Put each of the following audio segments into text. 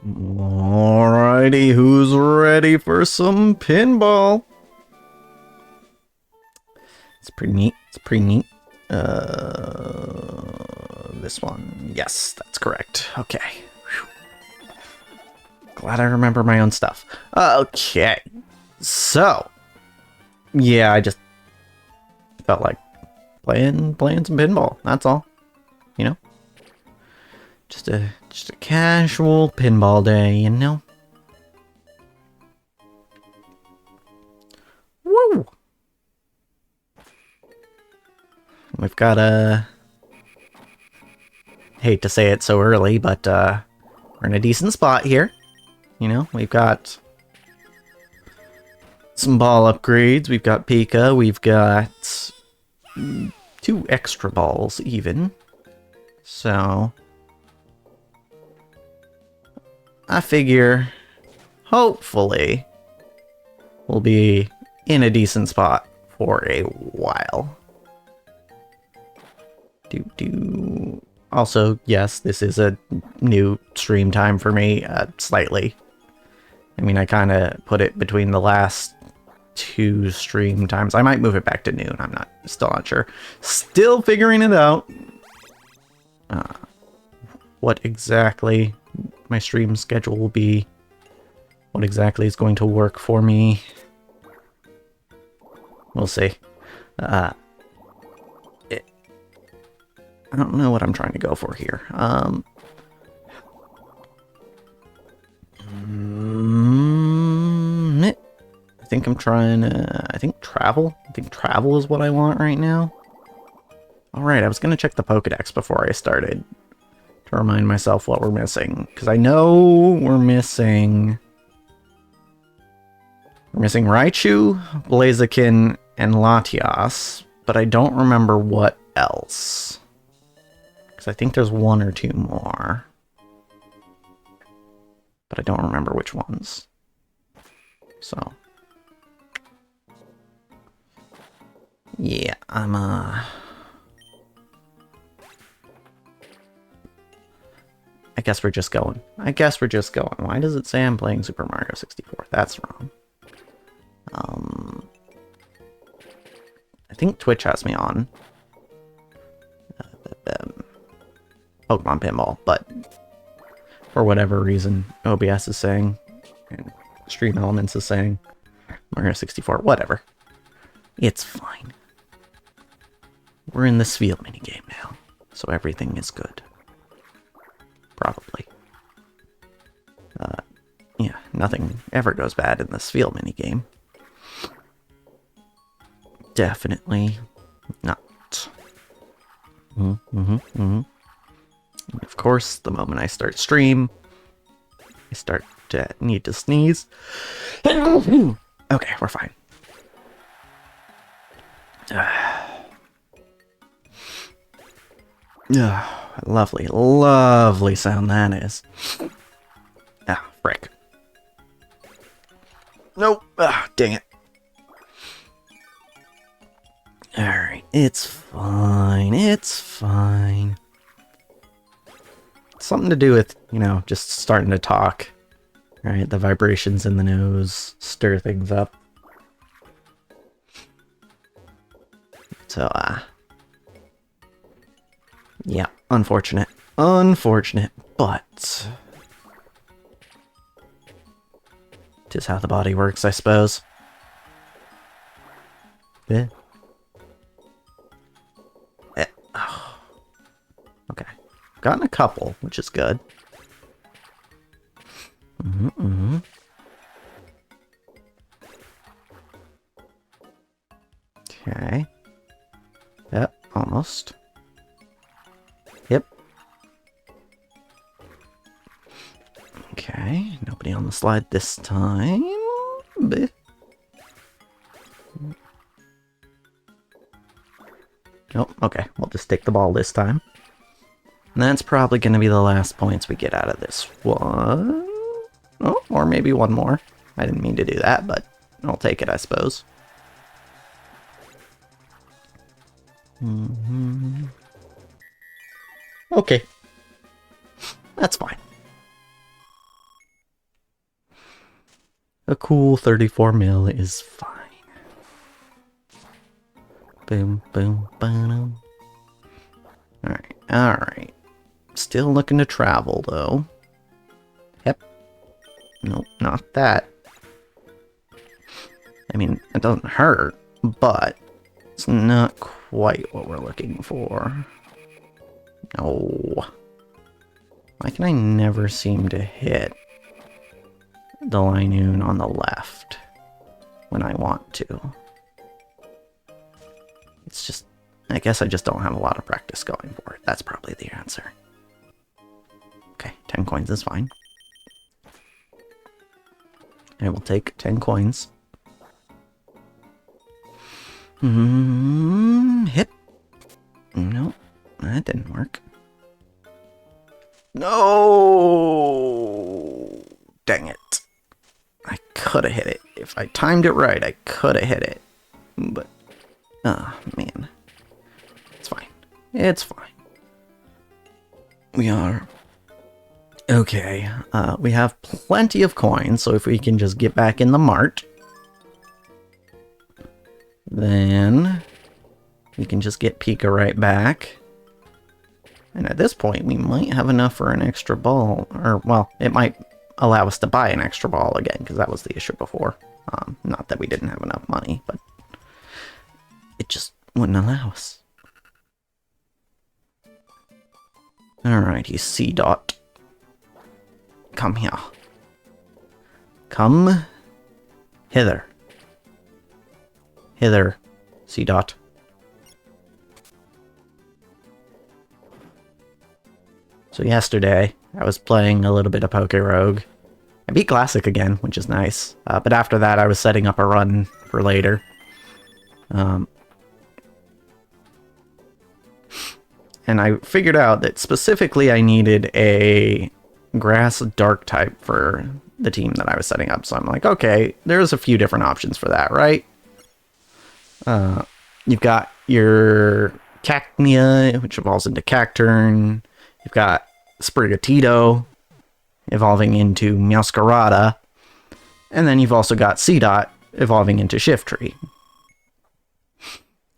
Alrighty, who's ready for some pinball? It's pretty neat. It's pretty neat. This one. Yes, that's correct. Okay. Whew. Glad I remember my own stuff. Okay. So, yeah, I just felt like playing some pinball. That's all. You know? Just a casual pinball day, you know? Woo! We've got a... hate to say it so early, but we're in a decent spot here. You know, we've got some ball upgrades. We've got Pika. We've got 2 extra balls, even. So... I figure, hopefully, we'll be in a decent spot for a while. Also, yes, this is a new stream time for me, slightly. I mean, I kind of put it between the last 2 stream times. I might move it back to noon. I'm still not sure. Still figuring it out. What exactly my stream schedule will be, what exactly is going to work for me. We'll see. I don't know what I'm trying to go for here. I think I'm trying to... I think travel is what I want right now. Alright, I was going to check the Pokedex before I started to remind myself what we're missing, because I know we're missing Raichu, Blaziken, and Latias, but I don't remember what else, because I think there's 1 or 2 more, but I don't remember which ones. So yeah, I guess we're just going. Why does it say I'm playing Super Mario 64? That's wrong. I think Twitch has me on Pokemon Pinball, but for whatever reason, OBS is saying, and Stream Elements is saying Mario 64. Whatever. It's fine. We're in the Spiel minigame now, so everything is good. Probably. Yeah, nothing ever goes bad in the Spiel minigame. Definitely not. Of course, the moment I start stream, I start to need to sneeze. Okay, we're fine. Lovely, lovely sound that is. Ah, frick. Nope. Ah, dang it. Alright, it's fine. It's fine. It's something to do with, you know, just starting to talk. Right, the vibrations in the nose stir things up. So, yeah, unfortunate. Unfortunate, but... 'tis how the body works, I suppose. Yeah. Oh. Okay. Gotten a couple, which is good. Okay. Yep, almost. Yep. Okay, nobody on the slide this time. Oh, okay, we'll just take the ball this time. And that's probably going to be the last points we get out of this one. Oh, or maybe one more. I didn't mean to do that, but I'll take it, I suppose. Okay. That's fine. A cool 34 mil is fine. Boom, boom, boom. Alright, alright. Still looking to travel, though. Yep. Nope, not that. I mean, it doesn't hurt, but it's not quite what we're looking for. No. Why can I never seem to hit the Linoon on the left when I want to? It's just, I guess I just don't have a lot of practice going for it. That's probably the answer. Okay, 10 coins is fine. I will take 10 coins. Hit. Nope, that didn't work. No! Dang it. I could have hit it. If I timed it right, I could have hit it. But, oh, man. It's fine. It's fine. We are... Okay, we have plenty of coins, so if we can just get back in the mart, then we can just get Pika right back. And at this point, we might have enough for an extra ball, or, well, it might allow us to buy an extra ball again, because that was the issue before. Not that we didn't have enough money, but it just wouldn't allow us. Alrighty, C dot. Come here. Come hither. Hither, C dot. So yesterday, I was playing a little bit of Poke Rogue. I beat Classic again, which is nice. But after that, I was setting up a run for later. And I figured out that specifically I needed a Grass Dark type for the team that I was setting up. So I'm like, okay, there's a few different options for that, right? You've got your Cacnea, which evolves into Cacturn. You've got Sprigatito evolving into Meowscarada. And then you've also got C-Dot evolving into Shiftry.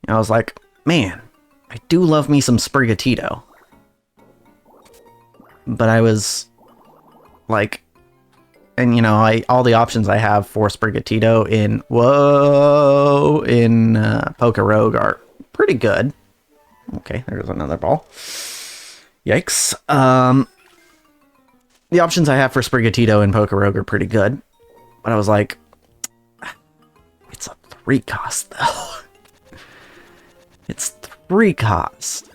And I was like, man, I do love me some Sprigatito. But I was like, and you know, all the options I have for Sprigatito in Poke Rogue are pretty good. Okay, there's another ball. Yikes. The options I have for Sprigatito and Poke Rogue are pretty good. But I was like, it's a 3 cost though. It's 3 cost.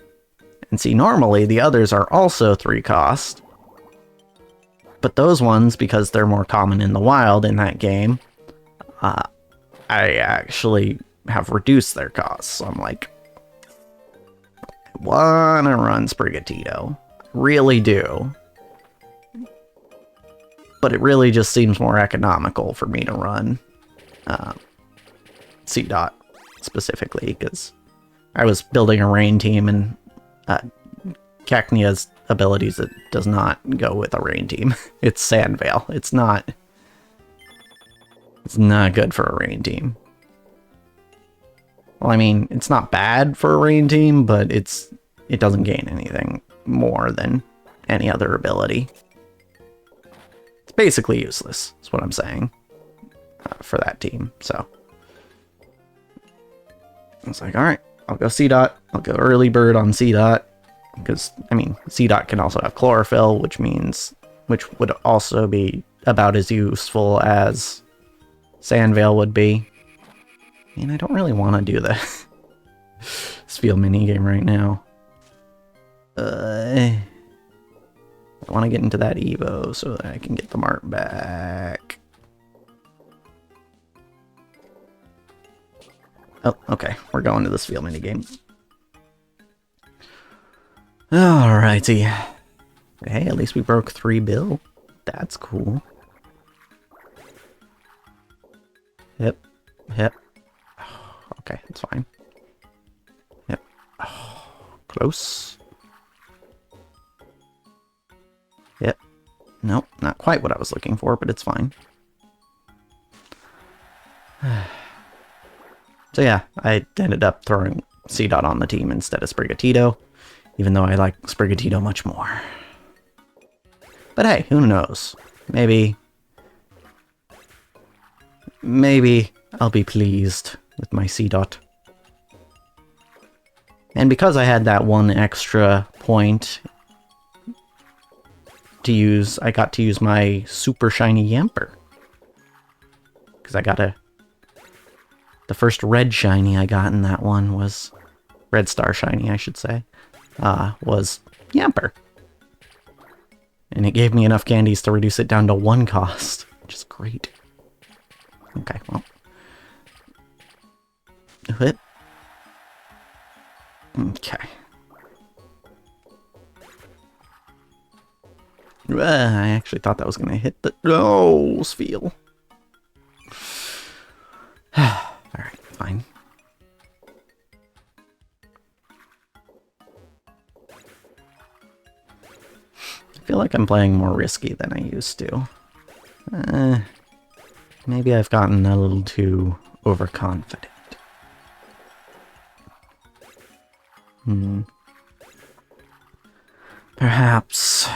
And see, normally the others are also 3 cost. But those ones, because they're more common in the wild in that game, I actually have reduced their costs. So I'm like, I want to run Sprigatito. Really do. But it really just seems more economical for me to run C-Dot specifically, because I was building a rain team, and Cacnea's abilities, it does not go with a rain team. It's Sandvale. It's not good for a rain team. Well, I mean, it's not bad for a rain team, but it doesn't gain anything more than any other ability. It's basically useless, is what I'm saying, for that team. So I was like, alright, I'll go C-Dot. I'll go early bird on C-Dot. Because, I mean, C-Dot can also have Chlorophyll, which would also be about as useful as Sandvale would be. I mean, I don't really want to do this field minigame right now. I want to get into that Evo so that I can get the Mart back. Oh, okay. We're going to this field minigame. Alrighty. Hey, at least we broke 3 bill. That's cool. Yep. Yep. Okay, that's fine. Yep. Close. Yep. Nope, not quite what I was looking for, but it's fine. So yeah, I ended up throwing C-Dot on the team instead of Sprigatito, even though I like Sprigatito much more. But hey, who knows? Maybe I'll be pleased with my C-Dot. And because I had that one extra point to use, I got to use my super shiny Yamper. Because I got the first red shiny I got in that one was, red star shiny I should say, was Yamper. And it gave me enough candies to reduce it down to 1 cost, which is great. Okay, well. Okay. I actually thought that was going to hit the... Oh, Spheal. Alright, fine. I feel like I'm playing more risky than I used to. Maybe I've gotten a little too overconfident. Perhaps.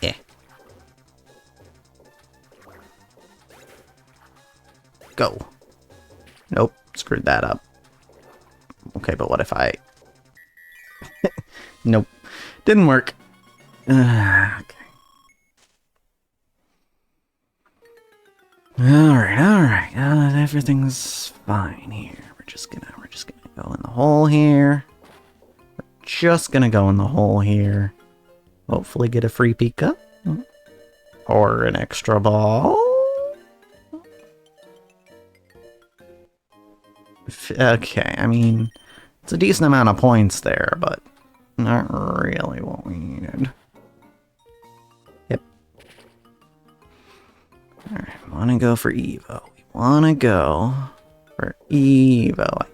Eh. Go. Nope, screwed that up. Okay, but what if I... Nope, didn't work. Okay. Alright. Everything's fine here. We're just gonna go in the hole here. We're just gonna go in the hole here. Hopefully get a free Pika. Or an extra ball. Okay, I mean, it's a decent amount of points there, but not really what we needed. Yep. Alright, wanna go for Evo. We wanna go for Evo. I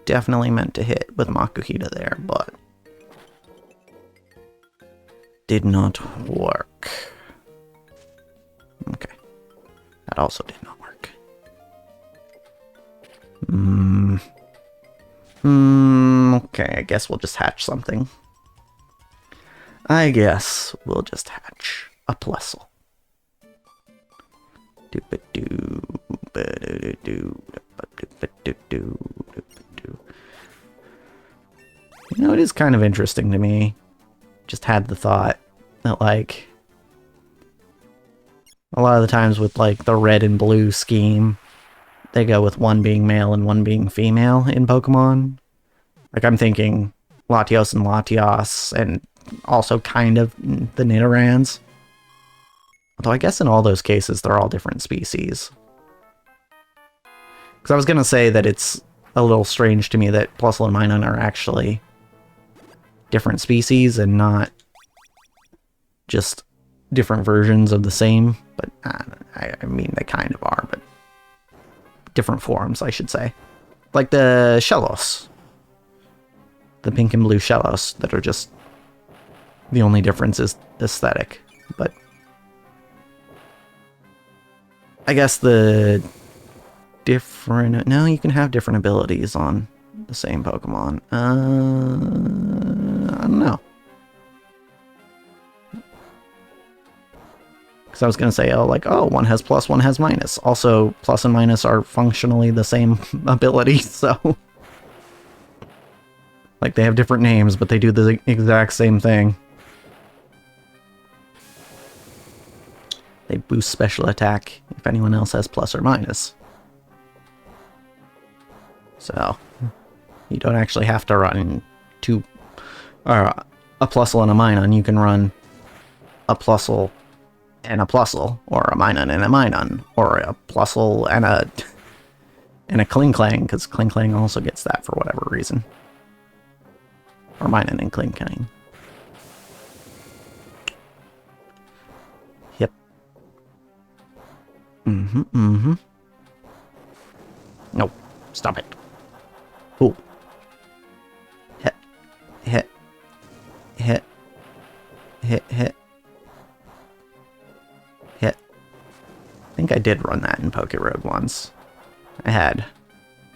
definitely meant to hit with Makuhita there, but did not work. Okay. That also did not work. Okay, I guess we'll just hatch something. I guess we'll just hatch a Plusle. You know, it is kind of interesting to me. Just had the thought that, like, a lot of the times with, like, the red and blue scheme, they go with one being male and one being female in Pokemon. Like, I'm thinking Latios and Latios, and also kind of the Nidorans. Although I guess in all those cases, they're all different species. Because I was going to say that it's a little strange to me that Plusle and Minun are actually different species and not just different versions of the same. But I mean, they kind of are, but different forms, I should say. Like the Shellos. The pink and blue Shellos that are just... The only difference is aesthetic. But I guess the different... No, you can have different abilities on the same Pokemon. I don't know. Because I was going to say, one has plus, one has minus. Also, plus and minus are functionally the same ability, so... Like, they have different names, but they do the exact same thing. They boost special attack if anyone else has plus or minus. So, you don't actually have to run a Plusle and a Minun. You can run a Plusle and a Plusle, or a Minun and a Minun, or a Plusle and a Klinklang, because Klinklang also gets that for whatever reason. Or Minun and Klinklang. Yep. Nope. Stop it. Ooh. Hit. Hit. Hit. Hit. Hit. Hit. think I did run that in Poke Road once. I had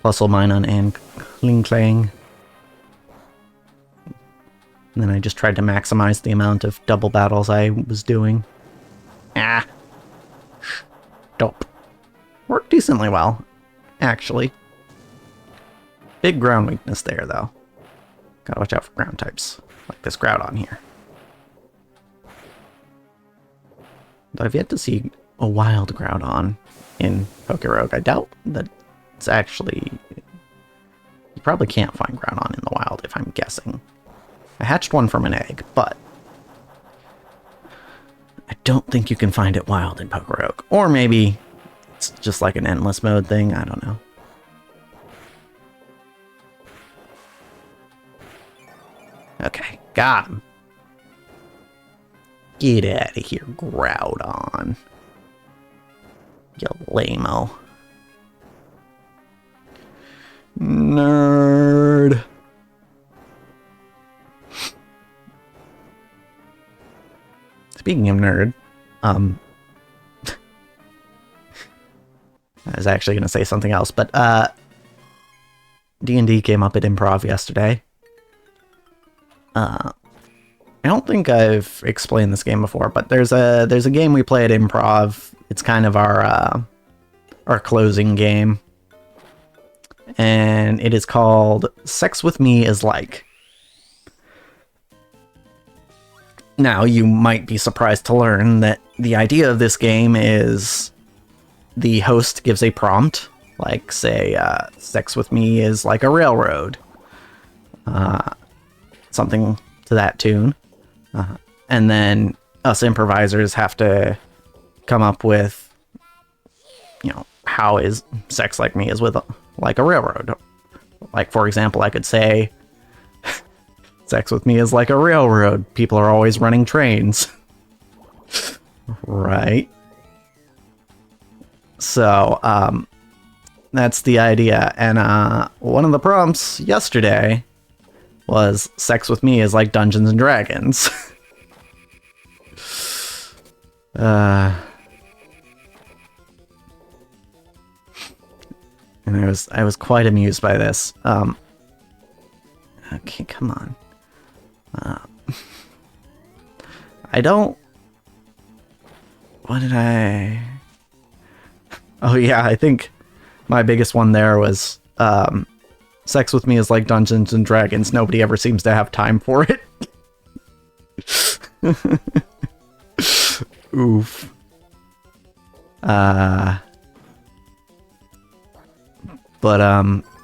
Puzzle Minun and Kling Klang. And then I just tried to maximize the amount of double battles I was doing. Ah. Dope. Worked decently well, actually. Big ground weakness there, though. Gotta watch out for ground types, like this Groudon here. Though I've yet to see a wild Groudon in Pokerogue. I doubt that it's actually... You probably can't find Groudon in the wild, if I'm guessing. I hatched one from an egg, but I don't think you can find it wild in Pokerogue. Or maybe it's just like an endless mode thing, I don't know. Okay, got him. Get out of here, Groudon. You lame-o. Nerd. Speaking of nerd, I was actually going to say something else, but D&D came up at Improv yesterday. I don't think I've explained this game before, but there's a game we play at Improv. It's kind of our closing game, and it is called Sex With Me Is Like. Now, you might be surprised to learn that the idea of this game is the host gives a prompt, like, say, sex with me is like a railroad. Something to that tune. And then us improvisers have to come up with, you know, how is sex like me is with like a railroad. Like, for example, I could say, sex with me is like a railroad. People are always running trains. Right. So, that's the idea. And one of the prompts yesterday was sex with me is like Dungeons and Dragons. And I was quite amused by this. Okay, come on. I don't... What did I... Oh yeah, I think my biggest one there was sex with me is like Dungeons and Dragons. Nobody ever seems to have time for it. Oof. But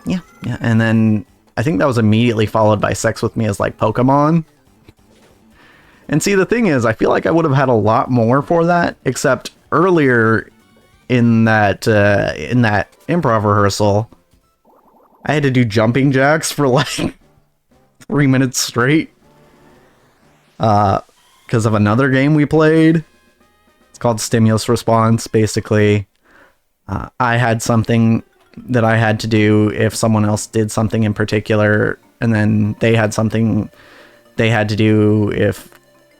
yeah, and then I think that was immediately followed by sex with me as like Pokemon. And see, the thing is, I feel like I would have had a lot more for that, except earlier in that improv rehearsal, I had to do jumping jacks for like 3 minutes straight. Because of another game we played. It's called Stimulus Response. Basically, I had something that I had to do if someone else did something in particular, and then they had something they had to do if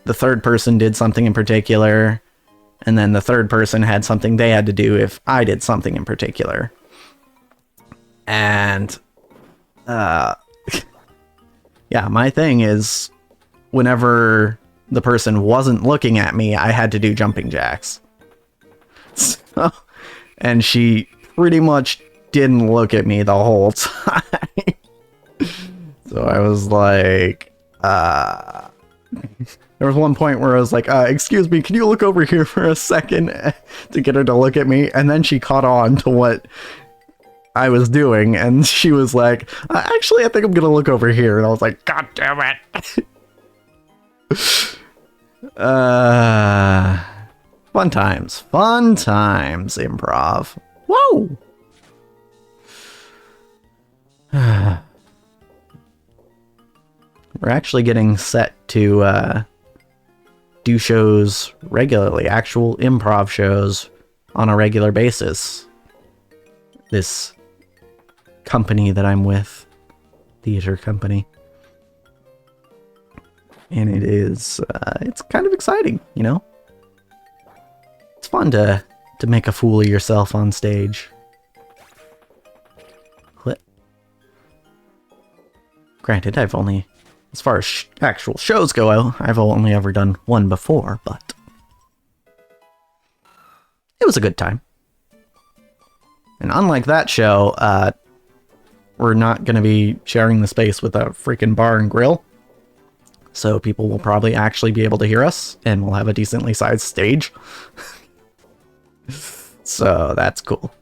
the third person did something in particular, and then the third person had something they had to do if I did something in particular. And yeah, my thing is, whenever the person wasn't looking at me, I had to do jumping jacks. So, and she pretty much didn't look at me the whole time. So I was like, there was one point where I was like, excuse me, can you look over here for a second, to get her to look at me? And then she caught on to what I was doing, and she was like, actually, I think I'm gonna look over here. And I was like, God damn it. Fun times, improv. Whoa. We're actually getting set to do shows regularly, actual improv shows on a regular basis. This company that I'm with, theater company. And it is, it's kind of exciting, you know? It's fun to to make a fool of yourself on stage. What? Granted, I've only, as far as actual shows go, I've only ever done one before, but it was a good time. And unlike that show, we're not going to be sharing the space with a freaking bar and grill. So people will probably actually be able to hear us, and we'll have a decently sized stage. So that's cool.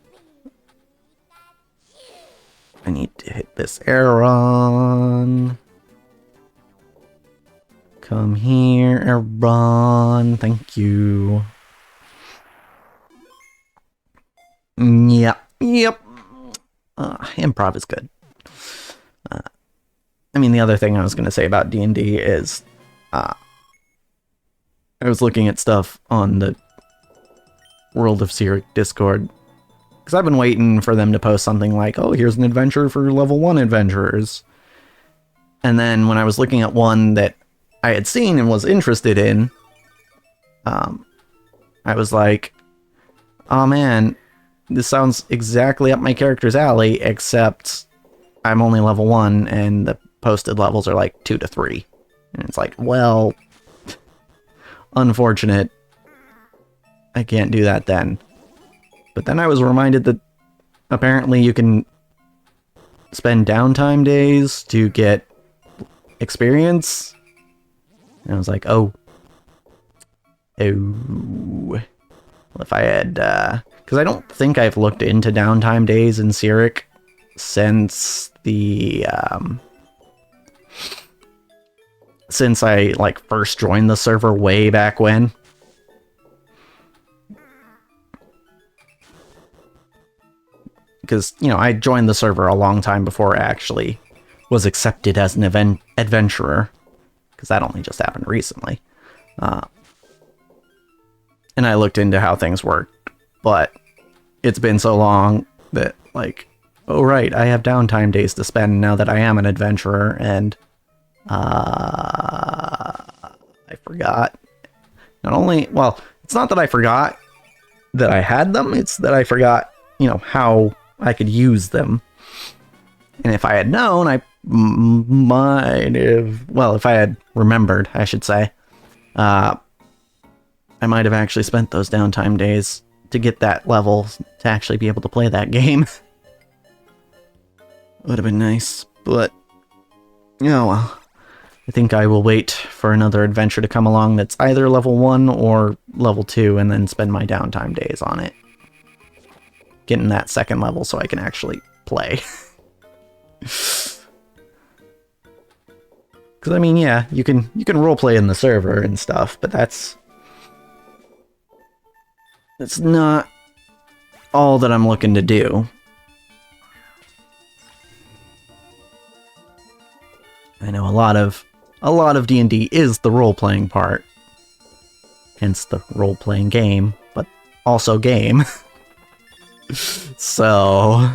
I need to hit this Aaron. Come here, Aaron. Thank you. Yep. Improv is good. I mean, the other thing I was going to say about D&D is I was looking at stuff on the World of Cyric Discord, because I've been waiting for them to post something like, oh, here's an adventure for level 1 adventurers. And then when I was looking at one that I had seen and was interested in, I was like, oh man, this sounds exactly up my character's alley, except I'm only level 1 and the posted levels are like 2 to 3. And it's like, well, unfortunate. I can't do that then. But then I was reminded that apparently you can spend downtime days to get experience. And I was like, oh. Well, if I had, because I don't think I've looked into downtime days in Cyric since the, since I, like, first joined the server way back when. Because, you know, I joined the server a long time before I actually was accepted as an adventurer. Because that only just happened recently. And I looked into how things worked. But it's been so long that, like, oh right, I have downtime days to spend now that I am an adventurer. And I forgot. Not only, well, it's not that I forgot that I had them. It's that I forgot, you know, how I could use them. And if I had known, I might have, well, if I had remembered, I should say, I might have actually spent those downtime days to get that level to actually be able to play that game. Would have been nice, but, oh well. I think I will wait for another adventure to come along that's either level 1 or level 2 and then spend my downtime days on it. Getting that second level so I can actually play. Because I mean, yeah, you can roleplay in the server and stuff, but that's not all that I'm looking to do. I know a lot of D&D is the role-playing part. Hence the role-playing game, but also game. So,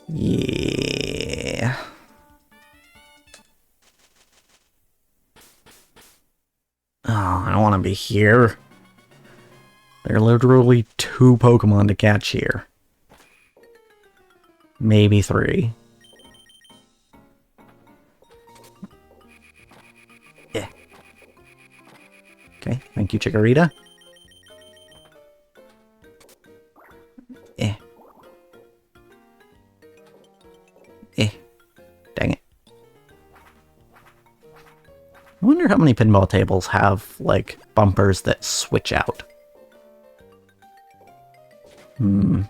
yeah. Oh, I don't want to be here. There are literally 2 Pokemon to catch here. Maybe 3. Yeah. Okay, thank you, Chikorita. Dang it. I wonder how many pinball tables have, like, bumpers that switch out. Because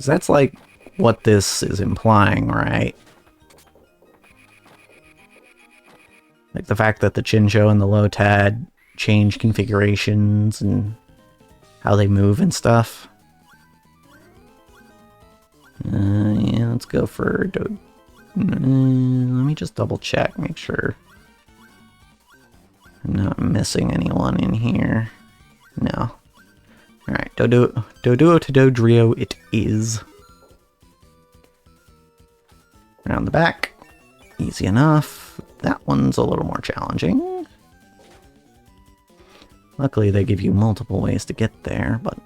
that's, like, what this is implying, right? Like, the fact that the Chincho and the Lotad change configurations and how they move and stuff. Yeah, let's go for... let me just double check, make sure I'm not missing anyone in here. No. Alright, Doduo to Dodrio it is. Around the back. Easy enough. that one's a little more challenging. Luckily, they give you multiple ways to get there, but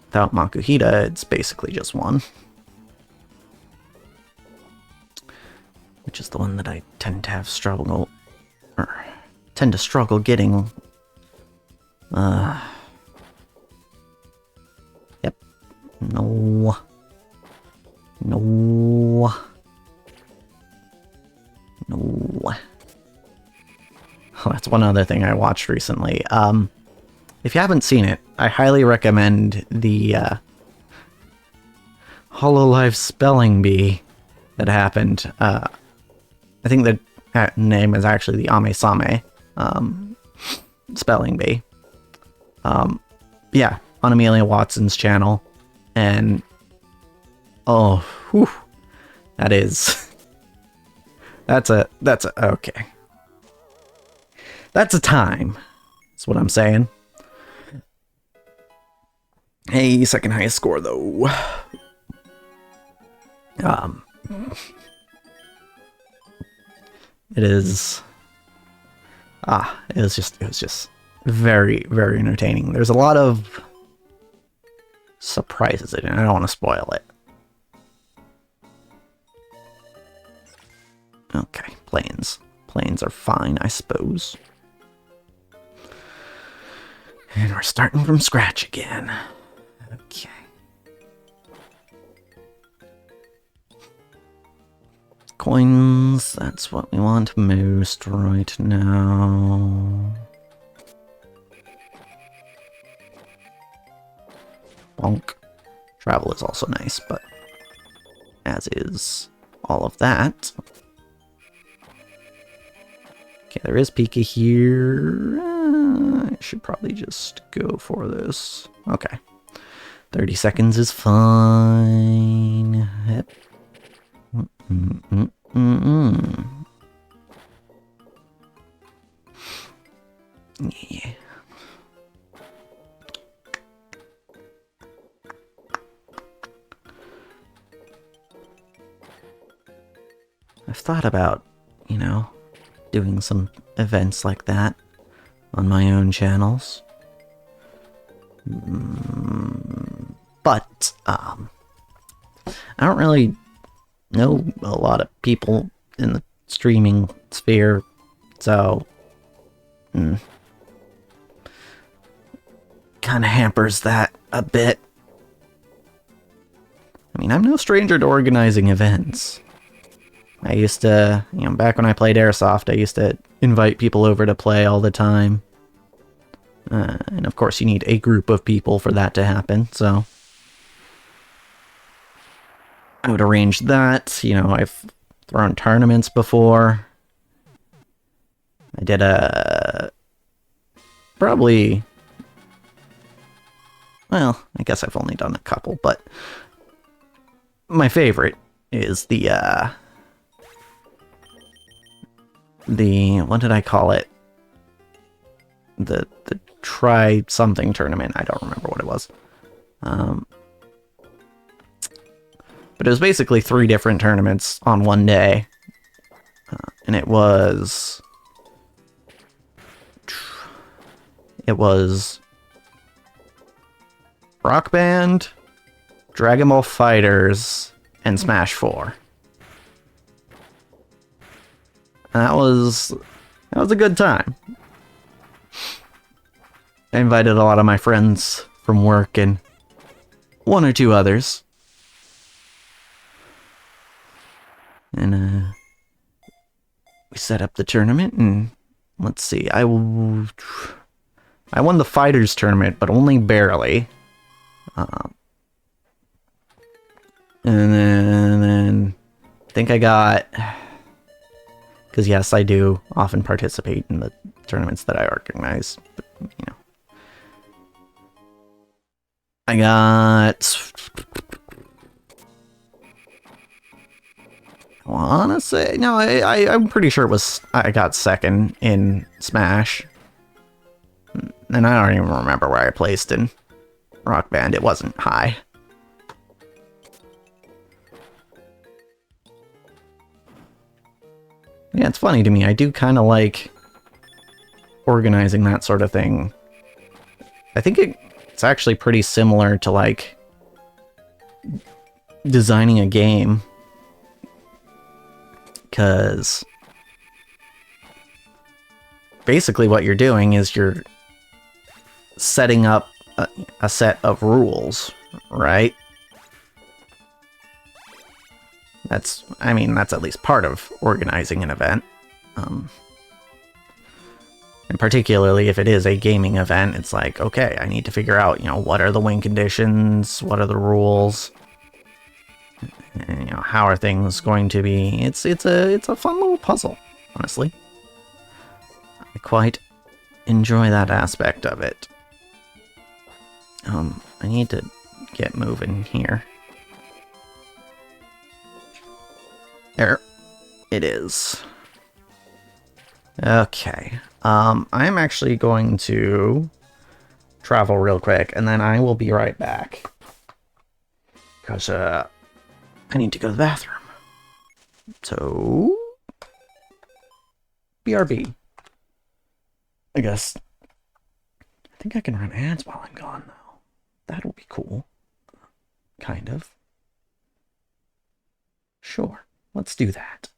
without Makuhita, it's basically just one. Which is the one that I tend to have struggle, or tend to struggle getting. Yep. No. No. No. Oh, that's one other thing I watched recently. If you haven't seen it, I highly recommend the HoloLive spelling bee that happened. I think the name is actually the Ame-Same spelling bee. Yeah, on Amelia Watson's channel. And oh, whew, that is okay. That's a time. That's what I'm saying. Hey, second highest score though. It is. It was just very, very entertaining. There's a lot of surprises in it. I don't want to spoil it. Okay, planes. Planes are fine, I suppose. And we're starting from scratch again. Okay. Coins, that's what we want most right now. Bonk. Travel is also nice, but as is all of that. Okay, there is Pika here. I should probably just go for this. Okay. 30 seconds is fine. Yep. Yeah. I've thought about, doing some events like that on my own channels. But, I don't really know a lot of people in the streaming sphere, so kind of hampers that a bit. I mean, I'm no stranger to organizing events. I used to, back when I played Airsoft, I used to invite people over to play all the time. And of course you need a group of people for that to happen, so I would arrange that. I've thrown tournaments before. I did probably, well, I guess I've only done a couple, but my favorite is the, what did I call it? The try something tournament. I don't remember what it was. But it was basically 3 different tournaments on one day. And it was Rock Band, Dragon Ball FighterZ, and Smash 4. And that was a good time. I invited a lot of my friends from work and 1 or 2 others. And we set up the tournament, and let's see, I won the FighterZ tournament, but only barely. And then I think I got, because yes, I do often participate in the tournaments that I organize, but I got, I wanna say, no, I'm pretty sure it was, I got second in Smash. And I don't even remember where I placed in Rock Band. It wasn't high. Yeah, it's funny to me. I do kind of like organizing that sort of thing. I think it's actually pretty similar to, like, designing a game. Because basically what you're doing is you're setting up a set of rules, right? That's at least part of organizing an event. And particularly if it is a gaming event, it's like, okay, I need to figure out, what are the win conditions, what are the rules, and, how are things going to be. It's a fun little puzzle, honestly. I quite enjoy that aspect of it. I need to get moving here. There it is. Okay. I'm actually going to travel real quick, and then I will be right back. Because, I need to go to the bathroom. So, BRB. I guess. I think I can run ads while I'm gone, though. That'll be cool. Kind of. Sure. Let's do that.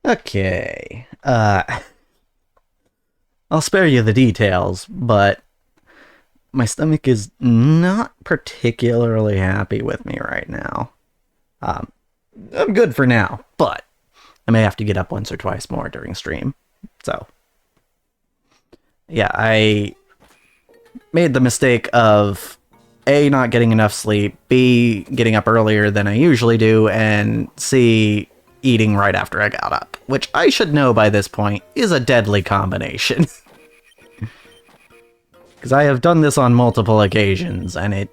Okay. I'll spare you the details, but my stomach is not particularly happy with me right now. I'm good for now, but I may have to get up once or twice more during stream. So, yeah, I made the mistake of A, not getting enough sleep, B, getting up earlier than I usually do, and C, eating right after I got up, which I should know by this point is a deadly combination. Because I have done this on multiple occasions, and it's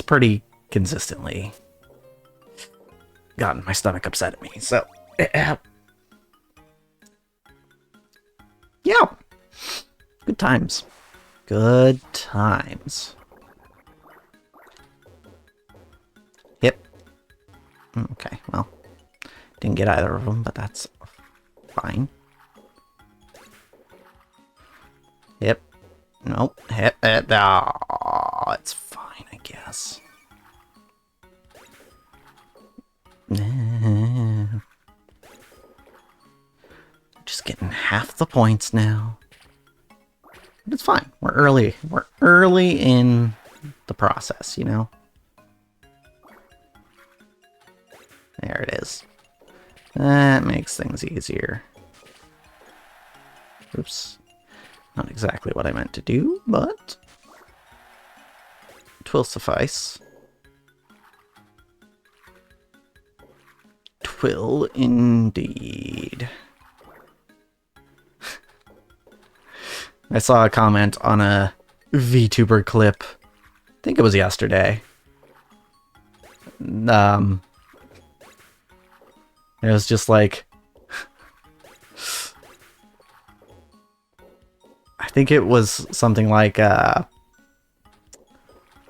pretty consistently gotten my stomach upset at me. So, yeah. Good times. Good times. Yep. Okay, well, didn't get either of them, but that's fine. Yep. Nope. Hit it. Oh, it's fine, I guess. Just getting half the points now. But it's fine. We're early. We're early in the process, you know? There it is. That makes things easier. Oops. Not exactly what I meant to do, but twill suffice. Twill indeed. I saw a comment on a VTuber clip. I think it was yesterday. It was just like, I think it was something like,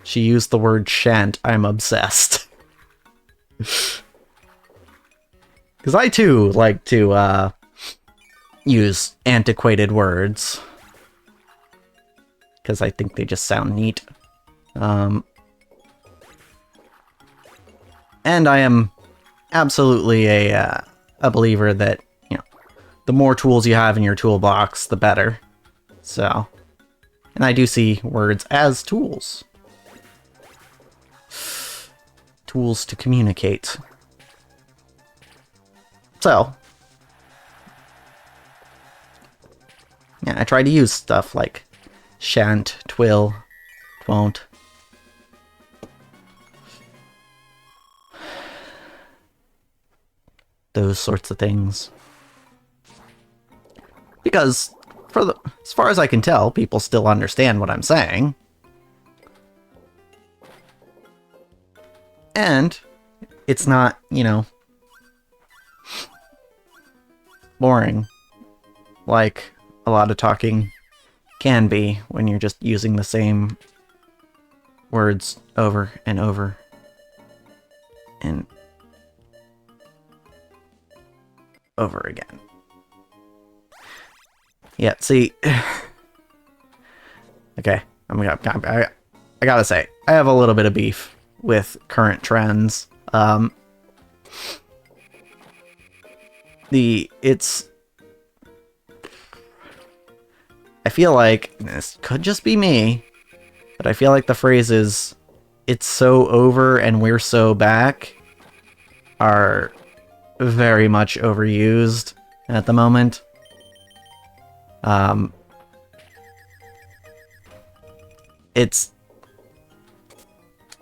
she used the word shan't, I'm obsessed. Because I too like to use antiquated words. Because I think they just sound neat. And I am absolutely a believer that, you know, the more tools you have in your toolbox, the better. So, and I do see words as tools. Tools to communicate. So, yeah, I try to use stuff like shan't, twill, twon't. Those sorts of things. Because, as far as I can tell, people still understand what I'm saying. And it's not, you know, boring like a lot of talking can be when you're just using the same words over and over and over again. Yeah, see, okay, I gotta say, I have a little bit of beef with current trends. I feel like, this could just be me, but I feel like the phrases, it's so over and we're so back, are very much overused at the moment. It's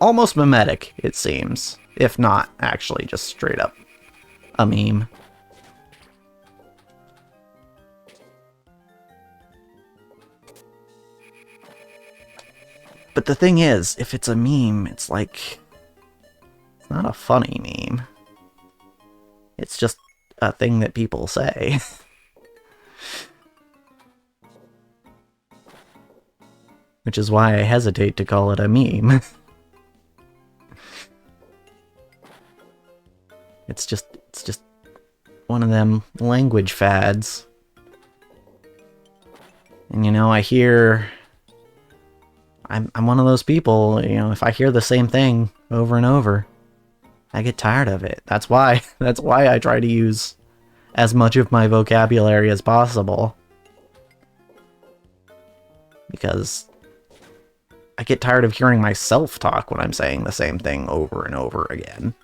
almost mimetic, it seems, if not actually just straight up a meme. But the thing is, if it's a meme, it's like, it's not a funny meme. It's just a thing that people say. Which is why I hesitate to call it a meme. It's just one of them language fads. And you know, I'm one of those people, you know, if I hear the same thing over and over, I get tired of it. That's why I try to use as much of my vocabulary as possible. Because I get tired of hearing myself talk when I'm saying the same thing over and over again.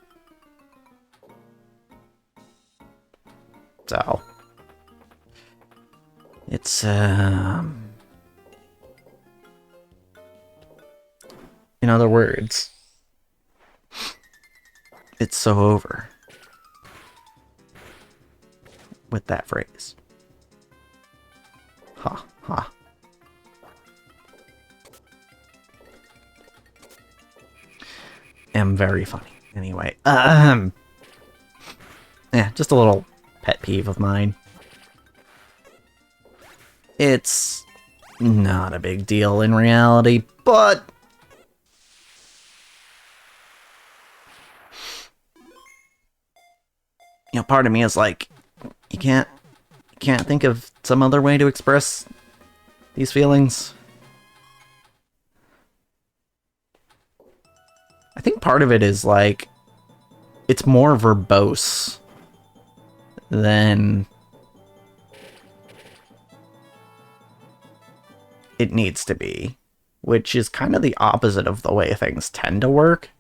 So, it's, in other words, it's so over with that phrase. Ha, ha. Am very funny. Anyway, yeah, just a little pet peeve of mine. It's not a big deal in reality, but you know, part of me is like, you can't think of some other way to express these feelings. I think part of it is like, it's more verbose than it needs to be, which is kind of the opposite of the way things tend to work.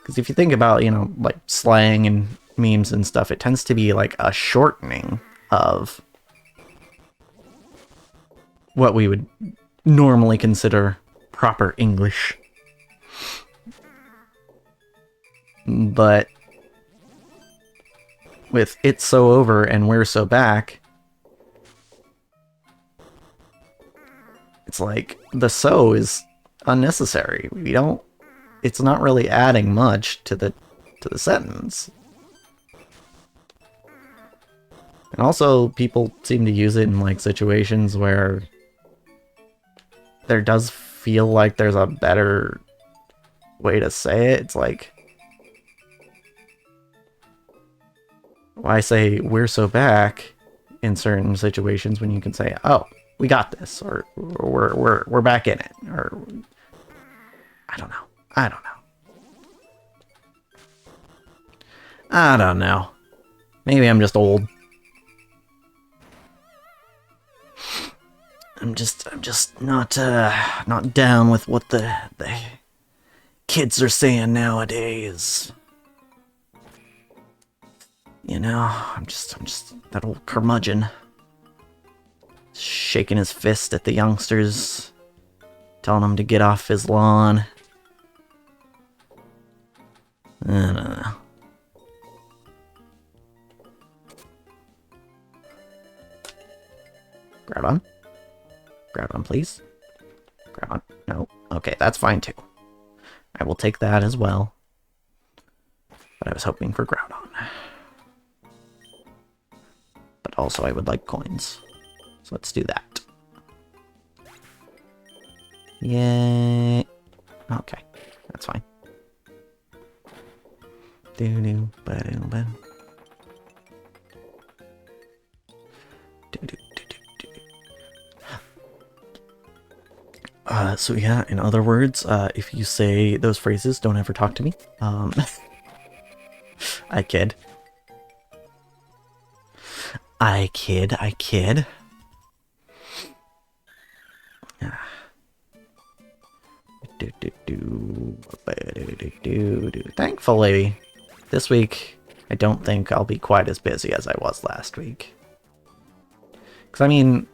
Because if you think about, you know, like slang and memes and stuff, it tends to be like a shortening of what we would normally consider proper English. But with "it's so over" and "we're so back," it's like the "so" is unnecessary. We don't. It's not really adding much to the sentence. And also, people seem to use it in like situations where there does feel like there's a better way to say it. It's like, why say "we're so back" in certain situations when you can say, "Oh, we got this," or we're back in it, or I don't know. I don't know. Maybe I'm just old. I'm just not down with what the kids are saying nowadays. You know, I'm just that old curmudgeon. Shaking his fist at the youngsters, telling them to get off his lawn. I don't know. Groudon? Groudon, please. Groudon. No. Okay, that's fine too. I will take that as well. But I was hoping for Groudon. But also I would like coins. So let's do that. Yay. Okay, that's fine. Do-do, ba-do-ba. So yeah, in other words, if you say those phrases, don't ever talk to me. I kid. I kid. Thankfully, this week, I don't think I'll be quite as busy as I was last week. Because, I mean,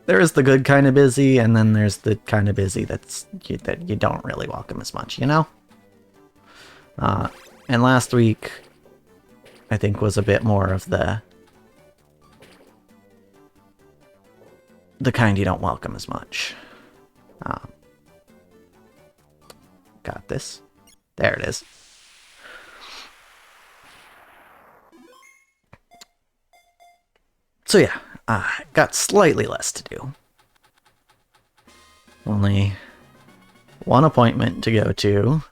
there is the good kind of busy, and then there's the kind of busy that you don't really welcome as much, you know? And last week, I think, was a bit more of the kind you don't welcome as much. Got this. There it is. So yeah, got slightly less to do. Only one appointment to go to.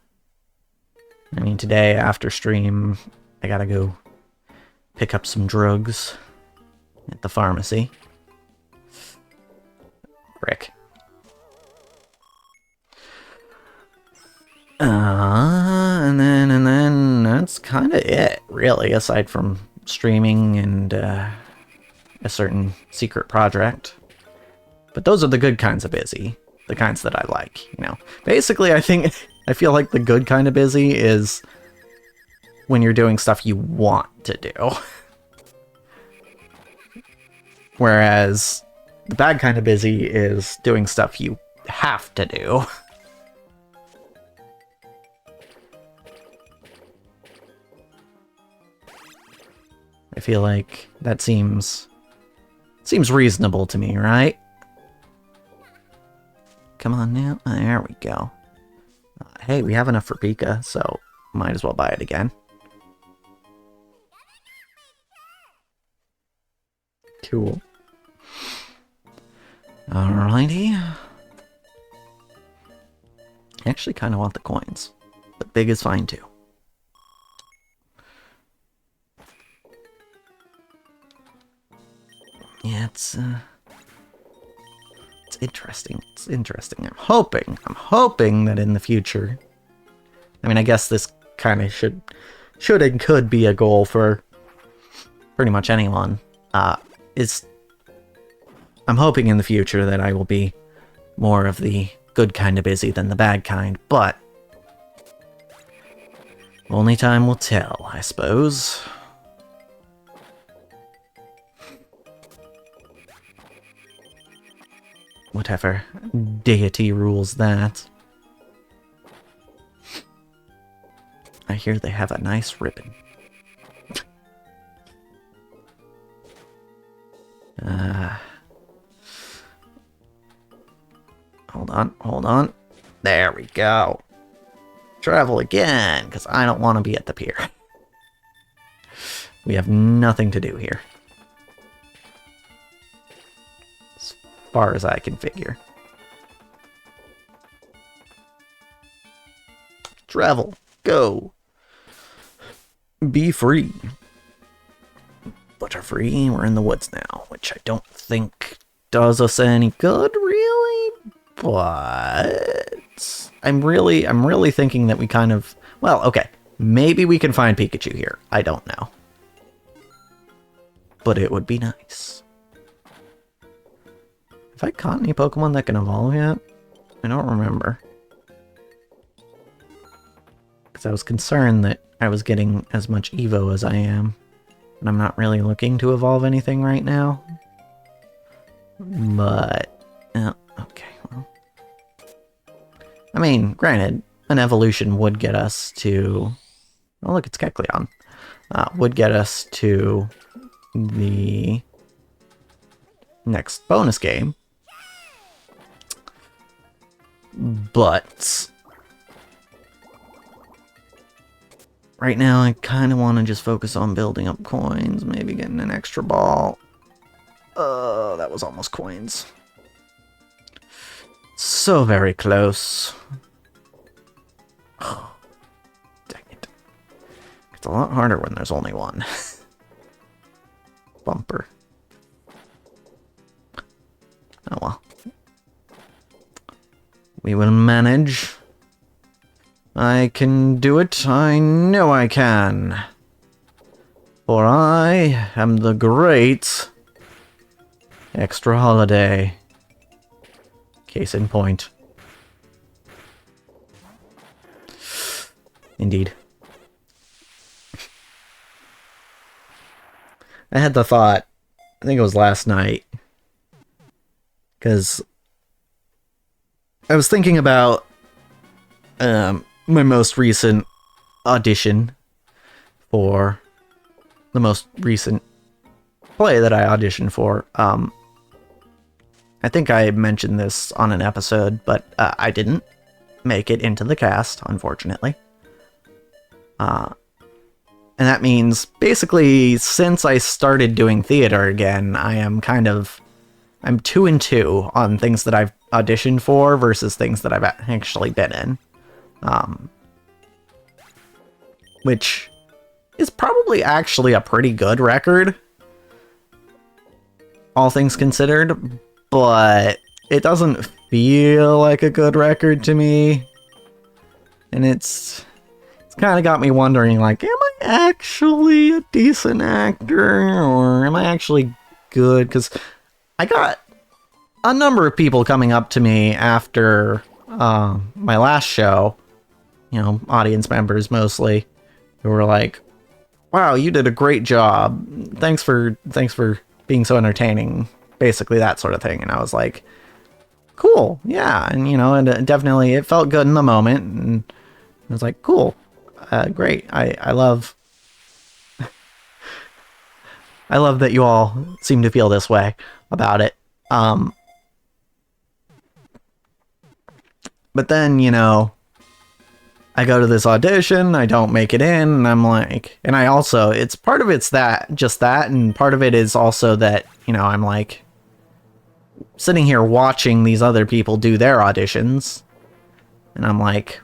I mean, today after stream, I gotta go pick up some drugs at the pharmacy. Frick. that's kind of it, really, aside from streaming and a certain secret project. But those are the good kinds of busy. The kinds that I like, you know. Basically, I feel like the good kind of busy is when you're doing stuff you want to do. Whereas the bad kind of busy is doing stuff you have to do. I feel like that seems reasonable to me, right? Come on now. There we go. Hey, we have enough for Pika, so might as well buy it again. Cool. Alrighty. I actually kind of want the coins, but big is fine too. Yeah, it's interesting. It's interesting. I'm hoping that in the future, I mean, I guess this kind of should and could be a goal for pretty much anyone. I'm hoping in the future that I will be more of the good kind of busy than the bad kind, but only time will tell, I suppose. Whatever deity rules that. I hear they have a nice ribbon. Hold on. There we go. Travel again, because I don't want to be at the pier. We have nothing to do here. As far as I can figure. Travel. Go. Be free. Butterfree, we're in the woods now, which I don't think does us any good, really, but I'm really thinking that we kind of, well, okay, maybe we can find Pikachu here. I don't know. But it would be nice. Have I caught any Pokemon that can evolve yet? I don't remember. Because I was concerned that I was getting as much Evo as I am. And I'm not really looking to evolve anything right now. But, okay, well. I mean, granted, an evolution would get us to... Oh, look, it's Kecleon. Would get us to the next bonus game. But... right now, I kind of want to just focus on building up coins, maybe getting an extra ball. That was almost coins. So very close. Oh, dang it. It's a lot harder when there's only one. Bumper. Oh well. We will manage. I can do it. I know I can. For I am the great ExtraHoliday. Case in point. Indeed. I had the thought, I think it was last night, because I was thinking about my most recent audition for the most recent play that I auditioned for. I think I mentioned this on an episode, but I didn't make it into the cast, unfortunately. And that means, basically, since I started doing theater again, I'm 2 and 2 on things that I've auditioned for versus things that I've actually been in. Which is probably actually a pretty good record, all things considered, but it doesn't feel like a good record to me, and it's kind of got me wondering, like, am I actually a decent actor, or am I actually good? Because I got a number of people coming up to me after my last show, you know, audience members mostly, who were like, wow, you did a great job. Thanks for being so entertaining. Basically that sort of thing. And I was like, cool, yeah. And, you know, and definitely it felt good in the moment. And I was like, cool, great. I love I love that you all seem to feel this way about it. But then, you know, I go to this audition, I don't make it in, and I'm like, and I also, it's part of it's that, just that, and part of it is also that, you know, I'm like, sitting here watching these other people do their auditions, and I'm like,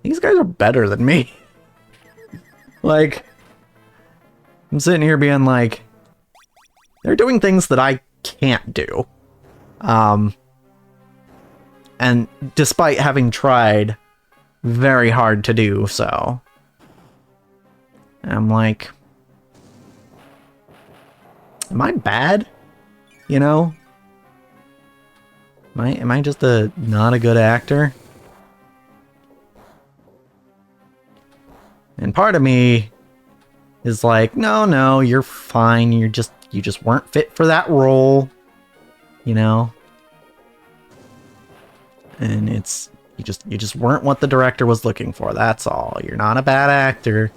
these guys are better than me. Like, I'm sitting here being like, they're doing things that I can't do. And despite having tried very hard to do so, I'm like, am I bad? You know? Am I just not a good actor? And part of me is like, no, you're fine. You just weren't fit for that role, you know? And it's, you just weren't what the director was looking for. That's all. You're not a bad actor.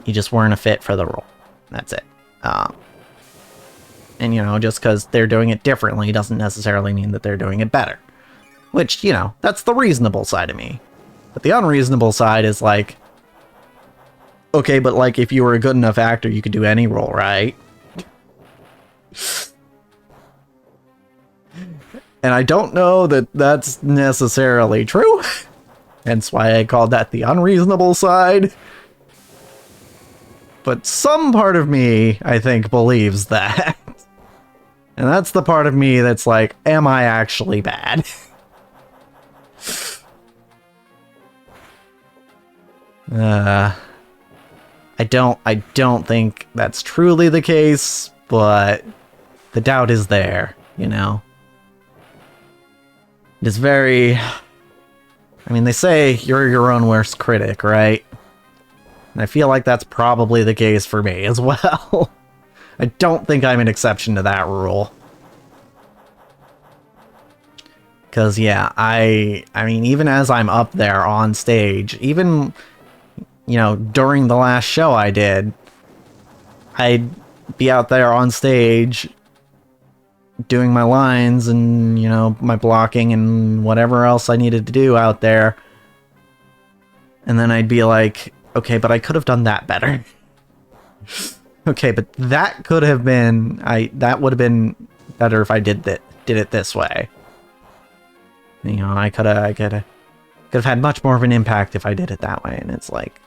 You just weren't a fit for the role. That's it. And, you know, just because they're doing it differently doesn't necessarily mean that they're doing it better. Which, you know, that's the reasonable side of me. But the unreasonable side is like, okay, but like if you were a good enough actor, you could do any role, right? And I don't know that that's necessarily true. Hence why I called that the unreasonable side. But some part of me, I think, believes that. And that's the part of me that's like, am I actually bad? I don't think that's truly the case, but the doubt is there, you know? It is very... I mean, they say you're your own worst critic, right? And I feel like that's probably the case for me as well. I don't think I'm an exception to that rule. Because, yeah, I mean, even as I'm up there on stage, even, you know, during the last show I did, I'd be out there on stage doing my lines and, you know, my blocking and whatever else I needed to do out there. And then I'd be like, okay, but I could have done that better. Okay, but that could have been, that would have been better if I did it this way. You know, I could have had much more of an impact if I did it that way. And it's like,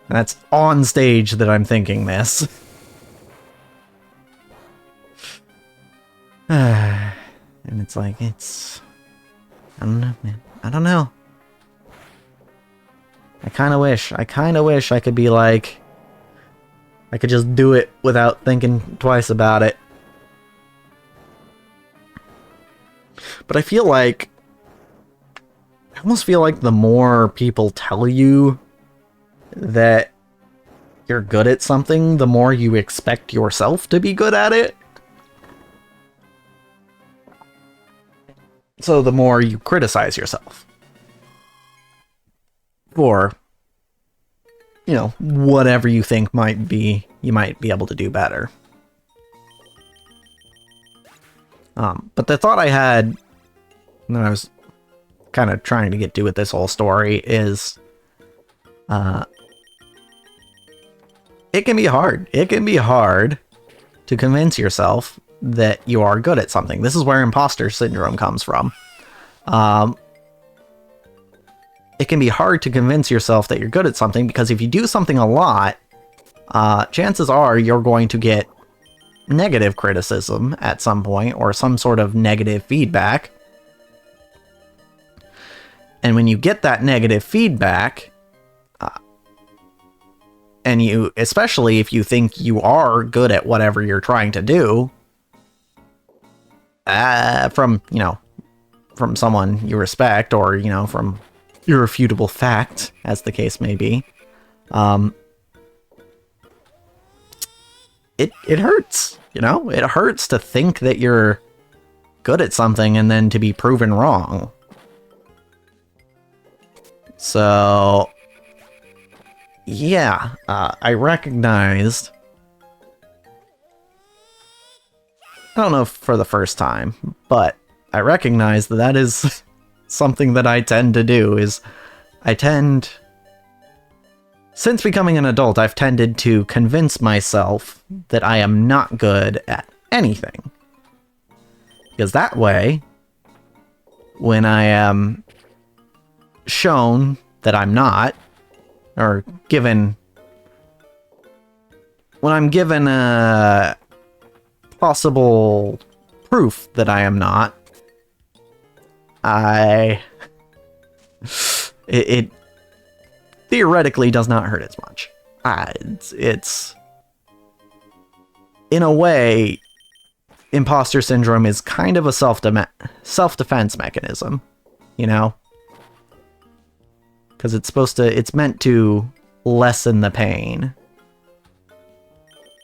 that's on stage that I'm thinking this. And it's like, I don't know, man. I don't know. I kind of wish I could be like, I could just do it without thinking twice about it. But I almost feel like the more people tell you that you're good at something, the more you expect yourself to be good at it. So the more you criticize yourself for, you know, whatever you think you might be able to do better. But the thought I had when I was kind of trying to get to with this whole story is, it can be hard. It can be hard to convince yourself that you are good at something. This is where imposter syndrome comes from. It can be hard to convince yourself that you're good at something because if you do something a lot, chances are you're going to get negative criticism at some point or some sort of negative feedback. And when you get that negative feedback, and you, especially if you think you are good at whatever you're trying to do, from, you know, from someone you respect, or, you know, from irrefutable fact, as the case may be, it hurts, you know? It hurts to think that you're good at something and then to be proven wrong. So, yeah, I recognized, I don't know if for the first time, but I recognize that that is something that I tend to do, is since becoming an adult, I've tended to convince myself that I am not good at anything. Because that way, when I am shown that I'm not, or when I'm given a possible proof that I am not, it theoretically does not hurt as much. It's in a way, imposter syndrome is kind of a self-defense mechanism, you know? Because it's meant to lessen the pain.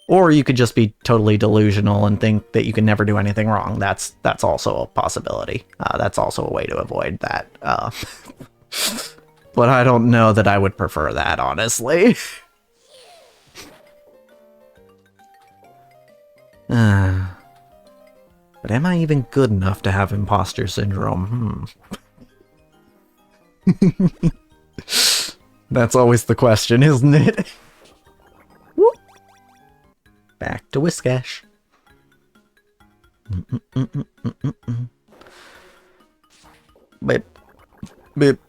Or you could just be totally delusional and think that you can never do anything wrong. That's also a possibility. That's also a way to avoid that. But I don't know that I would prefer that, honestly. But am I even good enough to have imposter syndrome? That's always the question, isn't it? Back to Whiskash. Beep. Beep.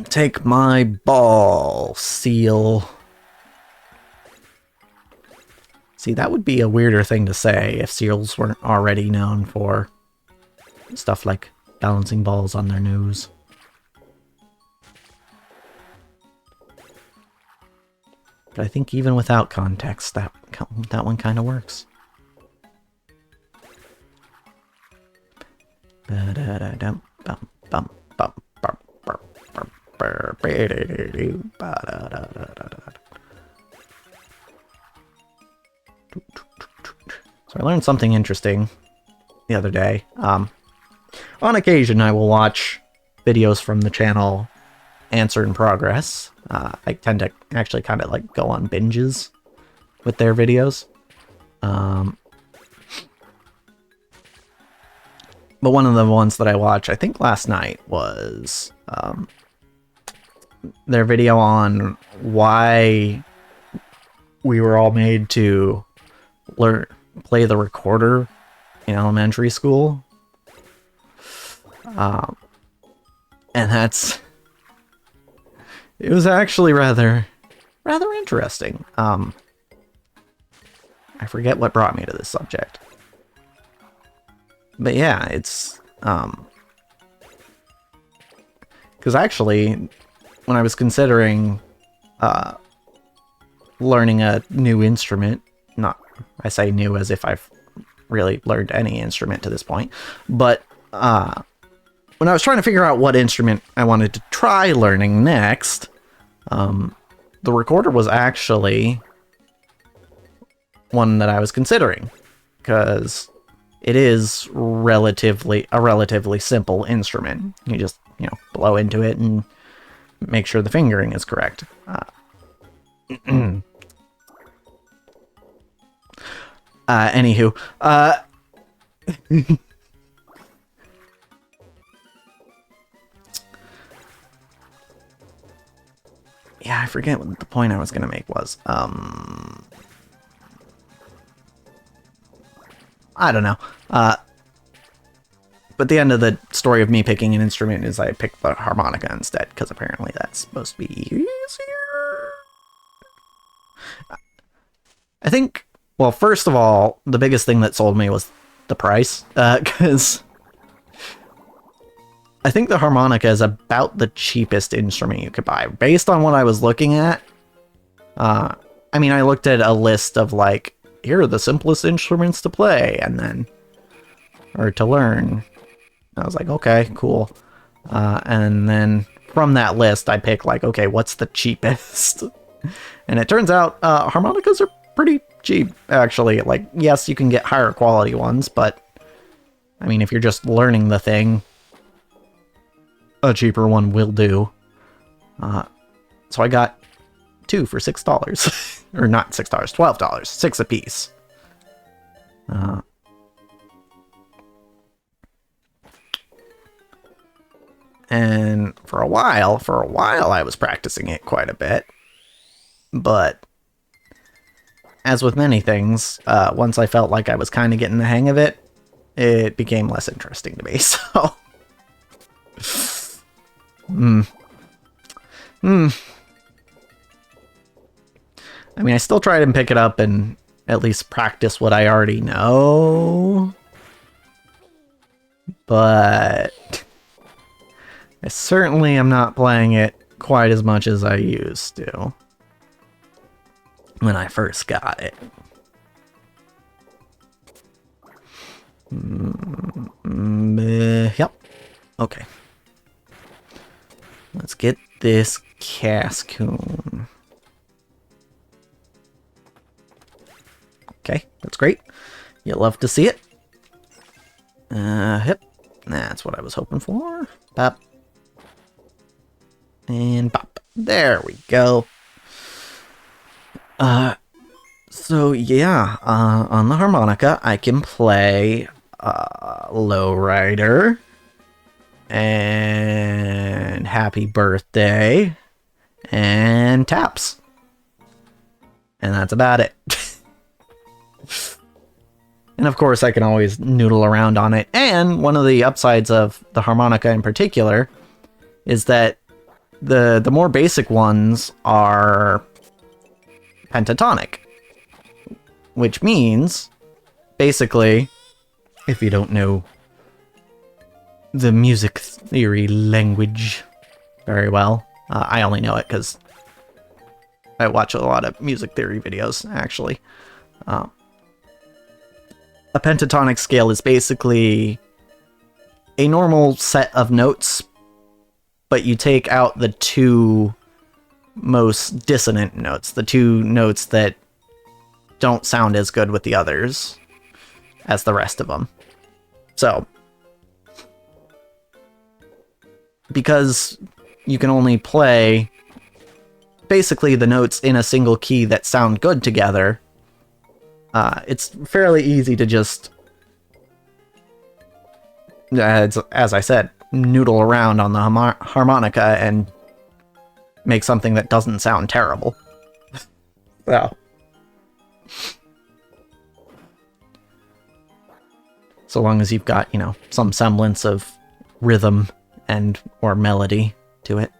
Take my ball, seal. See, that would be a weirder thing to say if seals weren't already known for stuff like balancing balls on their nose. But I think even without context, that one kind of works. So I learned something interesting the other day. On occasion, I will watch videos from the channel Answer in Progress. I tend to actually kind of like go on binges with their videos. But one of the ones that I watched, I think last night, was their video on why we were all made to play the recorder in elementary school. And it was actually rather interesting. I forget what brought me to this subject. But yeah, it's because actually, when I was considering learning a new instrument, I say new as if I've really learned any instrument to this point, but when I was trying to figure out what instrument I wanted to try learning next, the recorder was actually one that I was considering, because it is a relatively simple instrument. You just, blow into it and make sure the fingering is correct. Anywho, yeah, I forget what the point I was gonna make was. I don't know. But the end of the story of me picking an instrument is I picked the harmonica instead, because apparently that's supposed to be easier. I think, well, first of all, the biggest thing that sold me was the price, because I think the harmonica is about the cheapest instrument you could buy. Based on what I was looking at, I mean, I looked at a list of like, here are the simplest instruments to play, and then, or to learn. I was like, okay, cool. And then from that list, I picked like, okay, what's the cheapest? And it turns out harmonicas are pretty cheap, actually. Like, yes, you can get higher quality ones, but I mean, if you're just learning the thing, a cheaper one will do. So I got 2 for $6. Or not $6, $12. 6 a piece. And for a while I was practicing it quite a bit. But as with many things, once I felt like I was kind of getting the hang of it, it became less interesting to me, so... I mean, I still try to pick it up and at least practice what I already know. But I certainly am not playing it quite as much as I used to when I first got it. Yep. Okay. Let's get this Cascoon. Okay, that's great. You'll love to see it. Yep. That's what I was hoping for. Pop. And pop. There we go. So yeah, on the harmonica, I can play Lowrider and Happy Birthday and Taps. And that's about it. And of course, I can always noodle around on it. And one of the upsides of the harmonica in particular is that the more basic ones are pentatonic. Which means, basically, if you don't know the music theory language very well, I only know it because I watch a lot of music theory videos, actually. A pentatonic scale is basically a normal set of notes, but you take out the 2 most dissonant notes, the 2 notes that don't sound as good with the others as the rest of them. So, because you can only play basically the notes in a single key that sound good together, it's fairly easy to just, as I said, noodle around on the harmonica and make something that doesn't sound terrible. So long as you've got, you know, some semblance of rhythm and or melody to it.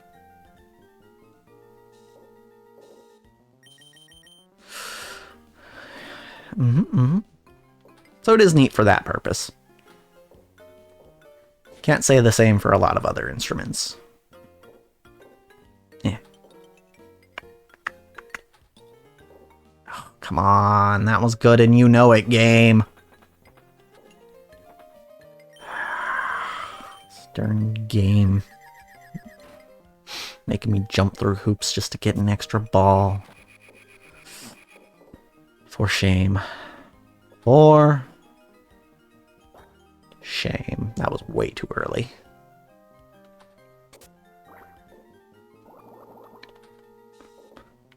So it is neat for that purpose. Can't say the same for a lot of other instruments. Yeah. Oh, come on, that was good and you know it, game. Darn game. Making me jump through hoops just to get an extra ball. For shame. For shame. That was way too early.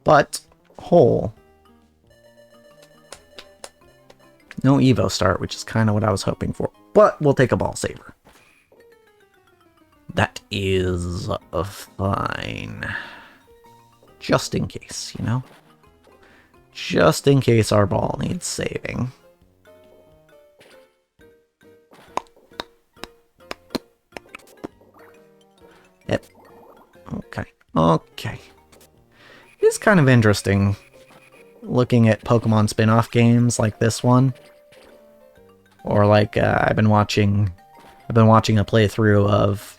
But, hole. No Evo start, which is kind of what I was hoping for. But we'll take a ball saver. That is fine. Just in case, you know? Just in case our ball needs saving. Yep. Okay. Okay. It's kind of interesting looking at Pokemon spin-off games like this one. Or like I've been watching a playthrough of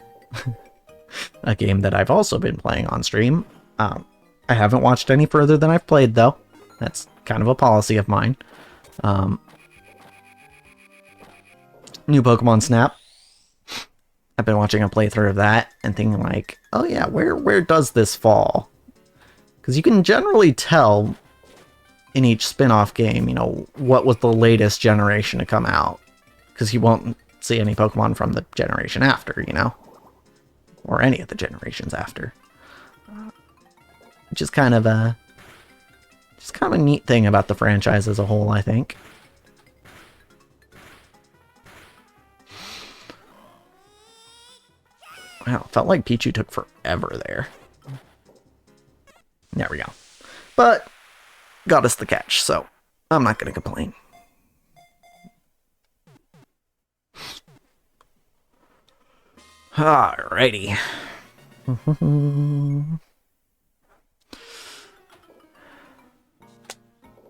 a game that I've also been playing on stream. I haven't watched any further than I've played, though. That's kind of a policy of mine. New Pokemon Snap. I've been watching a playthrough of that and thinking like, oh yeah, where does this fall? Because you can generally tell in each spin-off game, you know, what was the latest generation to come out. Because you won't see any Pokemon from the generation after, you know? Or any of the generations after. Which is kind of a neat thing about the franchise as a whole, I think. Wow, felt like Pichu took forever there. There we go. But got us the catch, so I'm not going to complain. Alrighty.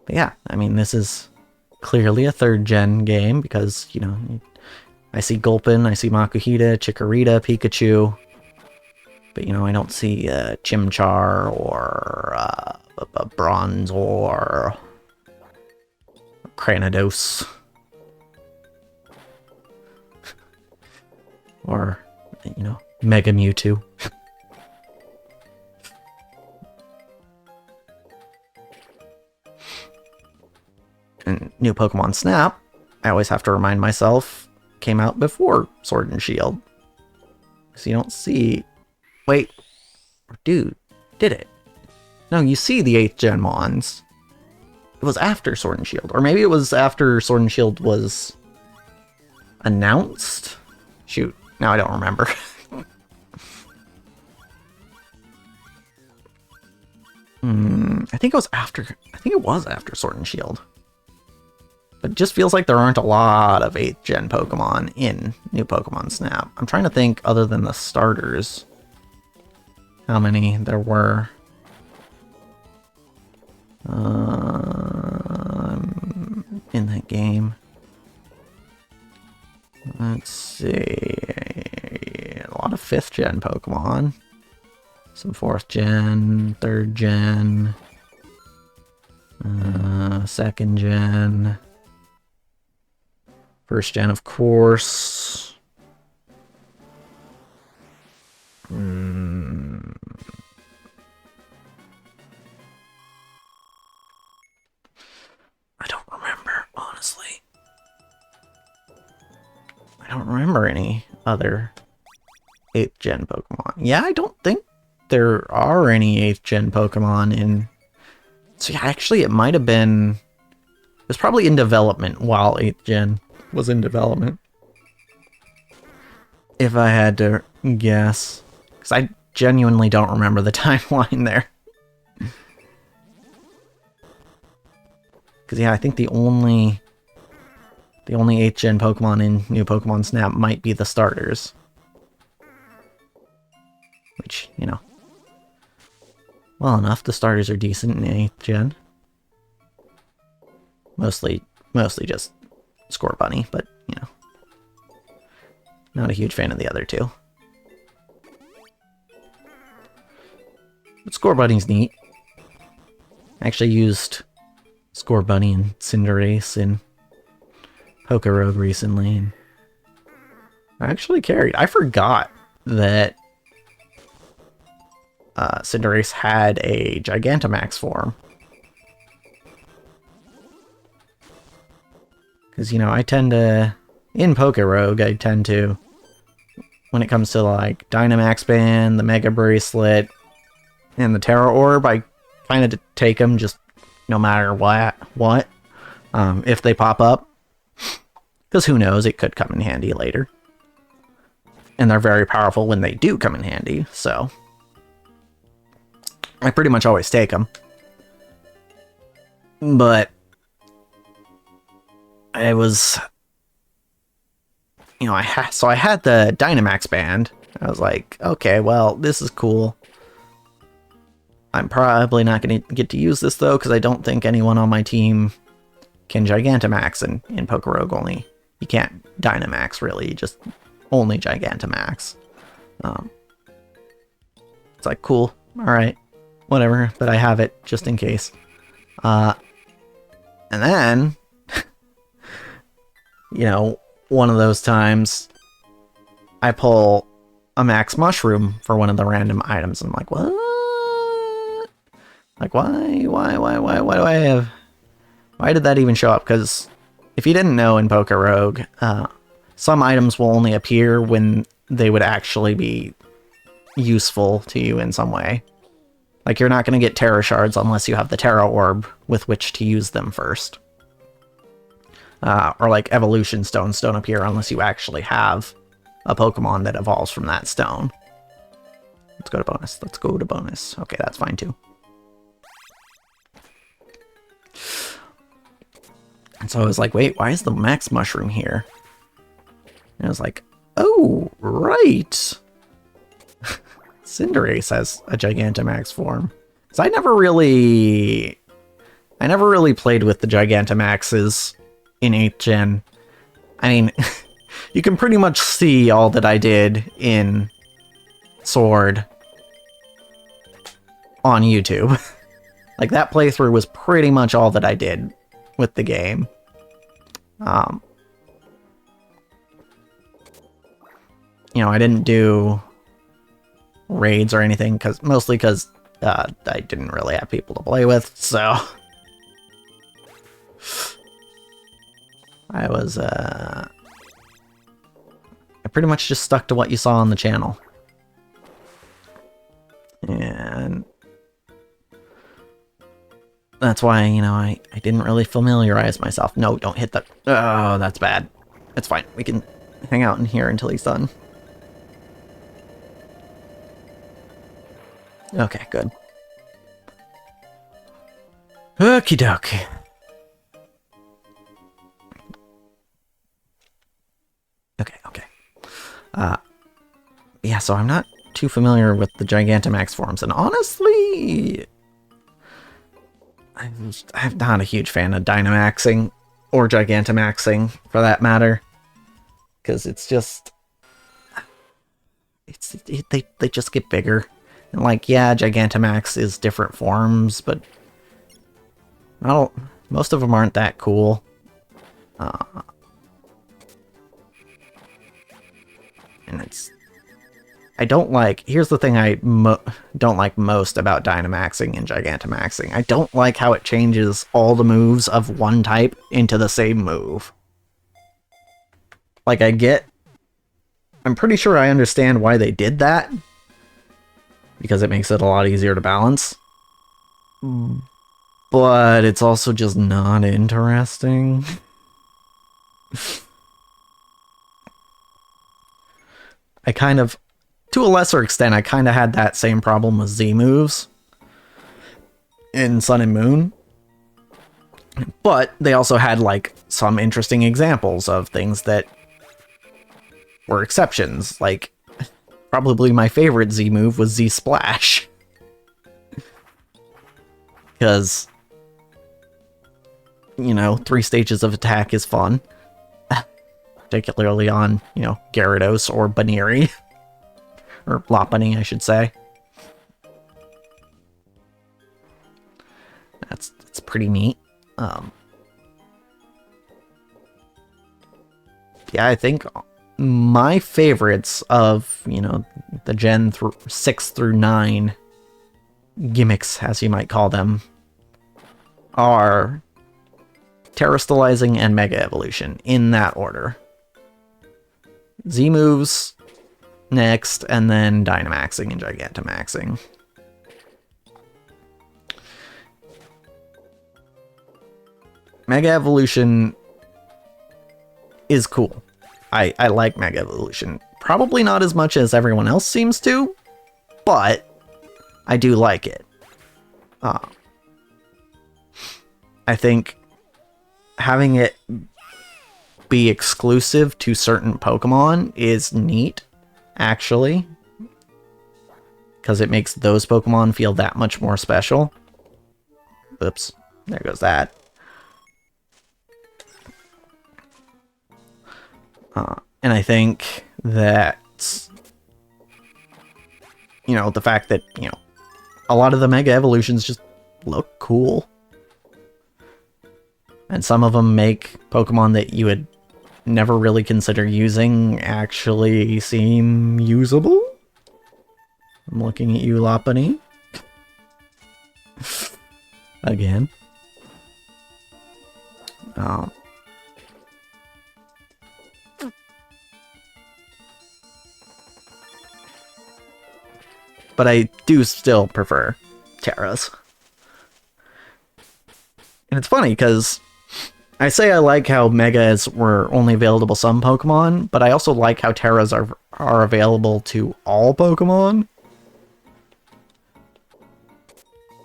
But yeah, I mean, this is clearly a third-gen game because, you know, I see Gulpin, I see Makuhita, Chikorita, Pikachu, but, you know, I don't see Chimchar or Bronze or Cranidos. Or, you know, Mega Mewtwo. And New Pokemon Snap, I always have to remind myself, came out before Sword and Shield. So you don't see... Wait. Dude, did it? No, you see the 8th Gen Mons. It was after Sword and Shield. Or maybe it was after Sword and Shield was announced? Shoot, now I don't remember. I think it was after Sword and Shield. But it just feels like there aren't a lot of 8th Gen Pokemon in New Pokemon Snap. I'm trying to think, other than the starters, how many there were. In that game. Let's see. A lot of 5th Gen Pokemon. Some 4th Gen, 3rd Gen, 2nd Gen. 1st Gen, of course. I don't remember, honestly. I don't remember any other 8th Gen Pokemon. Yeah, I don't think there are any 8th Gen Pokemon in... So yeah, actually it might have been... It was probably in development while 8th Gen was in development. If I had to guess. Because I genuinely don't remember the timeline there. Because yeah, I think the only 8th Gen Pokemon in New Pokemon Snap might be the starters. Which, you know. Well enough, the starters are decent in 8th Gen. Mostly just Score Bunny, but, you know. Not a huge fan of the other two. But Score Bunny's neat. I actually used Score Bunny and Cinderace in Pokerogue recently, and I actually carried. I forgot that Cinderace had a Gigantamax form. Because, you know, I tend to... In Pokerogue, I tend to... When it comes to, like, Dynamax Band, the Mega Bracelet, and the Terra Orb, I kind of take them just no matter what. If they pop up. Because who knows, it could come in handy later. And they're very powerful when they do come in handy, so... I pretty much always take them. But... I was... You know, I had the Dynamax Band. I was like, okay, well, this is cool. I'm probably not going to get to use this, though, because I don't think anyone on my team can Gigantamax, and in Pokerogue only. You can't Dynamax, really, just only Gigantamax. Um, it's like, cool, alright, whatever, but I have it just in case. And then, you know, one of those times, I pull a max mushroom for one of the random items. I'm like, what? Like, why do I have... Why did that even show up? Because if you didn't know in Poke Rogue, some items will only appear when they would actually be useful to you in some way. Like, you're not going to get Terra Shards unless you have the Terra Orb with which to use them first. Or like Evolution Stones don't appear unless you actually have a Pokemon that evolves from that stone. Let's go to bonus. Let's go to bonus. Okay, that's fine too. And so I was like, wait, why is the max mushroom here? And I was like, oh, right. Cinderace has a Gigantamax form. So I never really played with the Gigantamaxes in 8th gen. I mean, you can pretty much see all that I did in Sword on YouTube. Like, that playthrough was pretty much all that I did with the game. You know, I didn't do raids or anything, mostly because I didn't really have people to play with, so I was, I pretty much just stuck to what you saw on the channel. And that's why, you know, I didn't really familiarize myself. No, don't hit that. Oh, that's bad. It's fine. We can hang out in here until he's done. Okay, good. Okie doke. Okay. Yeah, so I'm not too familiar with the Gigantamax forms, and honestly, I'm not a huge fan of Dynamaxing, or Gigantamaxing, for that matter, because it's just, they just get bigger. And like, yeah, Gigantamax is different forms, but most of them aren't that cool. And I don't like, here's the thing I don't like most about Dynamaxing and Gigantamaxing. I don't like how it changes all the moves of one type into the same move. Like, I'm pretty sure I understand why they did that, because it makes it a lot easier to balance. But it's also just not interesting. I kind of, to a lesser extent, I kind of had that same problem with Z moves in Sun and Moon. But they also had, like, some interesting examples of things that were exceptions. Like, probably my favorite Z move was Z Splash. Because, you know, 3 stages of attack is fun. Particularly on, you know, Gyarados or Baneri. Or Lopunny, I should say. That's pretty neat. Yeah, I think my favorites of, you know, the Gen 6 through 9 gimmicks, as you might call them, are Terastallizing and Mega Evolution, in that order. Z moves next, and then Dynamaxing and Gigantamaxing. Mega Evolution is cool. I like Mega Evolution. Probably not as much as everyone else seems to, but I do like it. I think having it be exclusive to certain Pokemon is neat, actually, because it makes those Pokemon feel that much more special. Oops, there goes that. And I think that you know, the fact that, you know, a lot of the Mega Evolutions just look cool. And some of them make Pokemon that you would never really consider using actually seem usable. I'm looking at you, Lopunny. Again. But I do still prefer Terras. And it's funny, because I say I like how Megas were only available to some Pokemon, but I also like how Terras are available to all Pokemon.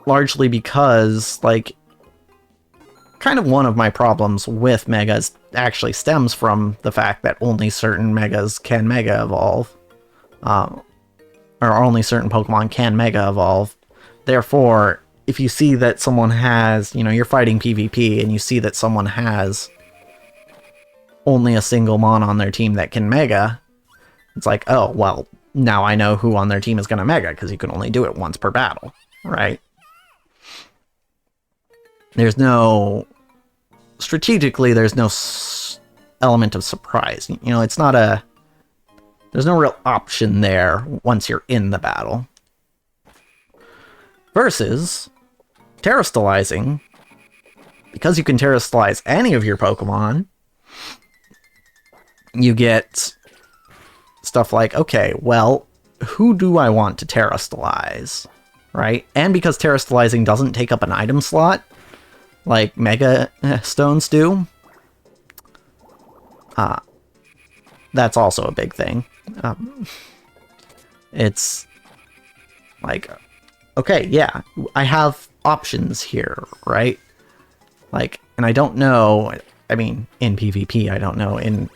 Largely because, like, kind of one of my problems with Megas actually stems from the fact that only certain Megas can Mega Evolve. Or only certain Pokemon can Mega Evolve. Therefore, if you see that someone has, you know, you're fighting PvP and you see that someone has only a single Mon on their team that can Mega, it's like, oh, well, now I know who on their team is going to Mega, because you can only do it once per battle, right? There's no... Strategically, there's no element of surprise. You know, it's not a... There's no real option there once you're in the battle. Versus Terastallizing, because you can Terastallize any of your Pokemon, you get stuff like, okay, well, who do I want to Terastallize, right? And because Terastallizing doesn't take up an item slot, like Mega Stones do, that's also a big thing. It's like, okay, yeah, I have options here, right? Like, and I don't know, I mean, in PvP, I don't know, in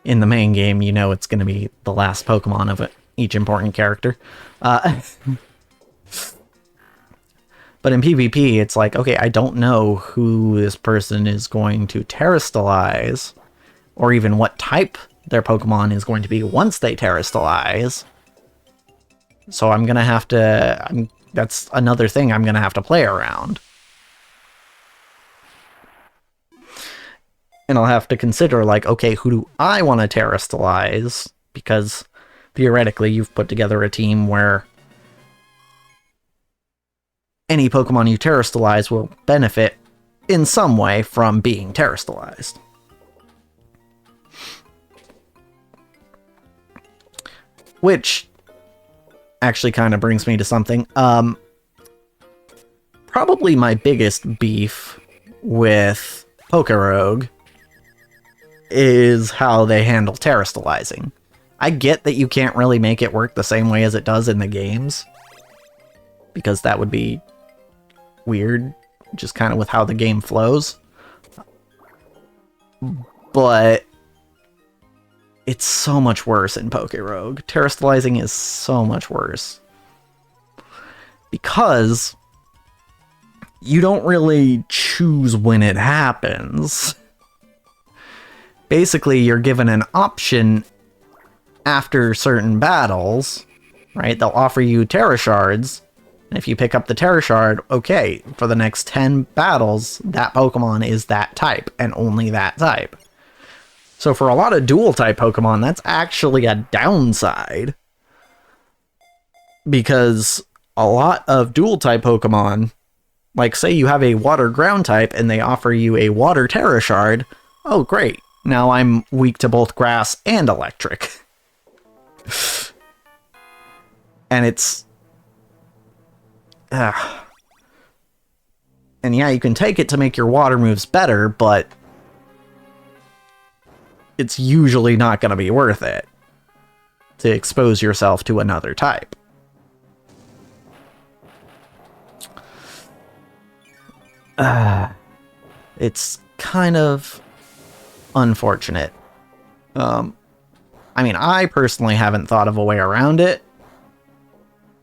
the main game, you know it's going to be the last Pokemon of each important character. But in PvP, it's like, okay, I don't know who this person is going to Terastallize, or even what type their Pokemon is going to be once they Terastallize. So I'm going to have to... that's another thing I'm going to have to play around. And I'll have to consider, like, okay, who do I want to Terastallize? Because theoretically, you've put together a team where any Pokemon you Terastallize will benefit in some way from being Terastallized. Which actually kind of brings me to something. Probably my biggest beef with Pokerogue is how they handle Terastallizing. I get that you can't really make it work the same way as it does in the games, because that would be weird, just kind of with how the game flows. But it's so much worse in Pokerogue. Terastallizing is so much worse. Because you don't really choose when it happens. Basically, you're given an option after certain battles, right? They'll offer you Terra Shards, and if you pick up the Terra Shard, okay, for the next 10 battles, that Pokemon is that type, and only that type. So for a lot of dual-type Pokemon, that's actually a downside. Because a lot of dual-type Pokemon, like say you have a Water-Ground type, and they offer you a Water Terra Shard, oh great, now I'm weak to both Grass and Electric. And it's... and yeah, you can take it to make your water moves better, but it's usually not going to be worth it to expose yourself to another type. It's kind of unfortunate. I mean, I personally haven't thought of a way around it.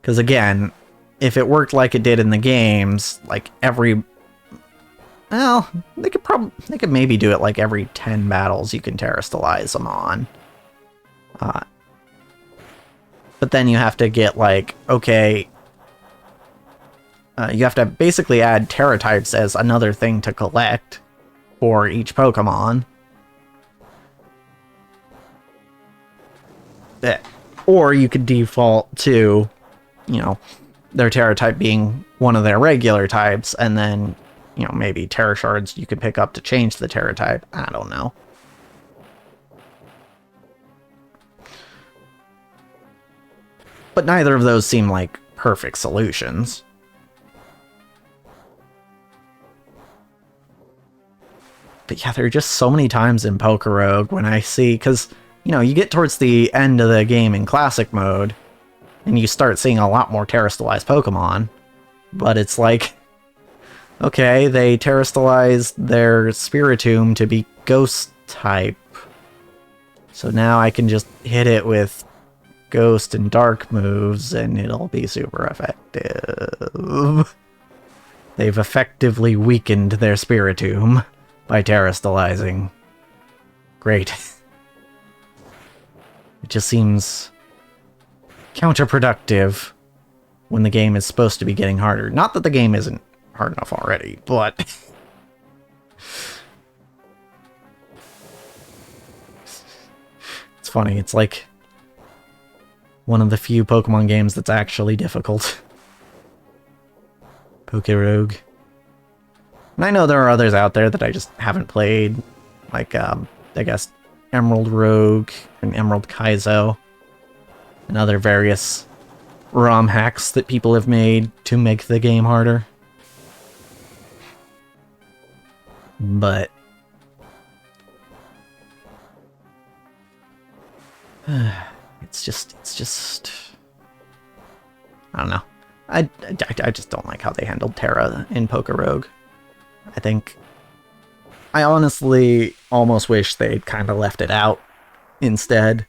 Because again, if it worked like it did in the games, like every... Well, they could maybe do it like every 10 battles you can Terastallize them on. But then you have to get, like, okay, you have to basically add Terra types as another thing to collect for each Pokemon. Or you could default to, you know, their Terra type being one of their regular types, and then, you know, maybe Terra Shards you could pick up to change the Terra type. I don't know. But neither of those seem like perfect solutions. But yeah, there are just so many times in Pokerogue when I see, because, you know, you get towards the end of the game in Classic mode, and you start seeing a lot more Terrastalized Pokemon, but it's like, okay, they Terrastalized their Spiritomb to be Ghost type, so now I can just hit it with Ghost and Dark moves, and it'll be super effective. They've effectively weakened their Spiritomb by Terrastalizing. Great. It just seems counterproductive when the game is supposed to be getting harder. Not that the game isn't hard enough already, but it's funny. It's like one of the few Pokemon games that's actually difficult. Pokerogue. And I know there are others out there that I just haven't played, like, I guess, Emerald Rogue and Emerald Kaizo, and other various ROM hacks that people have made to make the game harder. But it's just I don't know. I just don't like how they handled Terra in Pokerogue. I honestly almost wish they'd kind of left it out instead.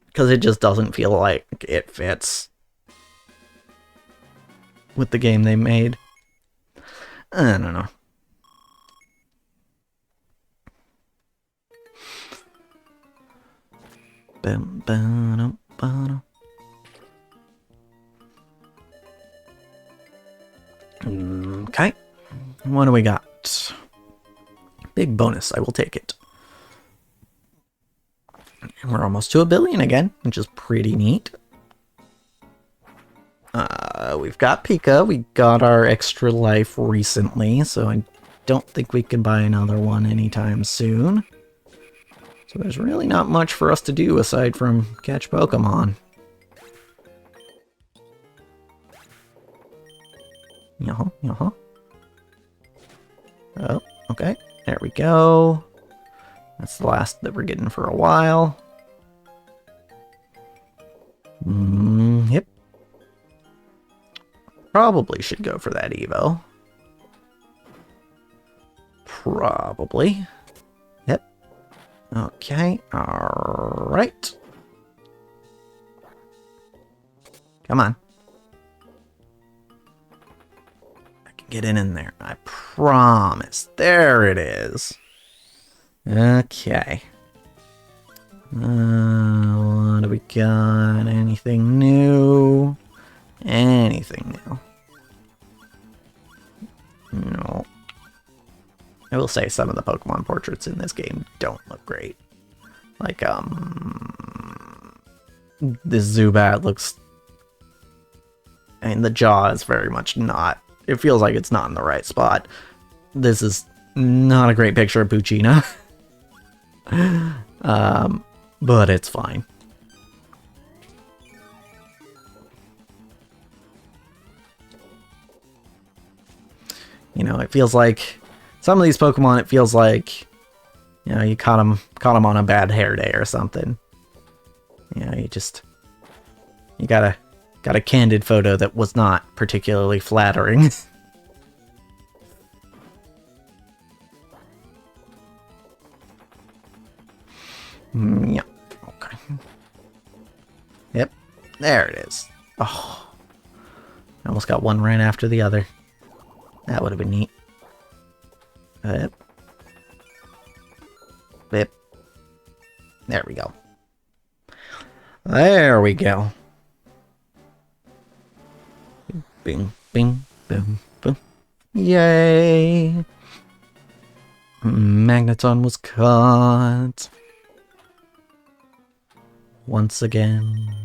Because it just doesn't feel like it fits with the game they made. I don't know. Okay. What do we got? Big bonus. I will take it. And we're almost to 1 billion again, which is pretty neat. We've got Pika. We got our extra life recently, so I don't think we can buy another one anytime soon. So there's really not much for us to do aside from catch Pokemon. Oh, okay. There we go. That's the last that we're getting for a while. Yep. Probably should go for that Evo. Probably. Yep. Okay. Alright. Come on. I can get in there. I promise. There it is. Okay. What do we got? Anything new? Anything new? No. I will say some of the Pokemon portraits in this game don't look great. Like, this Zubat looks... I mean, the jaw is very much not... It feels like it's not in the right spot. This is not a great picture of Poochyena. But it's fine. You know, it feels like some of these Pokemon, it feels like, you know, you caught them on a bad hair day or something. You know, you got a candid photo that was not particularly flattering. Yeah. Okay. Yep. There it is. Oh. I almost got one right after the other. That would have been neat. Yep. Yep. There we go. There we go. Bing, bing, boom, boom. Yay! Magneton was caught. Once again.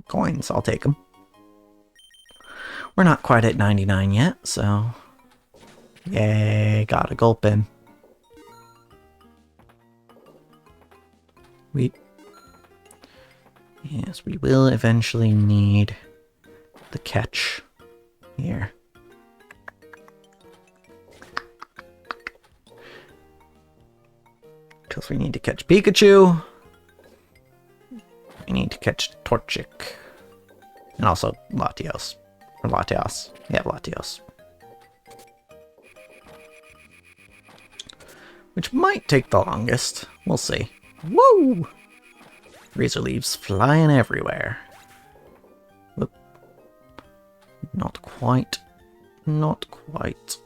Coins, I'll take them. We're not quite at 99 yet, so... Yay, got a gulp in. Yes, we will eventually need the catch here. Because we need to catch Pikachu. We need to catch Torchic. And also Latios. Or Latios. Yeah, Latios. Which might take the longest. We'll see. Woo! Razor leaves flying everywhere. Whoop. Not quite. Not quite.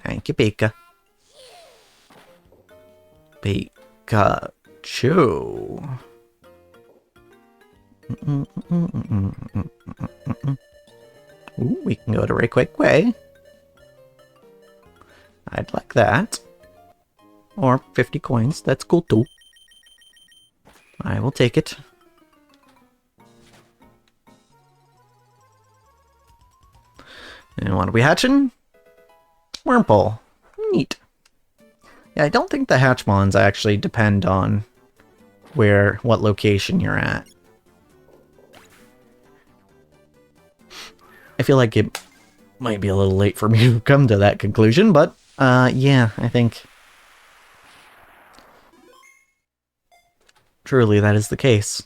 Thank you, Pika. Pikachu. Ooh, we can go to a quick way. I'd like that. Or 50 coins. That's cool too. I will take it. And what are we hatching? Wurmple. Neat. Yeah, I don't think the Hatchmons actually depend on what location you're at. I feel like it might be a little late for me to come to that conclusion, but yeah, I think truly that is the case.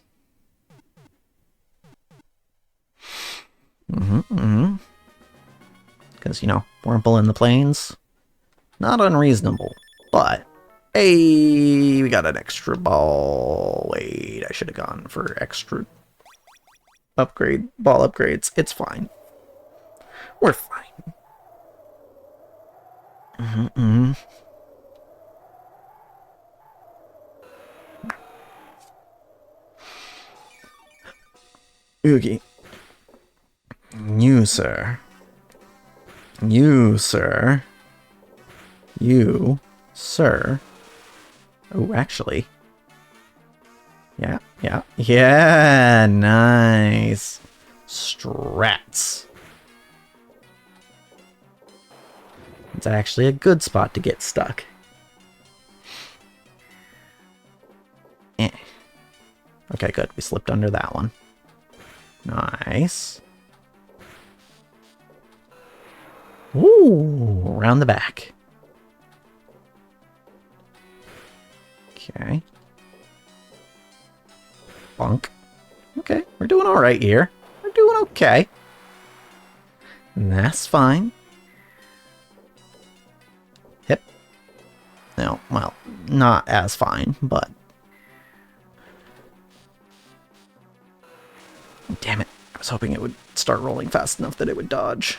Because, you know, Wurmple in the plains, not unreasonable, but hey, we got an extra ball. Wait, I should have gone for extra ball upgrades. It's fine. We're fine. Oogie. You, sir. You, sir. You, sir. Oh, actually. Yeah. Yeah, nice. Strats. It's actually a good spot to get stuck. Okay, good. We slipped under that one. Nice. Ooh, around the back. Okay. Bonk. Okay, we're doing all right here. We're doing okay. And that's fine. Hip. No, well, not as fine, but... Damn it. I was hoping it would start rolling fast enough that it would dodge.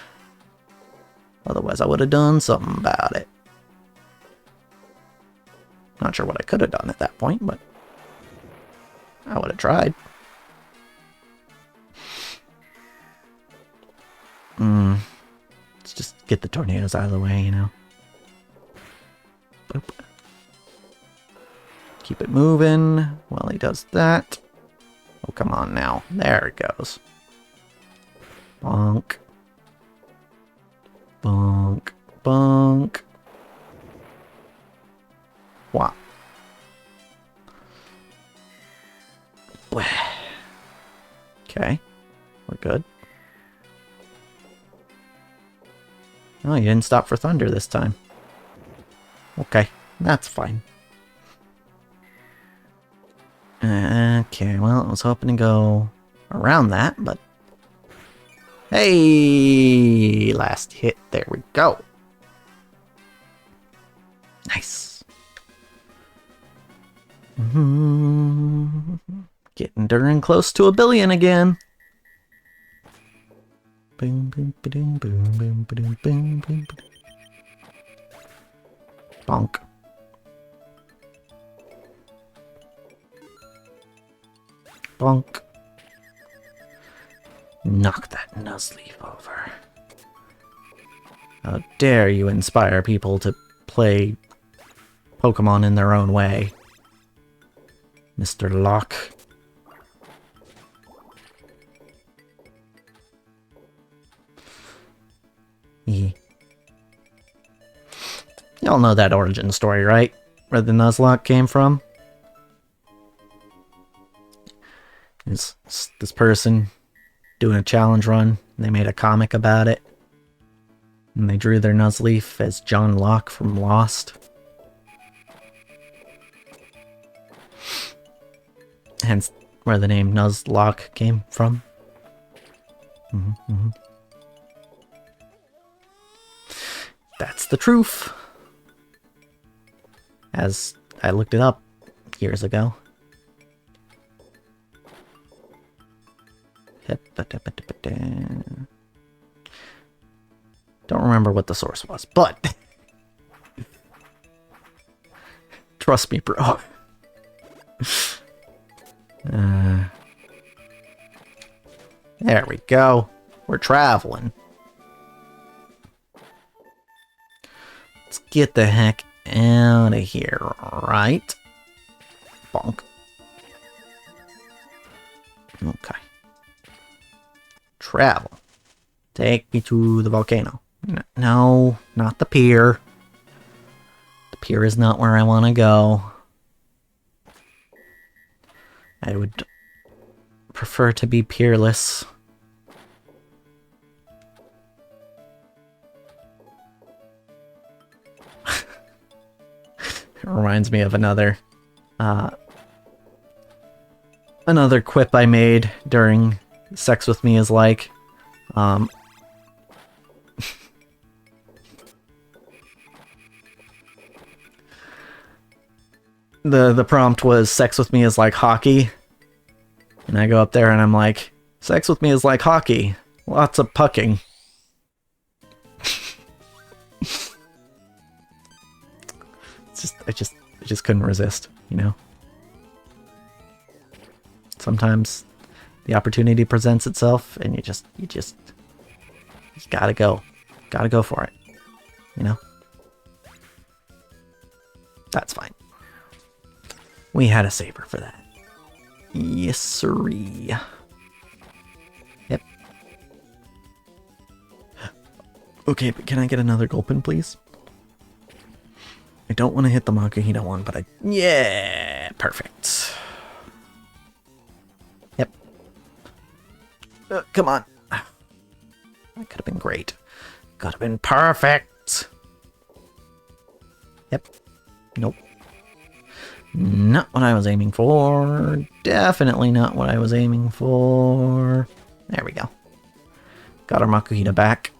Otherwise, I would have done something about it. Not sure what I could have done at that point, but I would have tried. Let's just get the tornadoes out of the way, you know. Boop. Keep it moving while he does that. Oh, come on now. There it goes. Bonk. Bonk. Bonk. Wow. Okay. We're good. Oh, you didn't stop for thunder this time. Okay. That's fine. Okay, well, I was hoping to go around that, but... Hey! Last hit. There we go. Nice. Getting darn close to 1 billion again. Boom, boom, ba-doom, boom, boom, ba-doom, boom, boom, ba-doom. Bonk. Bonk. Knock that Nuzleaf over. How dare you inspire people to play Pokemon in their own way, Mr. Locke. Y'all know that origin story, right? Where the Nuzlocke came from? It's this person doing a challenge run. They made a comic about it. And they drew their Nuzleaf as John Locke from Lost. Hence where the name Nuzlocke came from. That's the truth. As I looked it up years ago. Don't remember what the source was, but trust me, bro. There we go. We're traveling. Let's get the heck out of here, right? Bonk. Okay. Travel. Take me to the volcano. No, not the pier. The pier is not where I want to go. I would prefer to be peerless. It reminds me of another quip I made during Sex With Me Is Like. The prompt was sex with me is like hockey. And I go up there and I'm like, sex with me is like hockey. Lots of pucking. I just couldn't resist, you know? Sometimes the opportunity presents itself and you gotta go. Gotta go for it. You know? That's fine. We had a saber for that. Yes, sirree. Yep. Okay, but can I get another Gulpin, please? I don't want to hit the Makuhita one, but yeah, perfect. Yep. Come on. That could have been great. Could have been perfect. Yep. Nope. Not what I was aiming for. Definitely not what I was aiming for. There we go. Got our Makuhita back.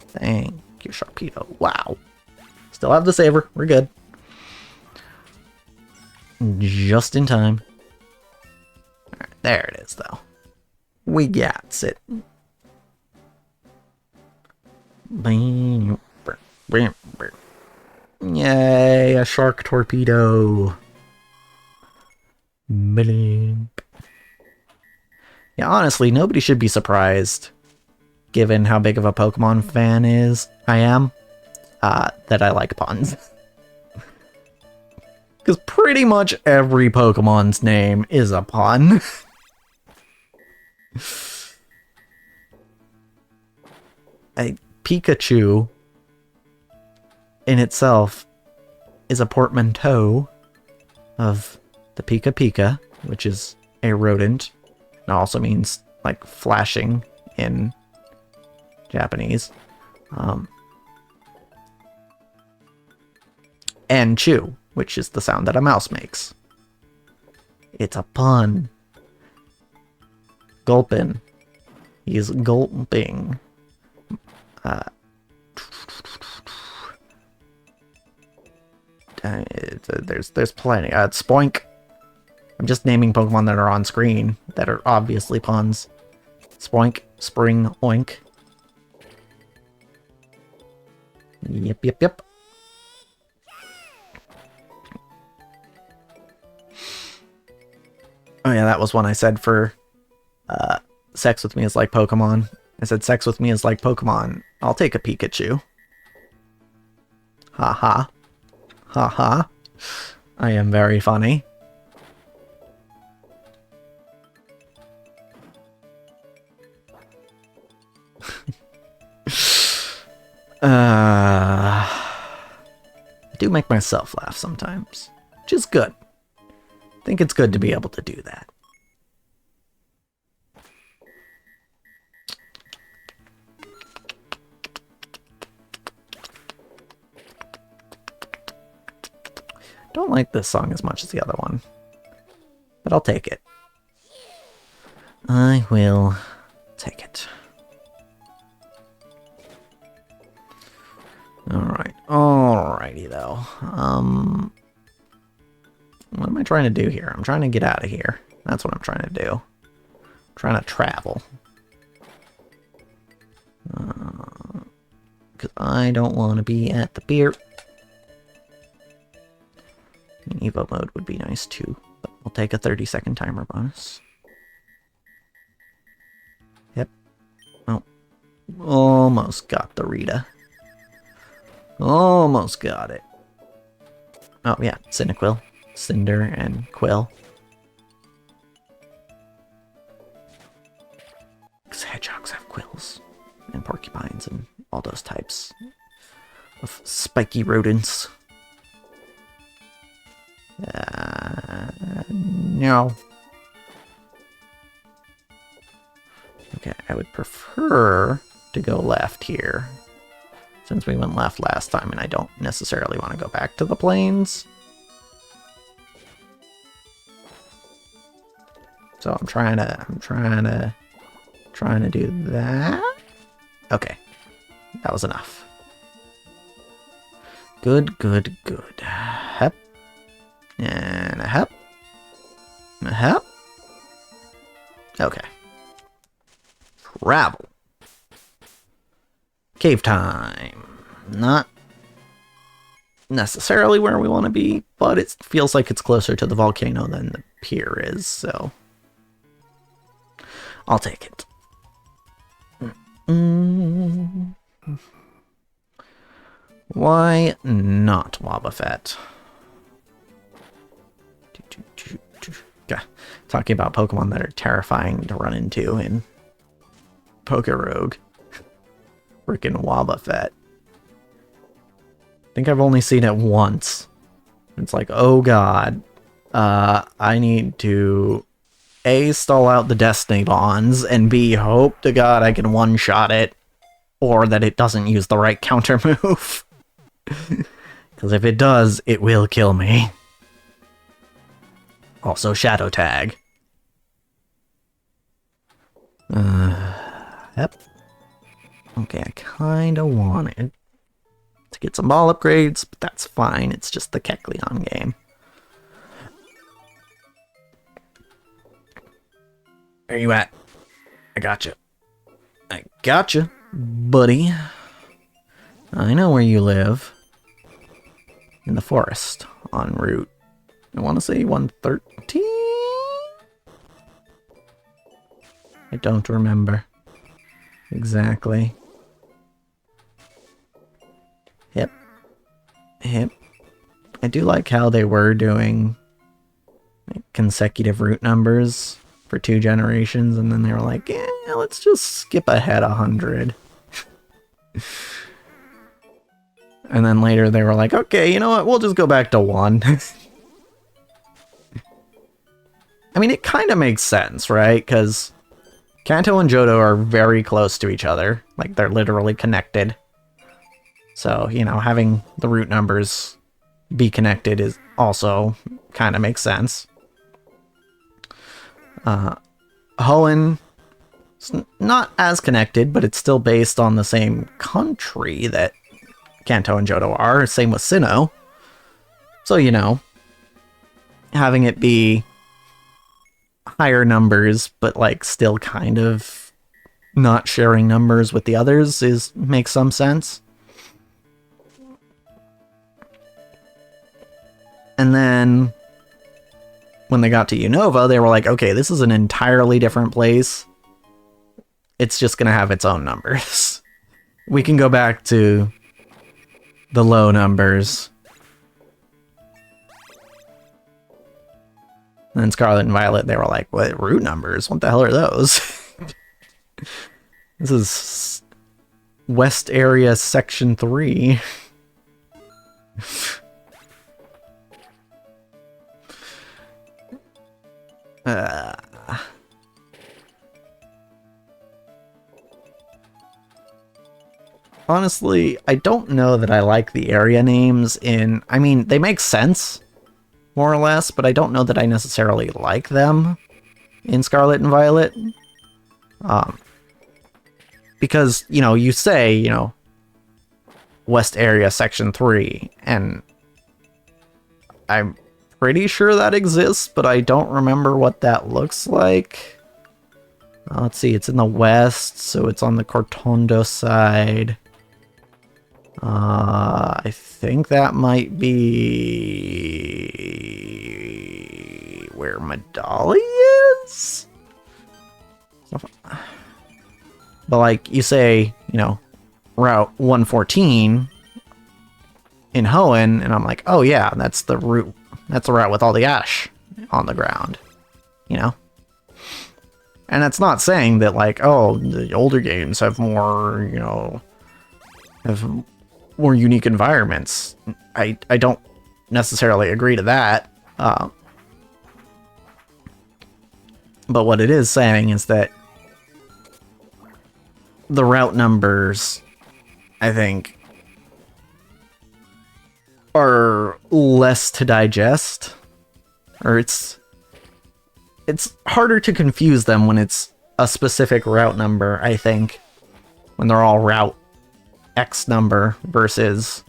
Thank you, Sharpedo. Wow. Still have the saber. We're good. Just in time. Alright, there it is, though. We got it. Yay, a shark torpedo. Yeah, honestly, nobody should be surprised, given how big of a Pokemon fan I am, that I like puns. Because pretty much every Pokemon's name is a pun. Pikachu in itself is a portmanteau of the Pika Pika, which is a rodent. It also means, like, flashing in Japanese. And Chew, which is the sound that a mouse makes. It's a pun. Gulpin. He's gulping. There's plenty. Spoink. I'm just naming Pokemon that are on screen that are obviously puns. Spoink, Spring, Oink. Yep, yep, yep. Oh yeah, that was one I said for sex with me is like Pokemon. I said sex with me is like Pokemon. I'll take a Pikachu. Ha ha. Ha ha. I am very funny. I do make myself laugh sometimes, which is good. I think it's good to be able to do that. Don't like this song as much as the other one, but I'll take it. I will take it. Alright, alrighty though. What am I trying to do here? I'm trying to get out of here. That's what I'm trying to do. I'm trying to travel. Because I don't want to be at the pier. An Evo mode would be nice too, but we'll take a 30-second timer bonus. Yep. Oh. Almost got the Rita. Almost got it. Oh yeah, Cyndaquil, Cinder, and Quill. Because hedgehogs have quills, and porcupines, and all those types of spiky rodents. No. Okay, I would prefer to go left here, since we went left last time, and I don't necessarily want to go back to the plains. So I'm trying to do that. Okay, that was enough. Good, good, good. Hep. And a hep. A hep. Okay. Travel. Cave time. Not necessarily where we want to be, but it feels like it's closer to the volcano than the pier is, so I'll take it. Why not Wobbuffet? Talking about Pokemon that are terrifying to run into in Pokerogue. Frickin' Wobbuffet. I think I've only seen it once. It's like, oh god. I need to A, stall out the Destiny Bonds, and B, hope to god I can one-shot it, or that it doesn't use the right counter move. Because if it does, it will kill me. Also Shadow Tag. Yep. Okay, I kinda wanted to get some ball upgrades, but that's fine. It's just the Kecleon game. Where you at? I gotcha. I gotcha, buddy. I know where you live. In the forest, en route. I want to say 113? I don't remember exactly. Yep. Yep. I do like how they were doing consecutive route numbers for 2 generations, and then they were like, yeah, let's just skip ahead 100. And then later they were like, okay, you know what, we'll just go back to 1. I mean, it kind of makes sense, right? Because Kanto and Johto are very close to each other. Like, they're literally connected. So, you know, having the route numbers be connected is also kind of makes sense. Hoenn, it's not as connected, but it's still based on the same country that Kanto and Johto are. Same with Sinnoh. So, you know, having it be higher numbers, but like still kind of not sharing numbers with the others makes some sense. And then when they got to Unova, they were like, okay, this is an entirely different place. It's just going to have its own numbers. We can go back to the low numbers. And then Scarlet and Violet, they were like, what, root numbers? What the hell are those? This is West Area Section 3. Honestly, I don't know that I like the area names in... I mean, they make sense, more or less, but I don't know that I necessarily like them in Scarlet and Violet. Because, you know, you say, you know, West Area Section 3, and I'm pretty sure that exists, but I don't remember what that looks like. Let's see, it's in the west, so it's on the Cortondo side. I think that might be where Medali is? But like, you say, you know, Route 114 in Hoenn, and I'm like, oh yeah, that's the route. That's the route with all the ash on the ground, you know? And that's not saying that, like, oh, the older games have more, you know, have more unique environments. I don't necessarily agree to that. But what it is saying is that the route numbers, I think, are less to digest, or it's harder to confuse them when it's a specific route number, I think, when they're all route X number versus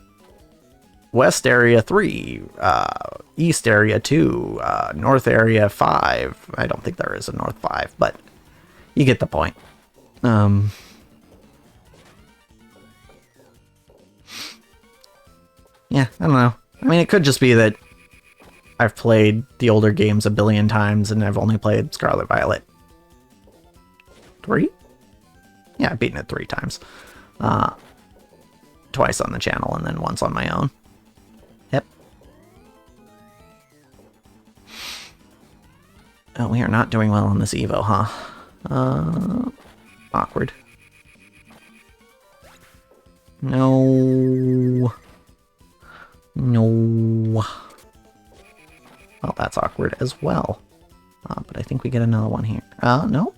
West Area 3, East Area 2, North Area 5. I don't think there is a North 5, but you get the point. Yeah, I don't know. I mean, it could just be that I've played the older games a billion times and I've only played Scarlet Violet 3? Yeah, I've beaten it 3 times. Twice on the channel and then once on my own. Yep. Oh, we are not doing well on this Evo, huh? Awkward. No. No. Well, that's awkward as well. But I think we get another one here. No.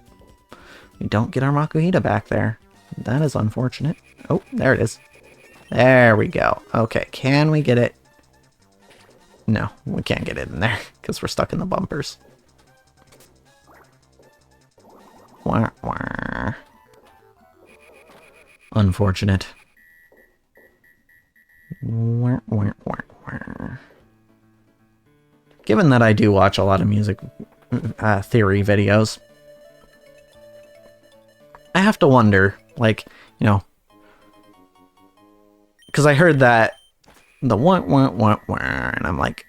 We don't get our Makuhita back there. That is unfortunate. Oh, there it is. There we go. Okay, can we get it? No, we can't get it in there because we're stuck in the bumpers. Wah, wah. Unfortunate. Wah, wah, wah, wah. Given that I do watch a lot of music theory videos, I have to wonder, like, you know, because I heard that the wah, wah, wah, wah, and I'm like,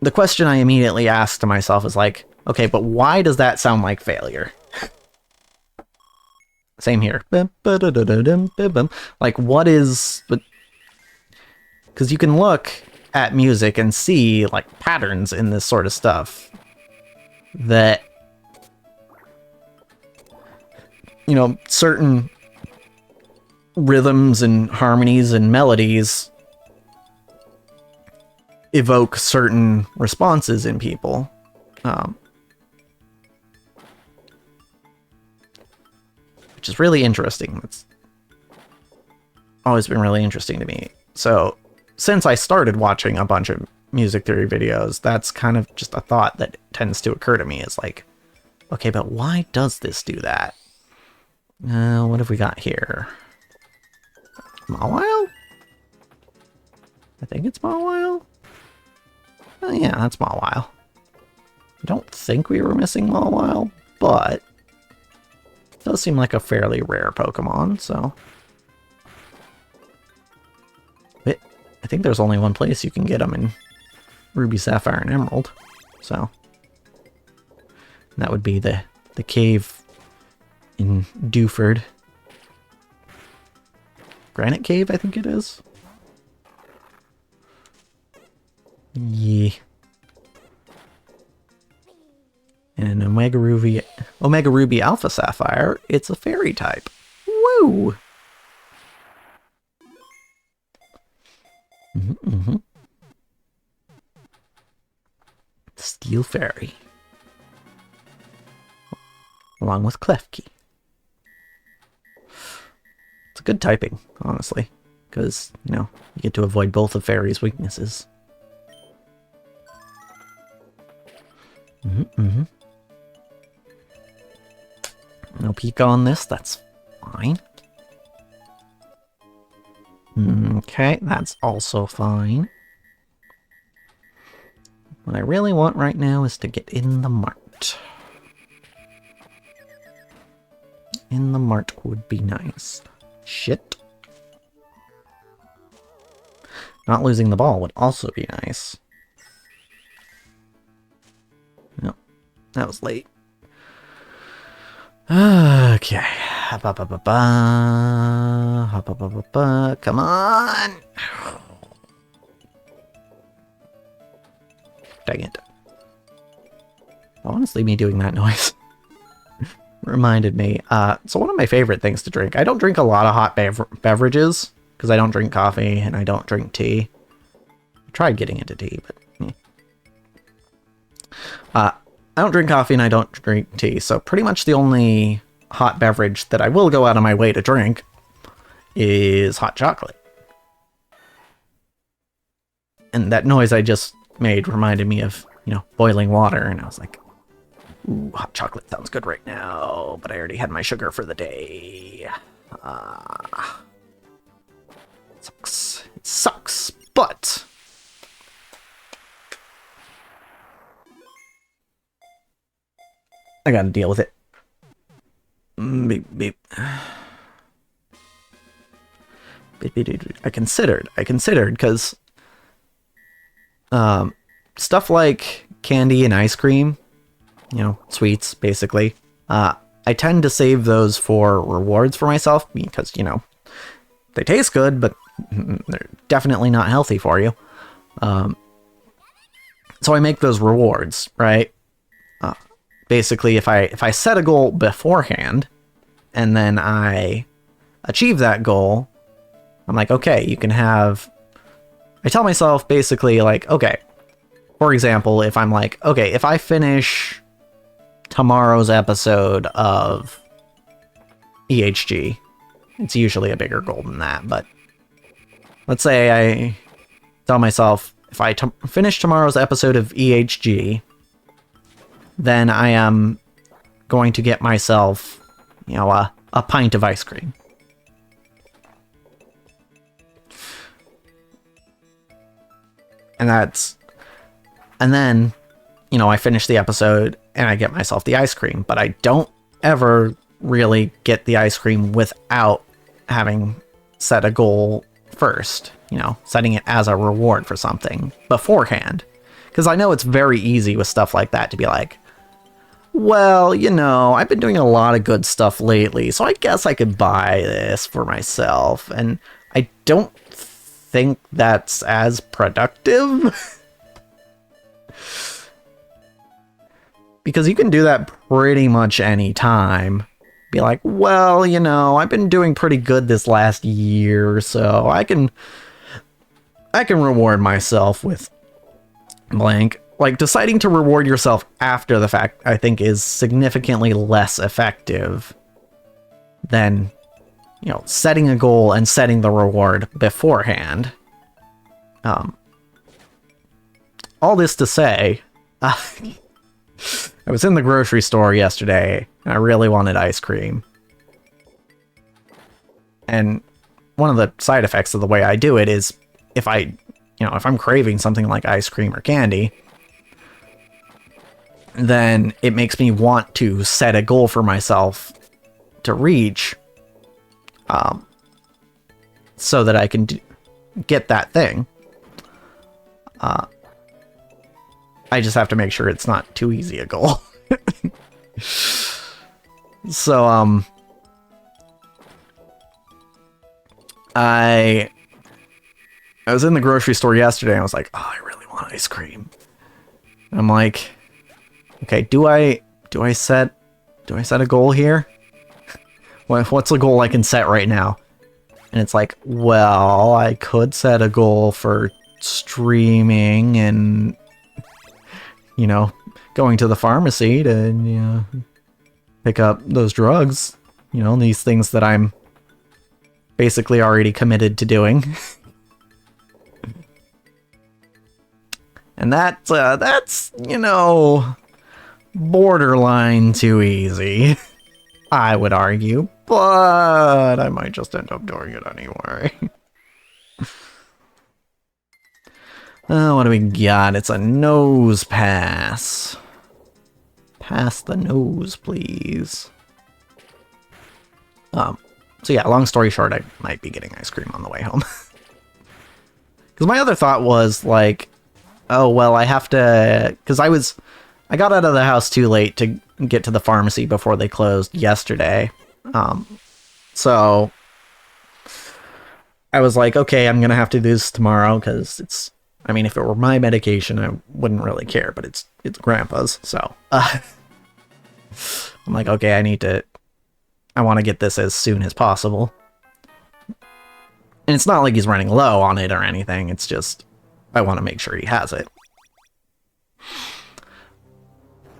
the question I immediately asked to myself is like, okay, but why does that sound like failure? Same here. Like, what is... Because you can look at music and see, like, patterns in this sort of stuff that, you know, certain rhythms and harmonies and melodies evoke certain responses in people. Which is really interesting. It's always been really interesting to me. So, since I started watching a bunch of music theory videos, that's kind of just a thought that tends to occur to me, is like, okay, but why does this do that? What have we got here? Mawile? I think it's Mawile. Oh yeah, that's Mawile. I don't think we were missing Mawile, but it does seem like a fairly rare Pokemon, so... Wait, I think there's only one place you can get them in Ruby, Sapphire, and Emerald, so... That would be the cave in Dewford. Granite Cave, I think it is. Yeah. And Omega Ruby Alpha Sapphire, it's a fairy type. Woo! Steel Fairy. Along with Klefki. It's a good typing, honestly, because, you know, you get to avoid both of Fairy's weaknesses. No Pika on this, that's fine. Okay, that's also fine. What I really want right now is to get in the mart. In the mart would be nice. Shit. Not losing the ball would also be nice. No, that was late. Okay. Come on! Dang it. Honestly, me doing that noise reminded me. So one of my favorite things to drink, I don't drink a lot of hot beverages, because I don't drink coffee and I don't drink tea. I tried getting into tea, but... I don't drink coffee and I don't drink tea, so pretty much the only hot beverage that I will go out of my way to drink is hot chocolate. And that noise I just made reminded me of, you know, boiling water, and I was like, ooh, hot chocolate sounds good right now, but I already had my sugar for the day. Sucks. It sucks, but... I gotta deal with it. Beep, beep. I considered, because stuff like candy and ice cream, you know, sweets, basically, I tend to save those for rewards for myself, because, you know, they taste good, but they're definitely not healthy for you. So I make those rewards, right? Basically, if I set a goal beforehand, and then I achieve that goal, I'm like, okay, you can have... I tell myself, basically, like, okay, for example, if I'm like, okay, if I finish tomorrow's episode of EHG, it's usually a bigger goal than that, but let's say I tell myself, if I finish tomorrow's episode of EHG, then I am going to get myself, you know, a pint of ice cream. And then, you know, I finish the episode and I get myself the ice cream, but I don't ever really get the ice cream without having set a goal first, you know, setting it as a reward for something beforehand. Because I know it's very easy with stuff like that to be like, well, you know, I've been doing a lot of good stuff lately, so I guess I could buy this for myself. And I don't think that's as productive. Because you can do that pretty much any time. Be like, well, you know, I've been doing pretty good this last year, so I can reward myself with blank. Like, deciding to reward yourself after the fact, I think, is significantly less effective than, you know, setting a goal and setting the reward beforehand. All this to say, I was in the grocery store yesterday, and I really wanted ice cream. And one of the side effects of the way I do it is, if I'm craving something like ice cream or candy, then it makes me want to set a goal for myself to reach, so that I can get that thing. I just have to make sure it's not too easy a goal. So, I was in the grocery store yesterday and I was like, oh, I really want ice cream. And I'm like, okay, do I set a goal here? What's a goal I can set right now? And it's like, well, I could set a goal for streaming and, you know, going to the pharmacy to, you know, pick up those drugs. You know, these things that I'm basically already committed to doing. And that's, you know, borderline too easy, I would argue, but I might just end up doing it anyway. What do we got? It's a nose pass. Pass the nose, please. So yeah, long story short, I might be getting ice cream on the way home. Because my other thought was, like, oh, well, I have to... Because I got out of the house too late to get to the pharmacy before they closed yesterday. So I was like, okay, I'm going to have to do this tomorrow, because it's... I mean, if it were my medication, I wouldn't really care, but it's Grandpa's, so... I'm like, okay, I want to get this as soon as possible. And it's not like he's running low on it or anything, it's just, I want to make sure he has it.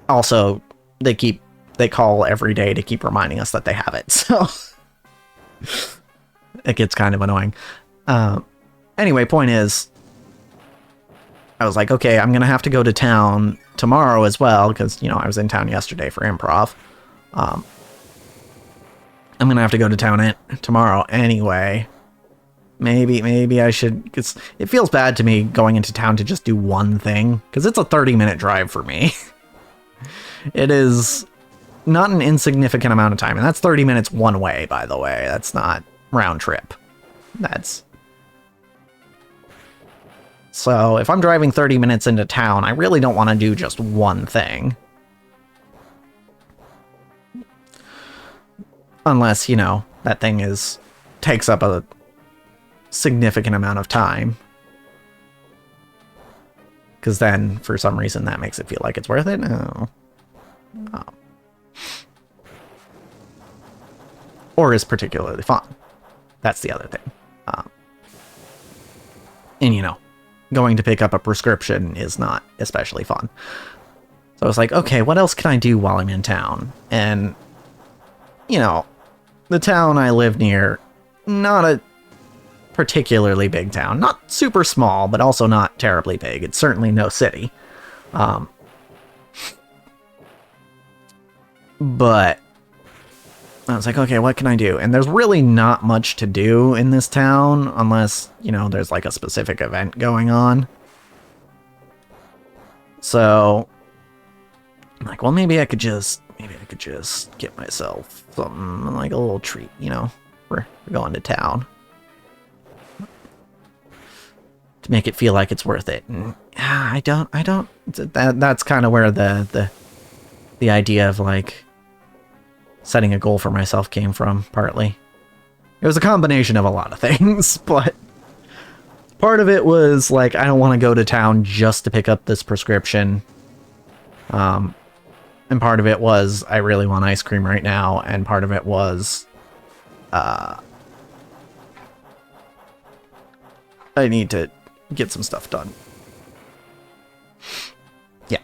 Also, they call every day to keep reminding us that they have it, so... it gets kind of annoying. Anyway, point is, I was like, okay, I'm gonna have to go to town tomorrow as well, because, you know, I was in town yesterday for improv. I'm gonna have to go to town tomorrow anyway. Maybe I should, because it feels bad to me going into town to just do one thing, because it's a 30-minute drive for me. It is not an insignificant amount of time, and that's 30 minutes one way, by the way. That's not round trip. So if I'm driving 30 minutes into town, I really don't want to do just one thing. Unless, you know, that thing takes up a significant amount of time. Because then, for some reason, that makes it feel like it's worth it. No. Or is particularly fun. That's the other thing. And, you know, going to pick up a prescription is not especially fun. So I was like, okay, what else can I do while I'm in town? And, you know, the town I live near, not a particularly big town. Not super small, but also not terribly big. It's certainly no city. But I was like, okay, what can I do? And there's really not much to do in this town unless, you know, there's like a specific event going on. So I'm like, well, maybe I could just get myself something like a little treat, you know, we're going to town. To make it feel like it's worth it. And that's kind of where the idea of like setting a goal for myself came from, partly. It was a combination of a lot of things, but part of it was like, I don't want to go to town just to pick up this prescription. And part of it was, I really want ice cream right now, and part of it was, I need to get some stuff done. Yeah.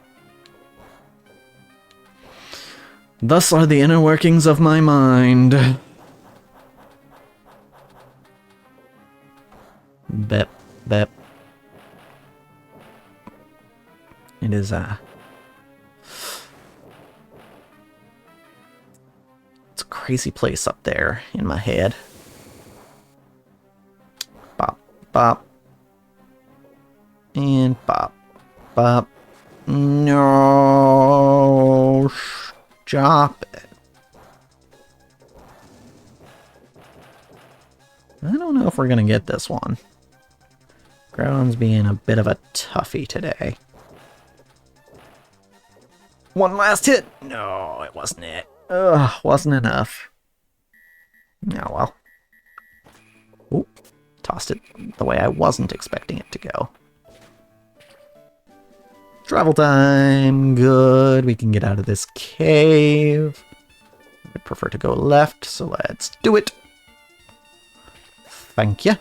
Thus are the inner workings of my mind. Bep, bep. It is, it's a crazy place up there in my head. Bop, bop. And bop, bop. No. Drop it. I don't know if we're gonna get this one. Groudon's being a bit of a toughie today. One last hit! No, it wasn't it. Ugh, wasn't enough. Oh well. Ooh, tossed it the way I wasn't expecting it to go. Travel time! Good, we can get out of this cave. I'd prefer to go left, so let's do it! Thank you.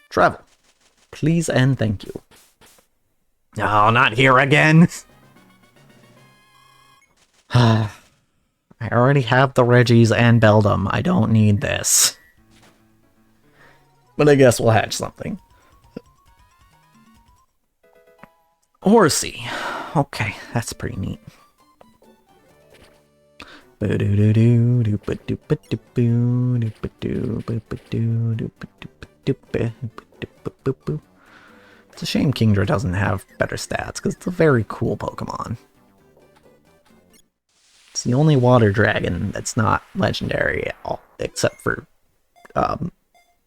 Travel. Please and thank you. Oh, not here again! I already have the Reggies and Beldum. I don't need this. But I guess we'll hatch something. Horsey. Okay, that's pretty neat. It's a shame Kingdra doesn't have better stats, because it's a very cool Pokemon. It's the only water dragon that's not legendary at all, except for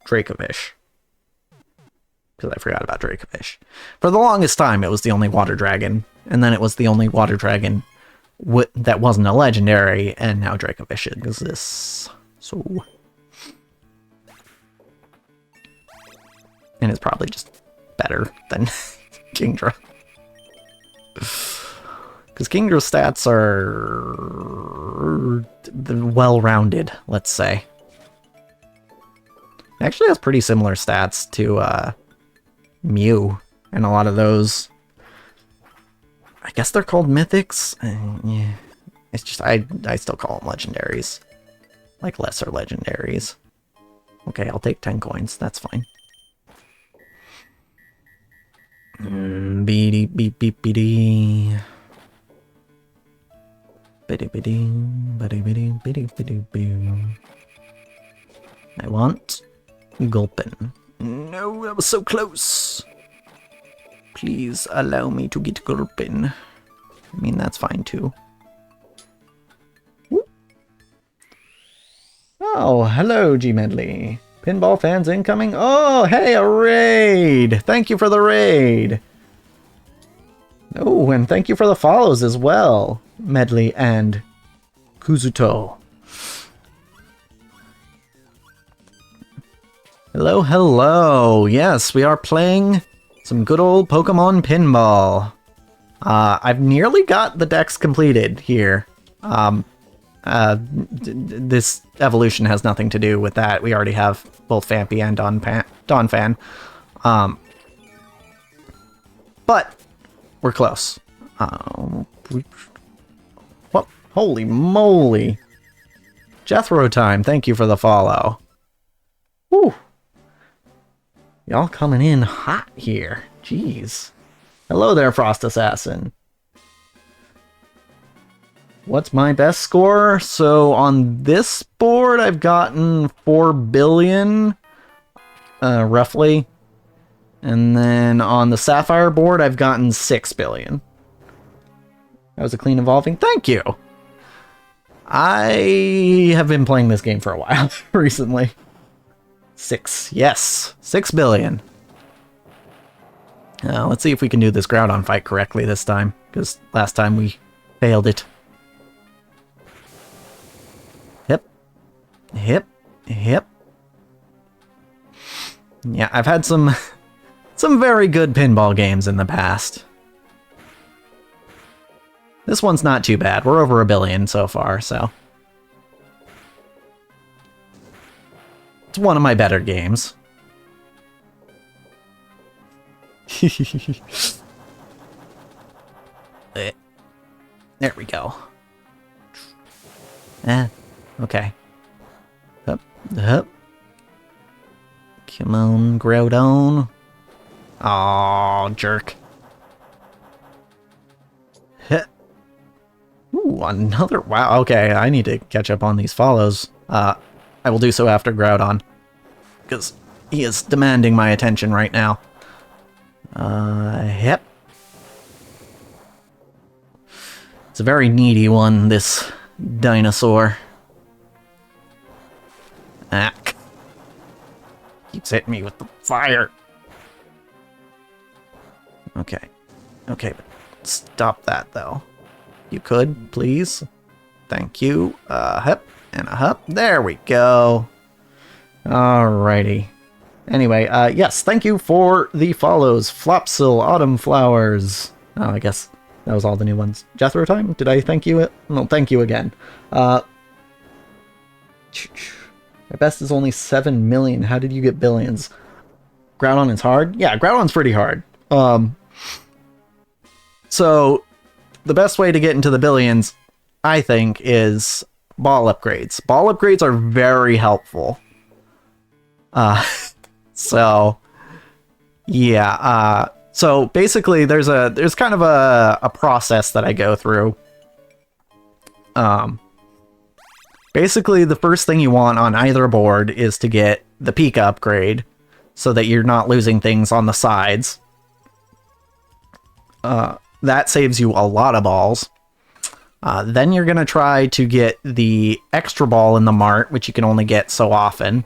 Dracovish. Because I forgot about Dracovish. For the longest time, it was the only water dragon, and then it was the only water dragon that wasn't a legendary, and now Dracovish exists. So, and it's probably just better than Kingdra. Because Kingdra's stats are well-rounded, let's say. It actually has pretty similar stats to Mew, and a lot of those, I guess they're called mythics. Yeah, it's just I still call them legendaries, like lesser legendaries. Okay, I'll take 10 coins. That's fine. Beady beep beep beady. Biddy biddy biddy biddy biddy biddy boo. I want Gulpin. No, that was so close. Please allow me to get Gulpin. I mean, that's fine too. Whoop. Oh, hello, G Medley. Pinball fans incoming. Oh, hey, a raid. Thank you for the raid. Oh, and thank you for the follows as well, Medley and Kuzuto. Hello, hello. Yes, we are playing some good old Pokemon Pinball. I've nearly got the decks completed here. This evolution has nothing to do with that. We already have both Phanpy and Donphan. But we're close. What? Holy moly. Jethro time, thank you for the follow. Whew. Y'all coming in hot here. Jeez. Hello there, Frost Assassin. What's my best score? So on this board, I've gotten 4 billion, roughly. And then on the Sapphire board, I've gotten 6 billion. That was a clean evolving. Thank you! I have been playing this game for a while recently. 6. Yes. 6 billion. Let's see if we can do this Groudon fight correctly this time, because last time we failed it. Hip. Hip. Hip. Yeah, I've had some very good pinball games in the past. This one's not too bad. We're over 1 billion so far, so. It's one of my better games. There we go. Okay. Up, up. Come on, Groudon. Aw, jerk. Ooh, another. Wow, okay, I need to catch up on these follows. I will do so after Groudon, because he is demanding my attention right now. Yep. It's a very needy one, this dinosaur. Ah. Keeps hitting me with the fire. Okay. Okay, but stop that, though. You could, please? Thank you. Hup, and a hup. There we go. Alrighty. Anyway, yes, thank you for the follows. Flopsil, Autumn Flowers. Oh, I guess that was all the new ones. Jethro Time? Did I thank you? No, thank you again. My best is only 7 million. How did you get billions? Groudon is hard? Yeah, Groudon's pretty hard. So, the best way to get into the billions, I think, is ball upgrades. Ball upgrades are very helpful. So, yeah, so basically there's kind of a process that I go through. Basically the first thing you want on either board is to get the Pika upgrade so that you're not losing things on the sides. That saves you a lot of balls. Then you're going to try to get the extra ball in the mart, which you can only get so often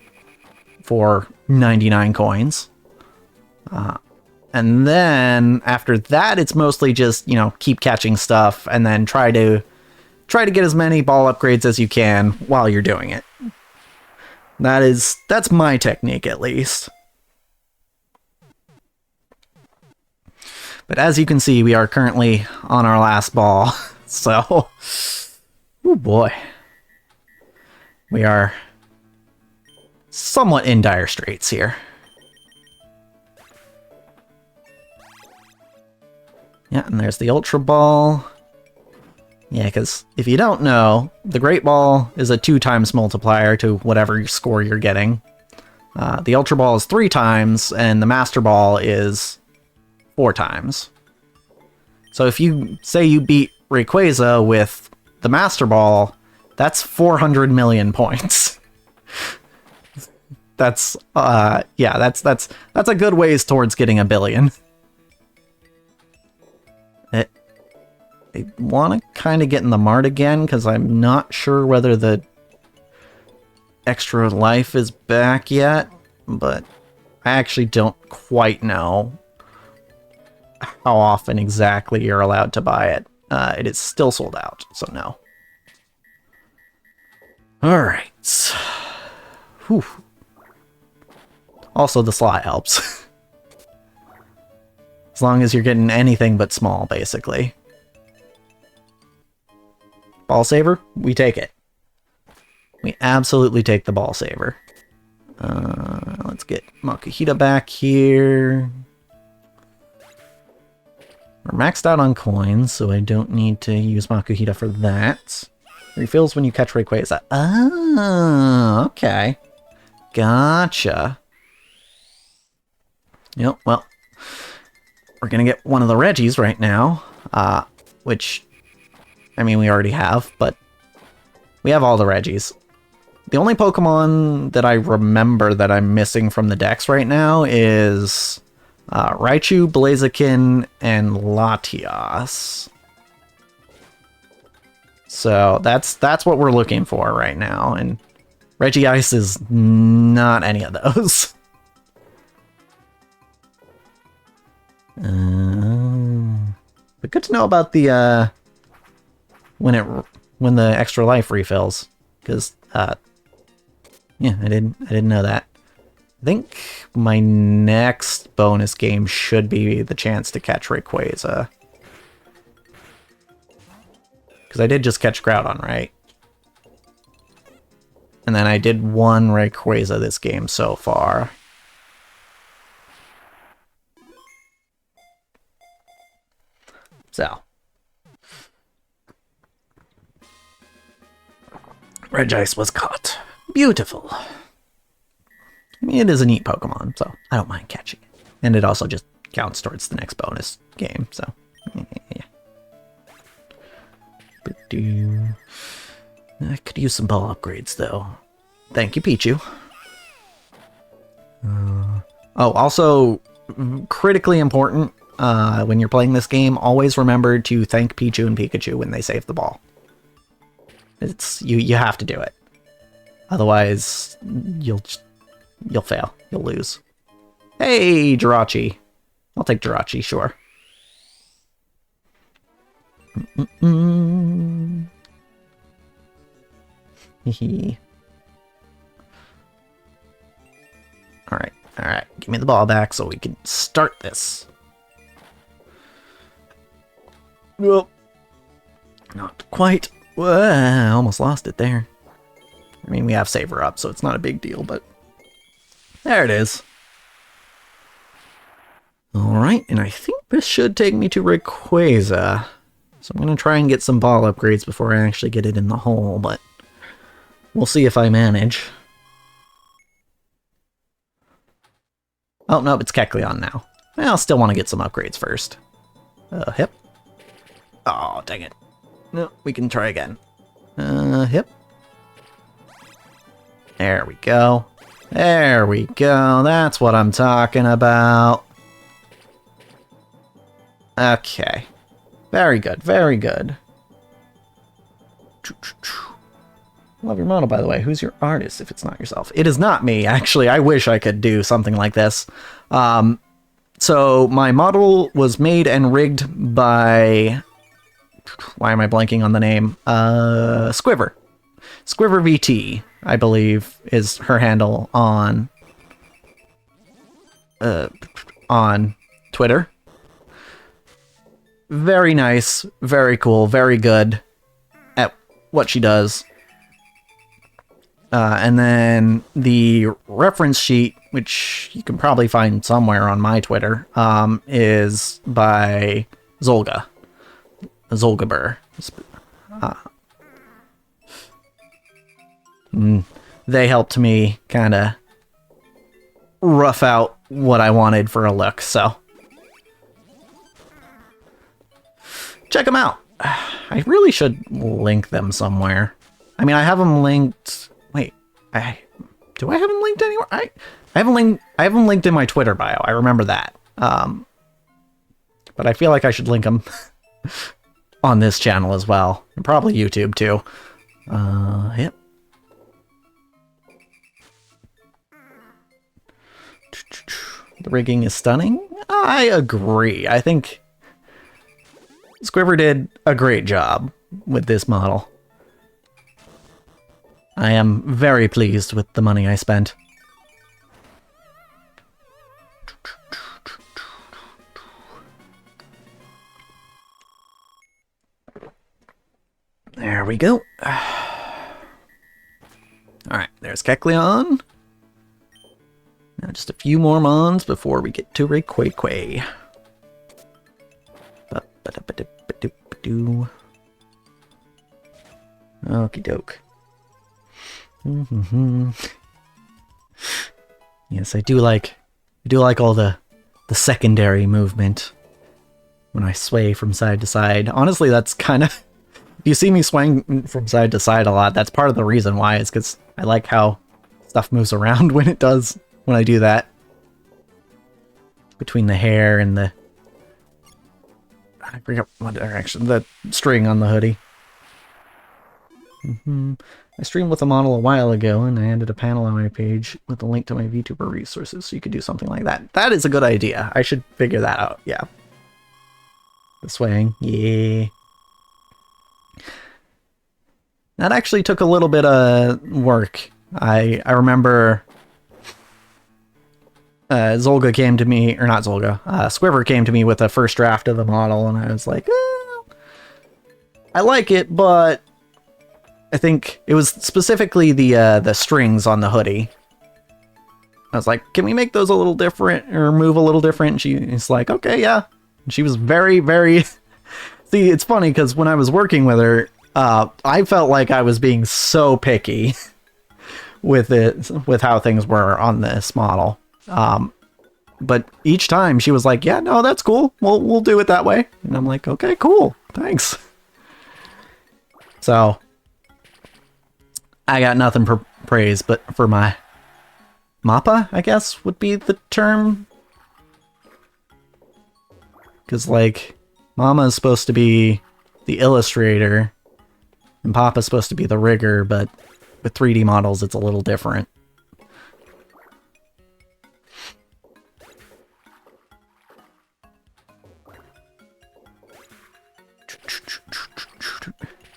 for 99 coins. And then after that, it's mostly just, you know, keep catching stuff and then try to get as many ball upgrades as you can while you're doing it. That's my technique, at least. But as you can see, we are currently on our last ball. So, oh boy. We are somewhat in dire straits here. Yeah, and there's the Ultra Ball. Yeah, because if you don't know, the Great Ball is a 2x multiplier to whatever score you're getting. The Ultra Ball is 3x, and the Master Ball is 4x. So if you say you beat Rayquaza with the Master Ball, that's 400 million points. That's yeah, that's a good ways towards getting a billion. I want to kind of get in the mart again because I'm not sure whether the extra life is back yet, but I actually don't quite know how often exactly you're allowed to buy it. It is still sold out, so no. Alright. Whew. Also, the slot helps. As long as you're getting anything but small, basically. Ball saver? We take it. We absolutely take the ball saver. Let's get Makuhita back here. We're maxed out on coins, so I don't need to use Makuhita for that. Refills when you catch Rayquaza. Oh, okay. Gotcha. Yep, well, we're gonna get one of the Reggies right now, which, I mean, we already have, but we have all the Reggies. The only Pokemon that I remember that I'm missing from the decks right now is Raichu, Blaziken, and Latias. So that's what we're looking for right now, and Regice is not any of those. But good to know about the when the extra life refills, because yeah, I didn't know that. I think my next bonus game should be the chance to catch Rayquaza, because I did just catch Groudon, right? And then I did one Rayquaza this game so far. So, Regice was caught. Beautiful. I mean, it is a neat Pokemon, so I don't mind catching it. And it also just counts towards the next bonus game, so yeah. I could use some ball upgrades, though. Thank you, Pichu. Oh, also, critically important, when you're playing this game, always remember to thank Pichu and Pikachu when they save the ball. It's you have to do it. Otherwise, you'll fail. You'll lose. Hey, Jirachi. I'll take Jirachi, sure. Hee. Alright, alright. Give me the ball back so we can start this. Well, not quite. Whoa, I almost lost it there. I mean, we have Saver up, so it's not a big deal, but there it is. Alright, and I think this should take me to Rayquaza. So I'm going to try and get some ball upgrades before I actually get it in the hole, but we'll see if I manage. Oh, no, it's Kecleon now. I'll still want to get some upgrades first. Hip. Oh, dang it. No, we can try again. Hip. There we go. There we go. That's what I'm talking about. Okay. Very good, very good. Love your model, by the way. Who's your artist if it's not yourself? It is not me, actually. I wish I could do something like this. So my model was made and rigged by... Why am I blanking on the name? Squiver. Squiver VT, I believe, is her handle on Twitter. Very nice, very cool, very good at what she does. And then the reference sheet, which you can probably find somewhere on my Twitter, is by Zolga. Zolgaber. They helped me kind of rough out what I wanted for a look, so check them out. I really should link them somewhere. I mean, I have them linked. Wait, do I have them linked anywhere? I have them linked in my Twitter bio. I remember that. But I feel like I should link them on this channel as well, and probably YouTube too. Yep. The rigging is stunning. I agree. I think Squiver did a great job with this model. I am very pleased with the money I spent. There we go. Alright, there's Kecleon. Now just a few more mons before we get to Rayquaza. Okie doke. Yes, I do like all the secondary movement when I sway from side to side. Honestly, that's kind of, if you see me swaying from side to side a lot, that's part of the reason why, is because I like how stuff moves around when I do that. Between the hair and the, I forget what direction, the string on the hoodie. I streamed with a model a while ago, and I added a panel on my page with a link to my VTuber resources, so you could do something like that. That is a good idea. I should figure that out, yeah. The swaying, yeah. That actually took a little bit of work. I remember Zolga came to me, or not Zolga, Squiver came to me with a first draft of the model, and I was like, I like it, but I think it was specifically the strings on the hoodie. I was like, can we make those a little different, or move a little different? And she's like, okay, yeah. And she was very, very... See, it's funny, because when I was working with her, I felt like I was being so picky with how things were on this model. But each time she was like, yeah, no, that's cool. We'll do it that way. And I'm like, okay, cool. Thanks. So I got nothing for praise, but for my Mappa, I guess would be the term. Because, like, Mama is supposed to be the illustrator, and Papa's supposed to be the rigger, but with 3D models, it's a little different.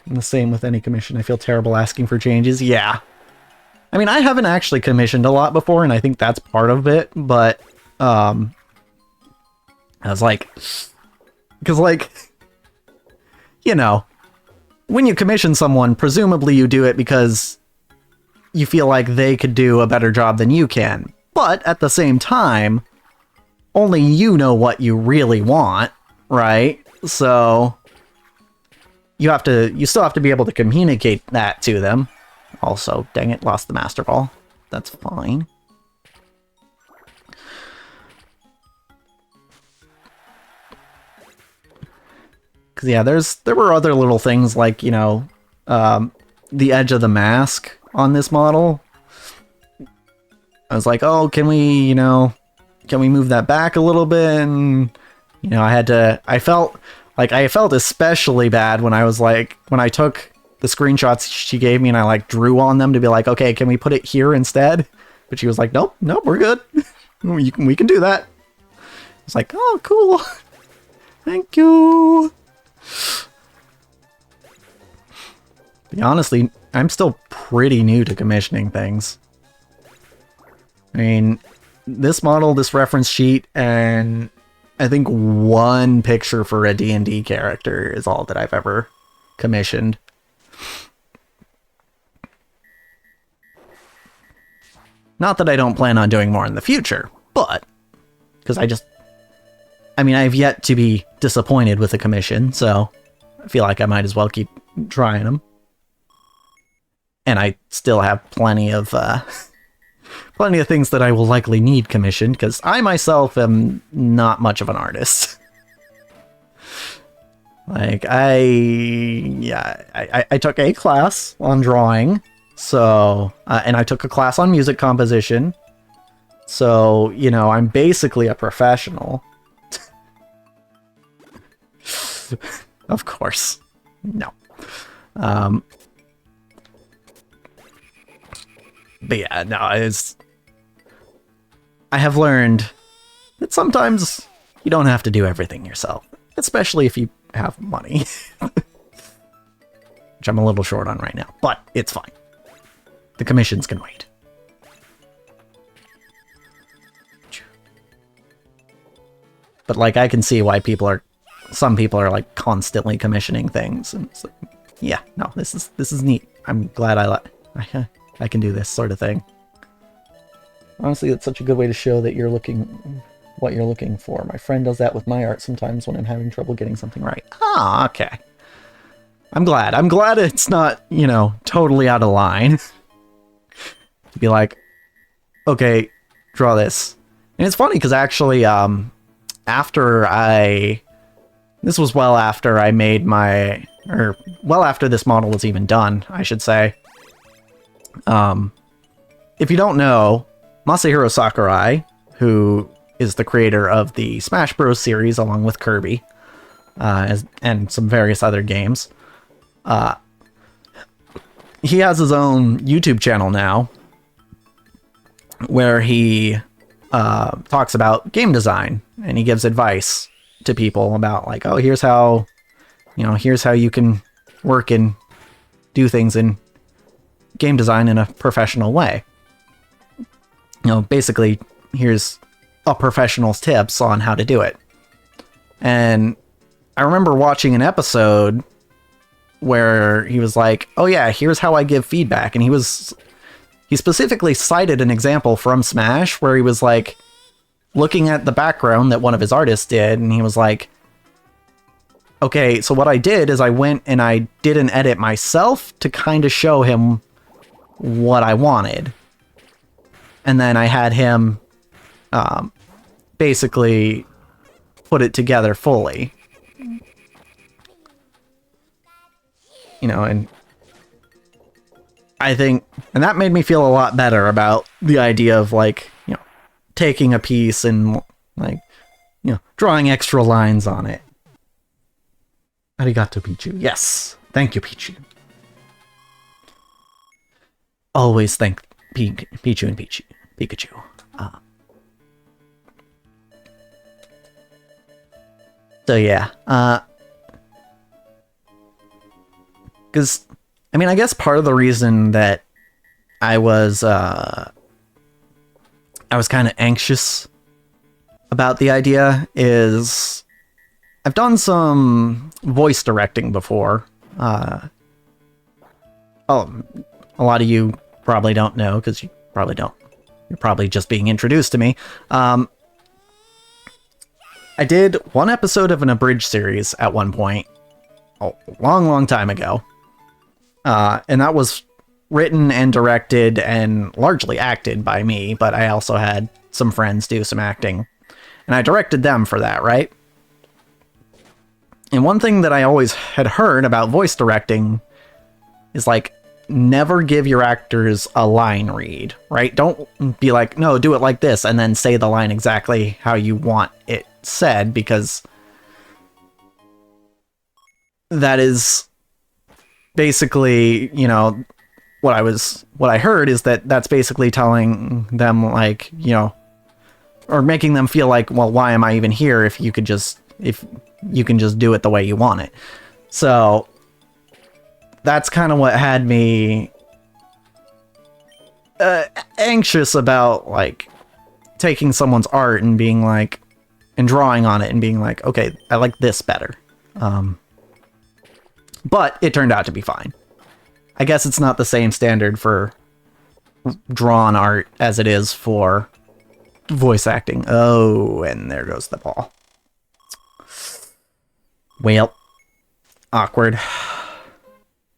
And the same with any commission. I feel terrible asking for changes. Yeah. I mean, I haven't actually commissioned a lot before, and I think that's part of it, but, I was like, because, like, you know, when you commission someone, presumably you do it because you feel like they could do a better job than you can. But at the same time, only you know what you really want, right? So you still have to be able to communicate that to them. Also, dang it, lost the Master Ball. That's fine. Because, yeah, there were other little things like, you know, the edge of the mask on this model. I was like, oh, can we move that back a little bit? And, you know, I felt especially bad when I took the screenshots she gave me and I, like, drew on them to be like, okay, can we put it here instead? But she was like, nope, we're good. we can do that. It's like, oh, cool. Thank you. But honestly, I'm still pretty new to commissioning things. I mean, this model, this reference sheet, and I think one picture for a D&D character is all that I've ever commissioned. Not that I don't plan on doing more in the future, but because I've yet to be disappointed with a commission, so I feel like I might as well keep trying them. And I still have plenty of things that I will likely need commissioned, because I myself am not much of an artist. Like, I took a class on drawing, so, and I took a class on music composition, so, you know, I'm basically a professional. Of course. No. But yeah, no, I have learned that sometimes you don't have to do everything yourself, especially if you have money. Which I'm a little short on right now, but it's fine. The commissions can wait. But, like, I can see why some people are like constantly commissioning things, and it's like, yeah, no, this is neat. I'm glad I can do this sort of thing. Honestly, it's such a good way to show that what you're looking for. My friend does that with my art sometimes when I'm having trouble getting something right. Ah, okay. I'm glad it's not, you know, totally out of line. To be like, okay, draw this. And it's funny because actually, this was well after I made well after this model was even done, I should say. If you don't know, Masahiro Sakurai, who is the creator of the Smash Bros. Series along with Kirby, and some various other games, he has his own YouTube channel now, where he talks about game design, and he gives advice to people about, like, oh, here's how you can work and do things in game design in a professional way. You know, basically, here's a professional's tips on how to do it. And I remember watching an episode where he was like, oh yeah, here's how I give feedback. And he specifically cited an example from Smash where he was like looking at the background that one of his artists did, and he was like, okay, so what I did is I went and I did an edit myself to kind of show him what I wanted. And then I had him basically put it together fully. You know, and I think, and that made me feel a lot better about the idea of, like, you know, taking a piece and, like, you know, drawing extra lines on it. Arigato, Pichu. Yes. Thank you, Pichu. Always thank Pichu and Pikachu. So yeah, because, I mean, I guess part of the reason that I was kind of anxious about the idea is I've done some voice directing before. A lot of you probably don't know, because you probably don't. You're probably just being introduced to me. I did one episode of an abridged series at one point, a long time ago. And that was written and directed and largely acted by me, but I also had some friends do some acting. And I directed them for that, right? And one thing that I always had heard about voice directing is, like, never give your actors a line read, right? Don't be like, no, do it like this, and then say the line exactly how you want it said, because that is basically, you know, what I heard is that that's basically telling them, like, you know, or making them feel like, well, why am I even here if you can just do it the way you want it? So that's kind of what had me anxious about, like, taking someone's art and being like, and drawing on it and being like, okay, I like this better. But it turned out to be fine. I guess it's not the same standard for drawn art as it is for voice acting. Oh, and there goes the ball. Well, awkward.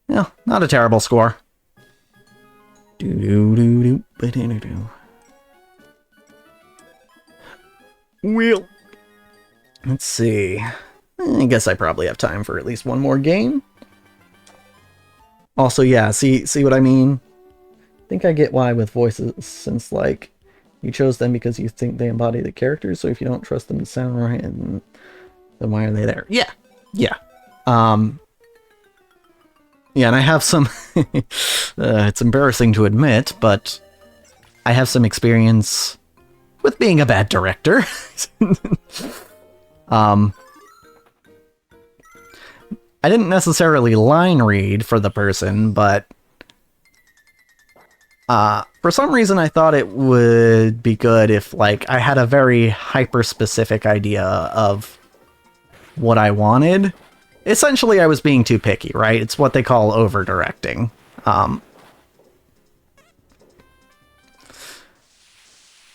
Yeah, not a terrible score. Well, let's see. I guess I probably have time for at least one more game. Also, yeah, see what I mean? I think I get why with voices, since, like, you chose them because you think they embody the characters, so if you don't trust them to sound right, then why are they there? Yeah. Yeah, and I have some, it's embarrassing to admit, but I have some experience with being a bad director. I didn't necessarily line read for the person, but for some reason I thought it would be good if, like, I had a very hyper-specific idea of what I wanted. Essentially, I was being too picky, right? It's what they call over-directing.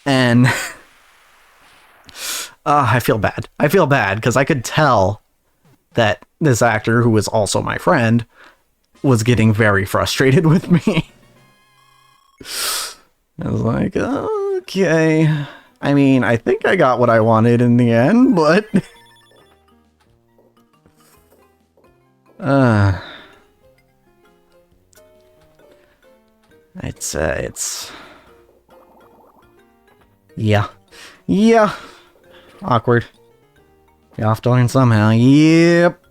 And I feel bad. I feel bad because I could tell that this actor, who was also my friend, was getting very frustrated with me. I was like, okay. I mean, I think I got what I wanted in the end, but it's yeah, awkward. You have to learn somehow. Yep.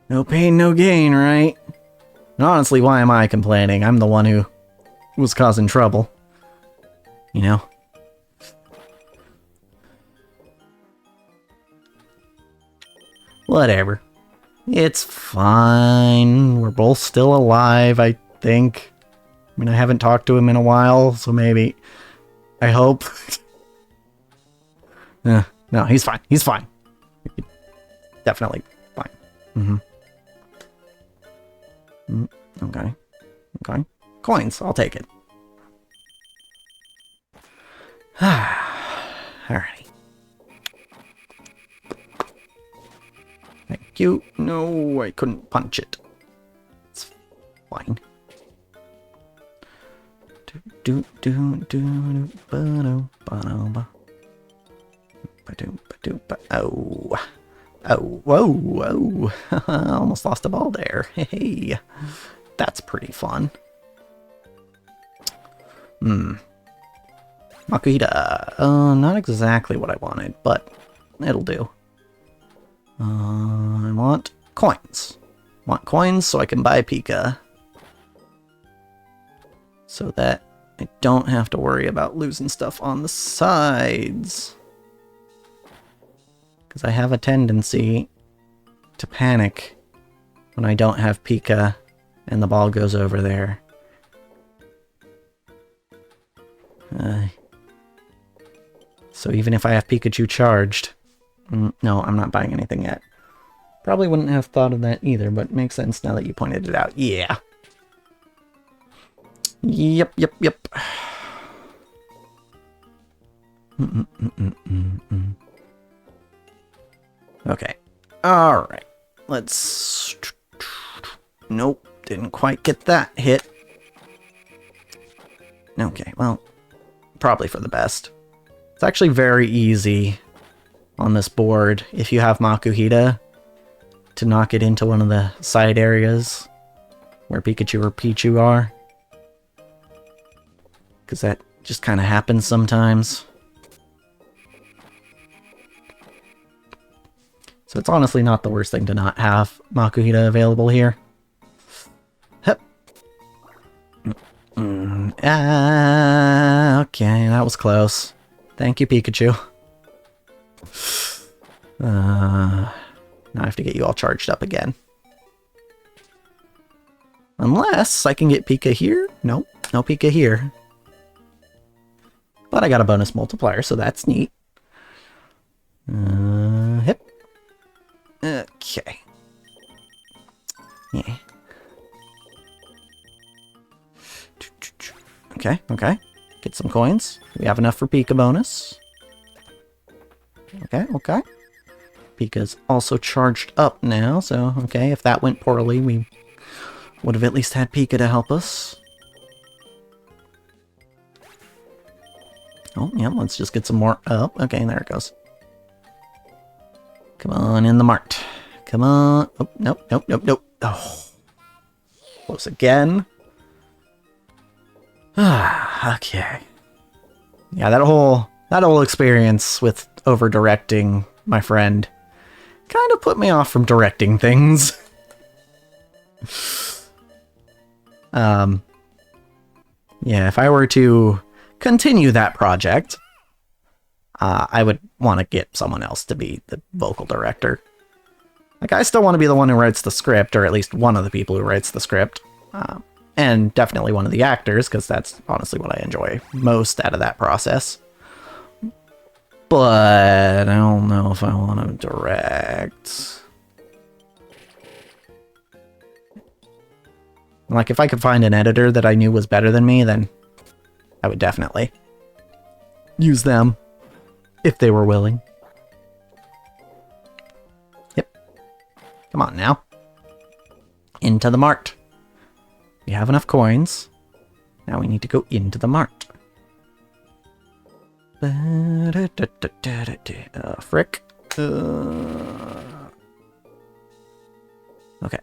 No pain, no gain, right? And honestly, why am I complaining? I'm the one who was causing trouble. You know? Whatever. It's fine. We're both still alive, I think. I mean, I haven't talked to him in a while, so maybe... I hope. No, he's fine. He's fine. Definitely fine. Okay. Okay. Coins. I'll take it. Alright. Thank you. No, I couldn't punch it. It's fine. Oh. Oh, whoa. I almost lost a ball there. Hey. That's pretty fun. Makuhita. Not exactly what I wanted, but it'll do. I want coins. Want coins so I can buy Pika. So that I don't have to worry about losing stuff on the sides. Because I have a tendency to panic when I don't have Pika and the ball goes over there. So even if I have Pikachu charged... no, I'm not buying anything yet. Probably wouldn't have thought of that either, but it makes sense now that you pointed it out. Yeah. Yep. Okay. Alright. Let's... Nope. Didn't quite get that hit. Okay, well, probably for the best. It's actually very easy on this board, if you have Makuhita, to knock it into one of the side areas where Pikachu or Pichu are. Because that just kind of happens sometimes. So it's honestly not the worst thing to not have Makuhita available here. Hup. Okay, that was close. Thank you, Pikachu. Now I have to get you all charged up again. Unless I can get Pika here. Nope, no Pika here. But I got a bonus multiplier, so that's neat. Hip. Okay. Yeah. Okay. Get some coins. We have enough for Pika bonus. Okay. Pika's also charged up now, so okay, if that went poorly, we would have at least had Pika to help us. Oh, yeah, let's just get some more up. Okay, there it goes. Come on, in the mart. Come on. Oh, nope. Oh. Close again. Okay. Yeah, that whole experience with over-directing my friend kind of put me off from directing things. Yeah, if I were to continue that project, I would want to get someone else to be the vocal director. Like, I still want to be the one who writes the script, or at least one of the people who writes the script. And definitely one of the actors, because that's honestly what I enjoy most out of that process. But I don't know if I want to direct. Like, if I could find an editor that I knew was better than me, then I would definitely use them, if they were willing. Yep. Come on now. Into the mart. We have enough coins. Now we need to go into the mart. Frick. Okay.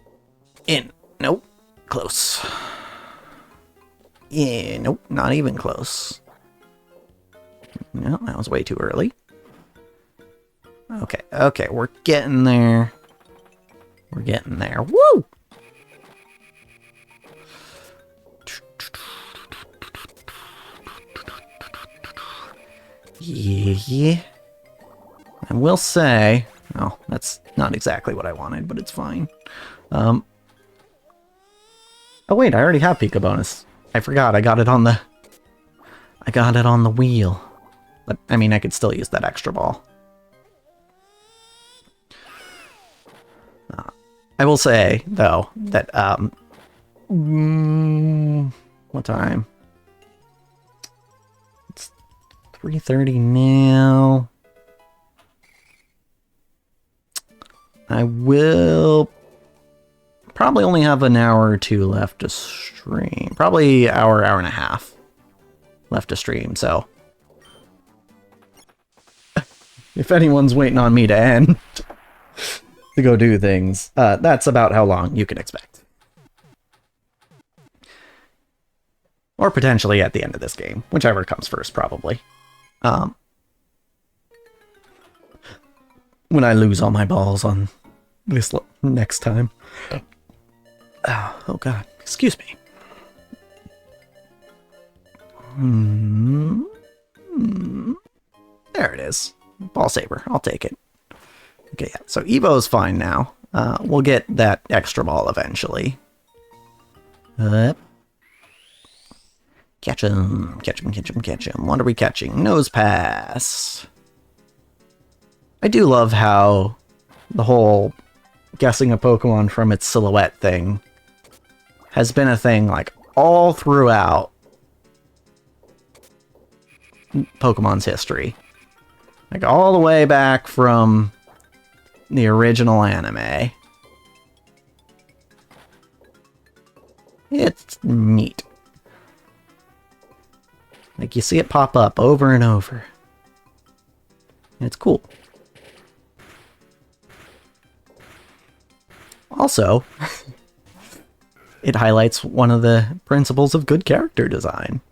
In. Nope. Close. Yeah, nope. Not even close. No, that was way too early. Okay. We're getting there. Woo! Yeah. I will say... Oh, that's not exactly what I wanted, but it's fine. Oh wait, I already have Pika bonus. I forgot, I got it on the wheel. But, I mean, I could still use that extra ball. I will say, though, that, what time? It's 3:30 now. I will probably only have an hour or two left to stream. Probably hour and a half left to stream, so if anyone's waiting on me to end to go do things, that's about how long you can expect. Or potentially at the end of this game, whichever comes first, probably. When I lose all my balls on this next time. Oh god, excuse me. There it is. Ball saber, I'll take it. Okay, yeah, so Evo's fine now. We'll get that extra ball eventually. Catch him, catch him, catch him, catch him. What are we catching? Nose pass. I do love how the whole guessing a Pokemon from its silhouette thing has been a thing, like, all throughout Pokemon's history. Like, all the way back from the original anime. It's neat. Like, you see it pop up over and over. And it's cool. Also, it highlights one of the principles of good character design.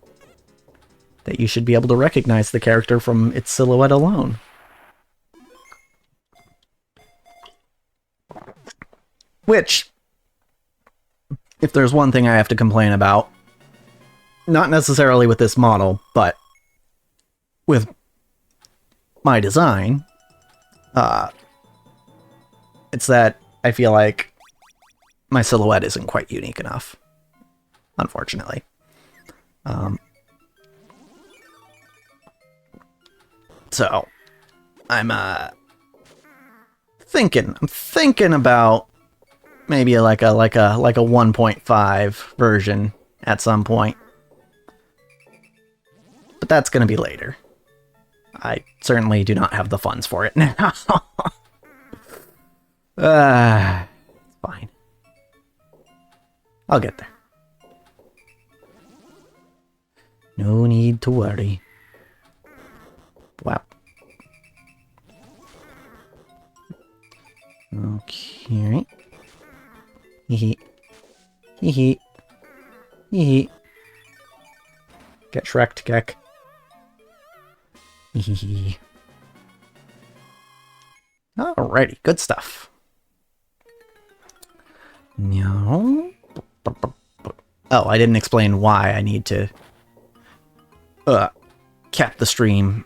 That you should be able to recognize the character from its silhouette alone. Which, if there's one thing I have to complain about, not necessarily with this model, but with my design, it's that I feel like my silhouette isn't quite unique enough, unfortunately. So, I'm thinking about maybe like a 1.5 version at some point. But that's going to be later. I certainly do not have the funds for it now. It's fine. I'll get there. No need to worry. Wow. Okay. Hee hee. Hee. Get Shrek'd, Gek. Hee. Alrighty, good stuff. No. Oh, I didn't explain why I need to cap the stream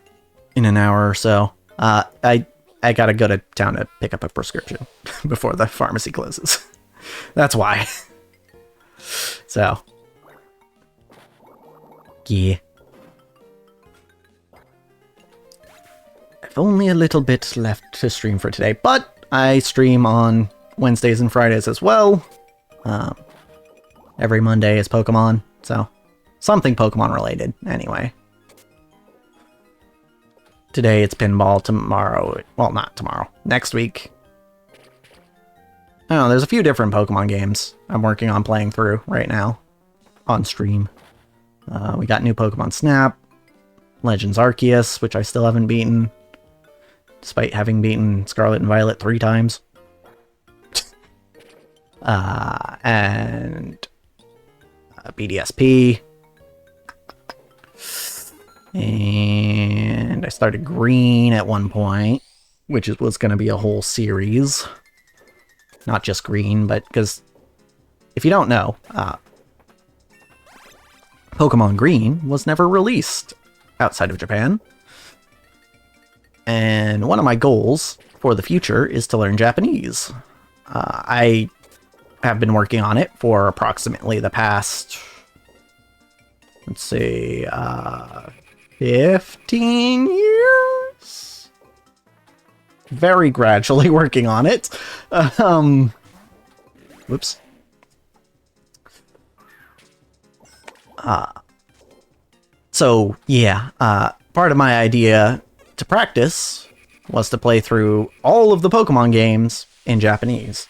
in an hour or so. I gotta go to town to pick up a prescription before the pharmacy closes. That's why. So. Yeah. I've only a little bit left to stream for today, but I stream on Wednesdays and Fridays as well. Every Monday is Pokemon, so something Pokemon related, anyway. Today it's pinball, tomorrow, well, not tomorrow, next week. I don't know, there's a few different Pokemon games I'm working on playing through right now on stream. We got new Pokemon Snap, Legends Arceus, which I still haven't beaten, despite having beaten Scarlet and Violet 3 times. And BDSP. And I started Green at one point, which was going to be a whole series. Not just Green, but because if you don't know, Pokemon Green was never released outside of Japan. And one of my goals for the future is to learn Japanese. I have been working on it for approximately the past, let's say, 15 years? Very gradually working on it. Whoops. So, yeah, part of my idea to practice was to play through all of the Pokemon games in Japanese.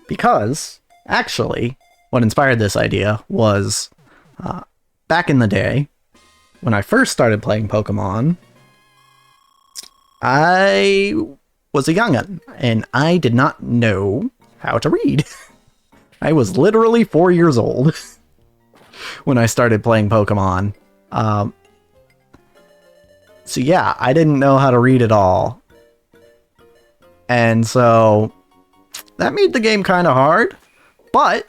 Because, actually, what inspired this idea was, back in the day, when I first started playing Pokemon, I was a young'un, and I did not know how to read. I was literally 4 years old. when I started playing Pokemon. So yeah, I didn't know how to read at all. And so that made the game kind of hard, but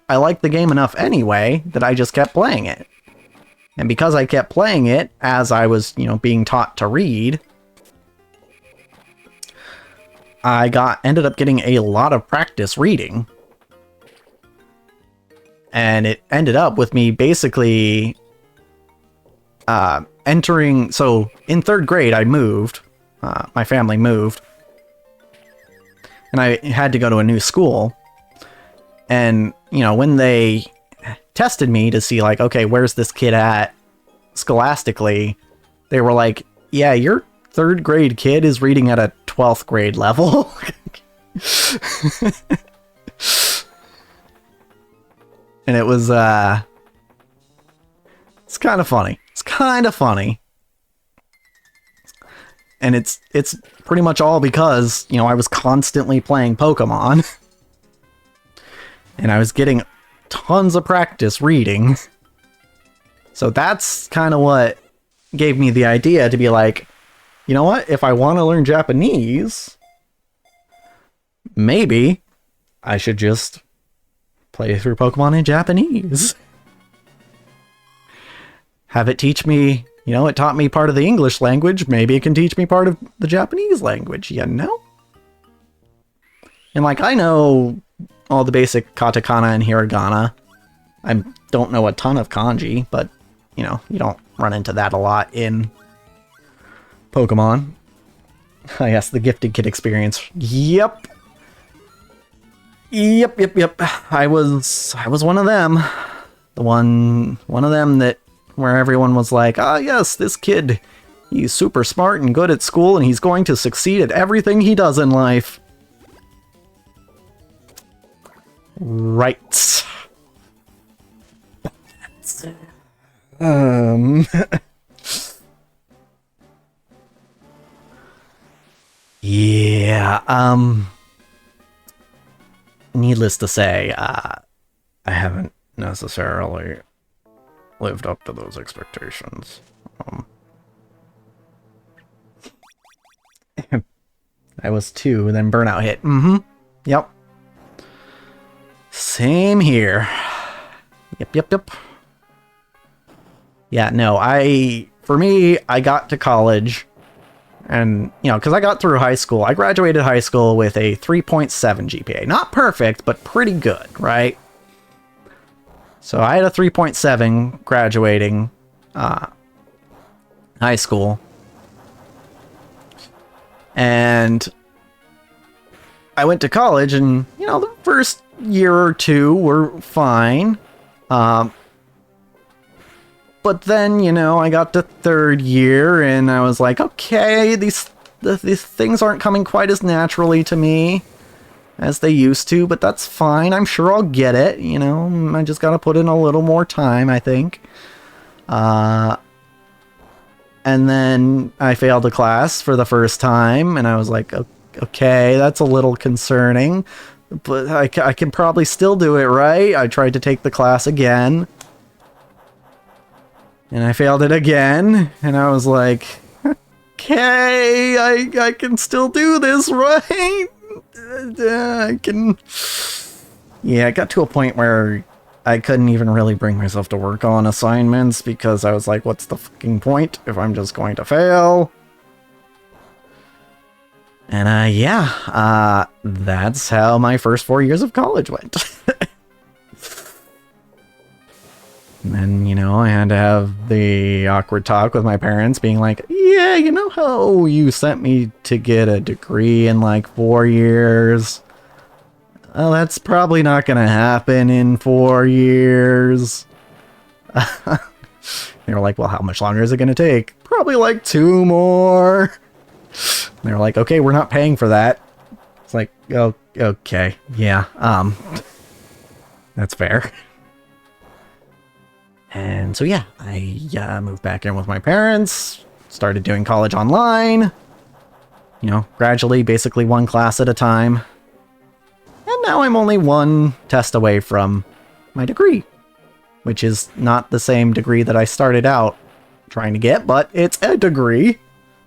I liked the game enough anyway that I just kept playing it. And because I kept playing it as I was, being taught to read, I ended up getting a lot of practice reading. And it ended up with me basically entering... So, in 3rd grade, I moved. My family moved. And I had to go to a new school. And, when they tested me to see, like, okay, where's this kid at scholastically, they were like, yeah, your 3rd grade kid is reading at a 12th grade level. And it was, it's kind of funny. It's kind of funny. And it's pretty much all because, I was constantly playing Pokemon. And I was getting tons of practice reading. So that's kind of what gave me the idea to be like, you know what? If I want to learn Japanese, maybe I should just play through Pokemon in Japanese. Have it teach me, it taught me part of the English language. Maybe it can teach me part of the Japanese language, And like, I know all the basic katakana and hiragana. I don't know a ton of kanji, but, you don't run into that a lot in Pokemon. Oh, yes, the gifted kid experience. Yep. I was one of them. One of them that where everyone was like, ah, yes, this kid, he's super smart and good at school, and he's going to succeed at everything he does in life. Right. Yeah, needless to say, I haven't necessarily lived up to those expectations. I was 2, then burnout hit. Yep. Same here. Yep. Yeah, no, for me, I got to college, and, because I got through high school, I graduated high school with a 3.7 GPA. Not perfect, but pretty good, right? So I had a 3.7 graduating high school. And I went to college, and, the first year or 2 were fine. But then, I got to 3rd year, and I was like, okay, these things aren't coming quite as naturally to me as they used to, but that's fine. I'm sure I'll get it, I just gotta put in a little more time, I think. And then I failed a class for the first time, and I was like, okay, that's a little concerning, but I can probably still do it, right? I tried to take the class again, and I failed it again, and I was like, okay, I can still do this, right? I can... Yeah, it got to a point where I couldn't even really bring myself to work on assignments because I was like, what's the fucking point if I'm just going to fail? And that's how my first 4 years of college went. And then, I had to have the awkward talk with my parents being like, yeah, how you sent me to get a degree in like 4 years? Well, that's probably not going to happen in 4 years. They were like, well, how much longer is it going to take? Probably like 2 more. They were like, okay, we're not paying for that. It's like, oh, okay, yeah, that's fair. And so, yeah, I moved back in with my parents, started doing college online, gradually, basically 1 class at a time. And now I'm only 1 test away from my degree. which is not the same degree that I started out trying to get, but it's a degree,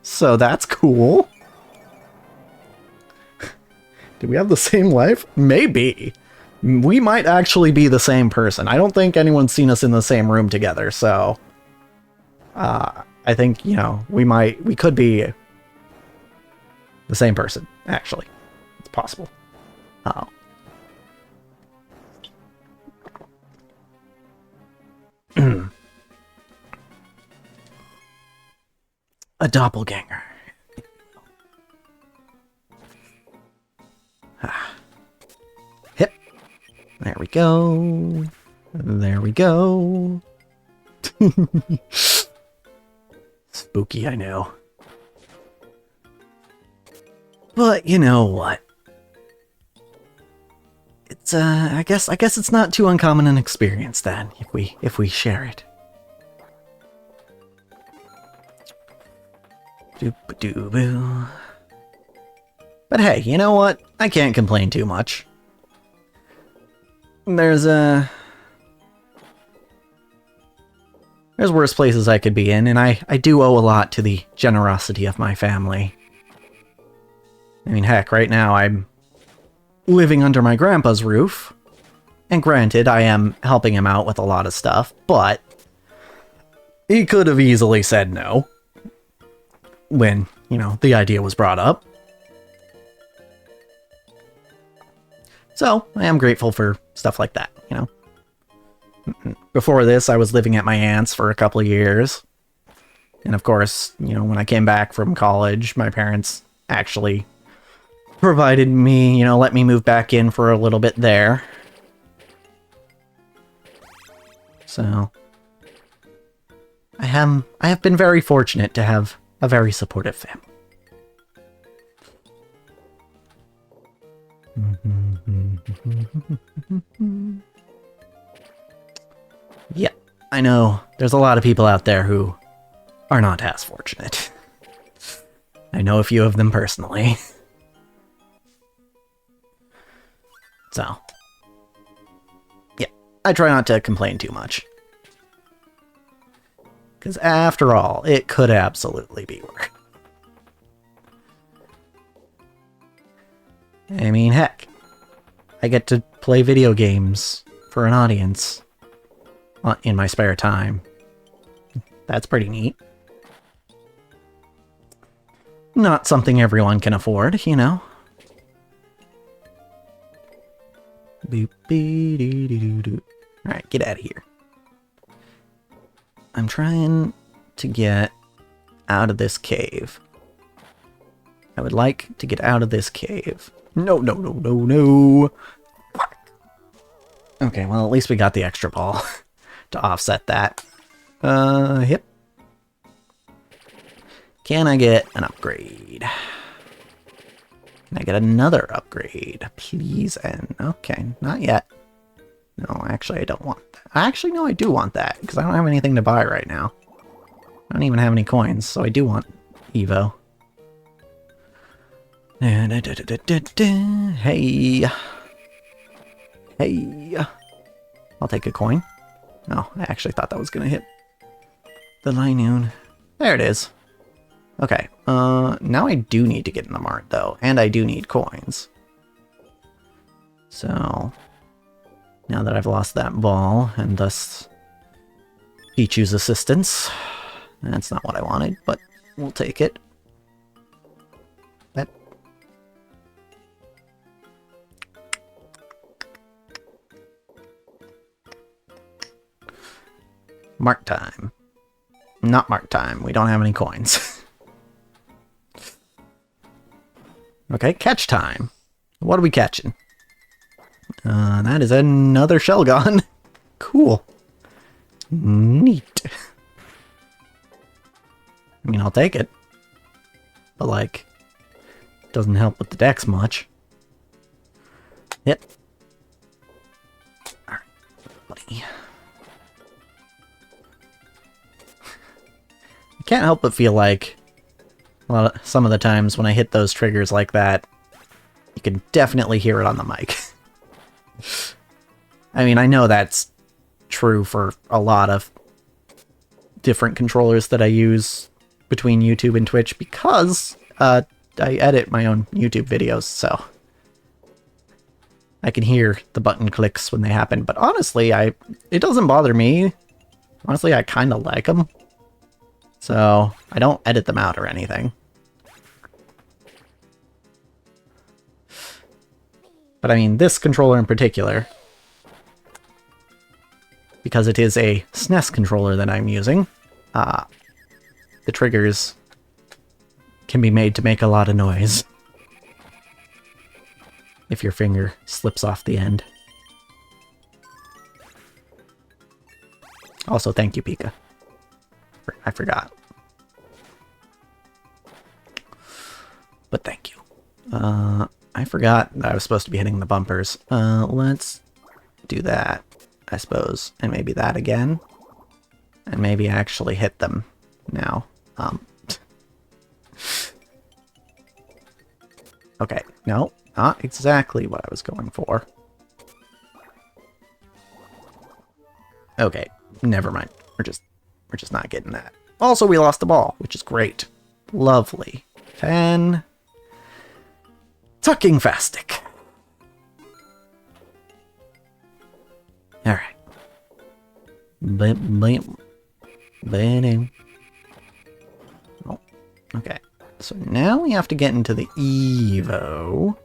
so that's cool. Do we have the same life? Maybe. We might actually be the same person. I don't think anyone's seen us in the same room together, so... I think, you know, we could be the same person, actually. It's possible. Uh-oh. A doppelganger. Hip. There we go. There we go. Spooky, I know. But you know what? It's I guess it's not too uncommon an experience then, if we share it. Doop-a-doo-boo. But hey, you know what? I can't complain too much. There's worse places I could be in, and I do owe a lot to the generosity of my family. I mean, heck, right now I'm living under my grandpa's roof, and granted, I am helping him out with a lot of stuff, but he could have easily said no when, you know, the idea was brought up. So, I am grateful for stuff like that, you know. Before this, I was living at my aunt's for a couple of years. And of course, you know, when I came back from college, my parents actually provided me, you know, let me move back in for a little bit there. So, I have been very fortunate to have a very supportive family. Yeah, I know there's a lot of people out there who are not as fortunate. I know a few of them personally. So, yeah, I try not to complain too much. Because after all, it could absolutely be worse. I mean, heck, I get to play video games for an audience in my spare time. That's pretty neat. Not something everyone can afford, you know. Alright, get out of here. I'm trying to get out of this cave. I would like to get out of this cave. No, no, no, no, no. Okay, well, at least we got the extra ball to offset that. Yep. Can I get an upgrade? Can I get another upgrade? Please, and okay, not yet. No, actually, I don't want that. Actually, no, I do want that, because I don't have anything to buy right now. I don't even have any coins, so I do want Evo. Hey. Hey. I'll take a coin. Oh, I actually thought that was going to hit the Linoon. There it is. Okay, now I do need to get in the mart, though, and I do need coins. So, now that I've lost that ball, and thus Pichu's assistance, that's not what I wanted, but we'll take it. That. Mark time. Not mark time, we don't have any coins. Okay, catch time. What are we catching? That is another shell gun. Cool. Neat. I mean, I'll take it. But, like, doesn't help with the dex much. Yep. Alright, buddy. I can't help but feel like some of the times when I hit those triggers like that, you can definitely hear it on the mic. I mean, I know that's true for a lot of different controllers that I use between YouTube and Twitch because I edit my own YouTube videos, so I can hear the button clicks when they happen. But honestly, it doesn't bother me. Honestly, I kind of like them. So I don't edit them out or anything. But I mean, this controller in particular, because it is a SNES controller that I'm using, the triggers can be made to make a lot of noise if your finger slips off the end. Also, thank you, Pika. I forgot. But thank you. I forgot that I was supposed to be hitting the bumpers. Let's do that, I suppose. And maybe that again. And maybe actually hit them now. Okay, no, not exactly what I was going for. Okay, never mind. We're just not getting that. Also, we lost the ball, which is great. Lovely. 10. Tucking Fastic. Alright. Oh, okay. So now we have to get into the Evo.